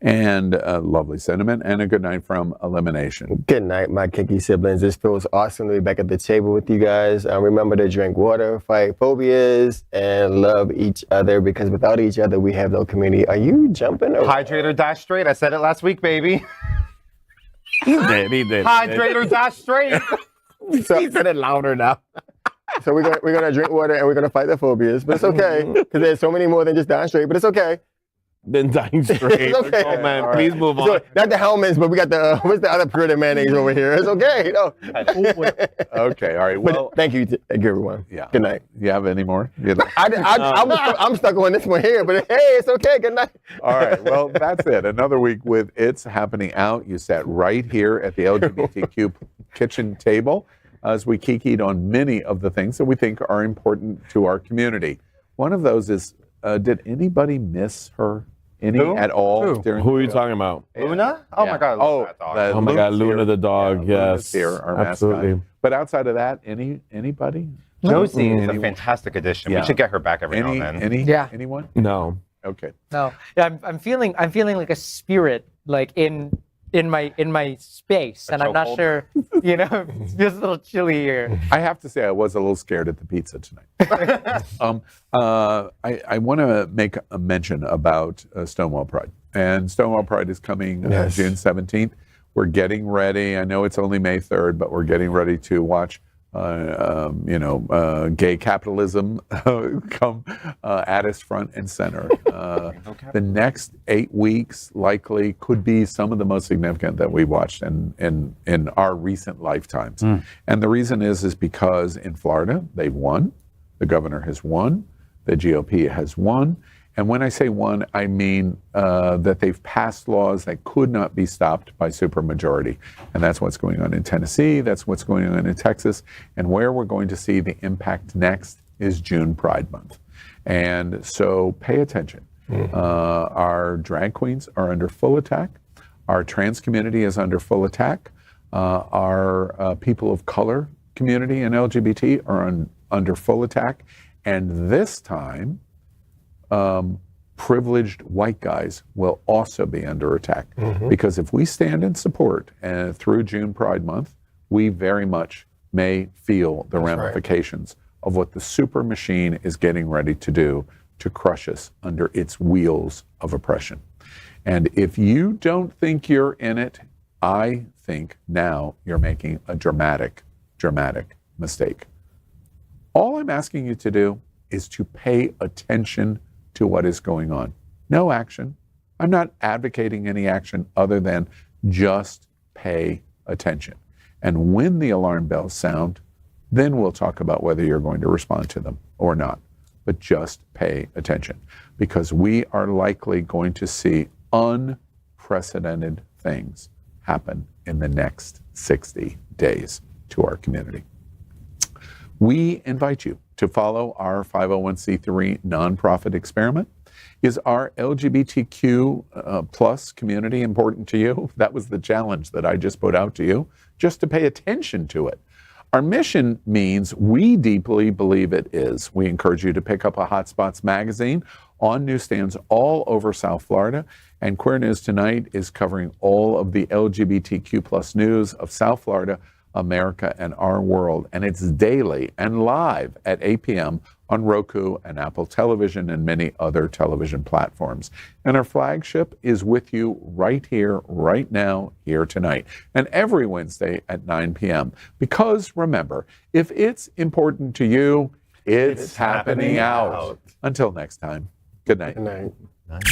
And a lovely sentiment. And a good night from Elimination. Good night, my kinky siblings. This feels awesome to be back at the table with you guys. Remember to drink water, fight phobias, and love each other, because without each other, we have no community. Are you jumping? Hydrate or die straight. I said it last week, baby. He did. Hydrate or die straight. He said it louder now. So we're gonna drink water and we're gonna fight the phobias, but it's okay because there's so many more than just dying straight. But it's okay. Then dying straight. It's okay. Oh man, please move on. So, not the helmets, but we got the what's the other period of mayonnaise over here? It's okay. Okay. All right. Well, thank you, everyone. Yeah. Good night. You have any more? I'm stuck on this one here, but hey, it's okay. Good night. All right. Well, that's it. Another week with It's Happening Out. You sat right here at the LGBTQ kitchen table as we kikied on many of the things that we think are important to our community. One of those is, did anybody miss her? At all? Who are you talking about? Luna? Oh my God. Oh my God, Luna the dog. Yes. Here, our absolutely. mascot. But outside of that, anybody? Josie is a fantastic addition. Yeah. We should get her back every now and then. Anyone? No. Okay. No. Yeah, I'm feeling like a spirit, like in my space, and I'm not sure. It's just a little chilly here. I have to say, I was a little scared at the pizza tonight. I want to make a mention about Stonewall Pride, and Stonewall Pride is coming June 17th. We're getting ready. I know it's only May 3rd, but we're getting ready to watch gay capitalism come at us front and center. The next 8 weeks likely could be some of the most significant that we've watched in our recent lifetimes. And the reason is because in Florida, they've won. The governor has won. The GOP has won. And when I say won, I mean that they've passed laws that could not be stopped by supermajority. And that's what's going on in Tennessee. That's what's going on in Texas. And where we're going to see the impact next is June Pride Month. And so pay attention. Our drag queens are under full attack. Our trans community is under full attack. Our people of color community and LGBT are under full attack. And this time, privileged white guys will also be under attack. Because if we stand in support through June Pride Month, we very much may feel the ramifications of what the super machine is getting ready to do to crush us under its wheels of oppression. And if you don't think you're in it, I think now you're making a dramatic mistake. All I'm asking you to do is to pay attention to what is going on. No action. I'm not advocating any action other than just pay attention. And when the alarm bells sound, then we'll talk about whether you're going to respond to them or not. But just pay attention, because we are likely going to see unprecedented things happen in the next 60 days to our community. We invite you to follow our 501c3 nonprofit experiment. Is our LGBTQ plus community important to you? That was the challenge that I just put out to you, just to pay attention to it. Our mission means we deeply believe it is. We encourage you to pick up a Hotspots magazine on newsstands all over South Florida. And Queer News Tonight is covering all of the LGBTQ plus news of South Florida, America, and our world. And it's daily and live at 8 p.m. on Roku and Apple Television and many other television platforms. And our flagship is with you right here, right now, here tonight, and every Wednesday at 9 p.m. Because remember, if it's important to you, it's happening out. Until next time, good night. Good night.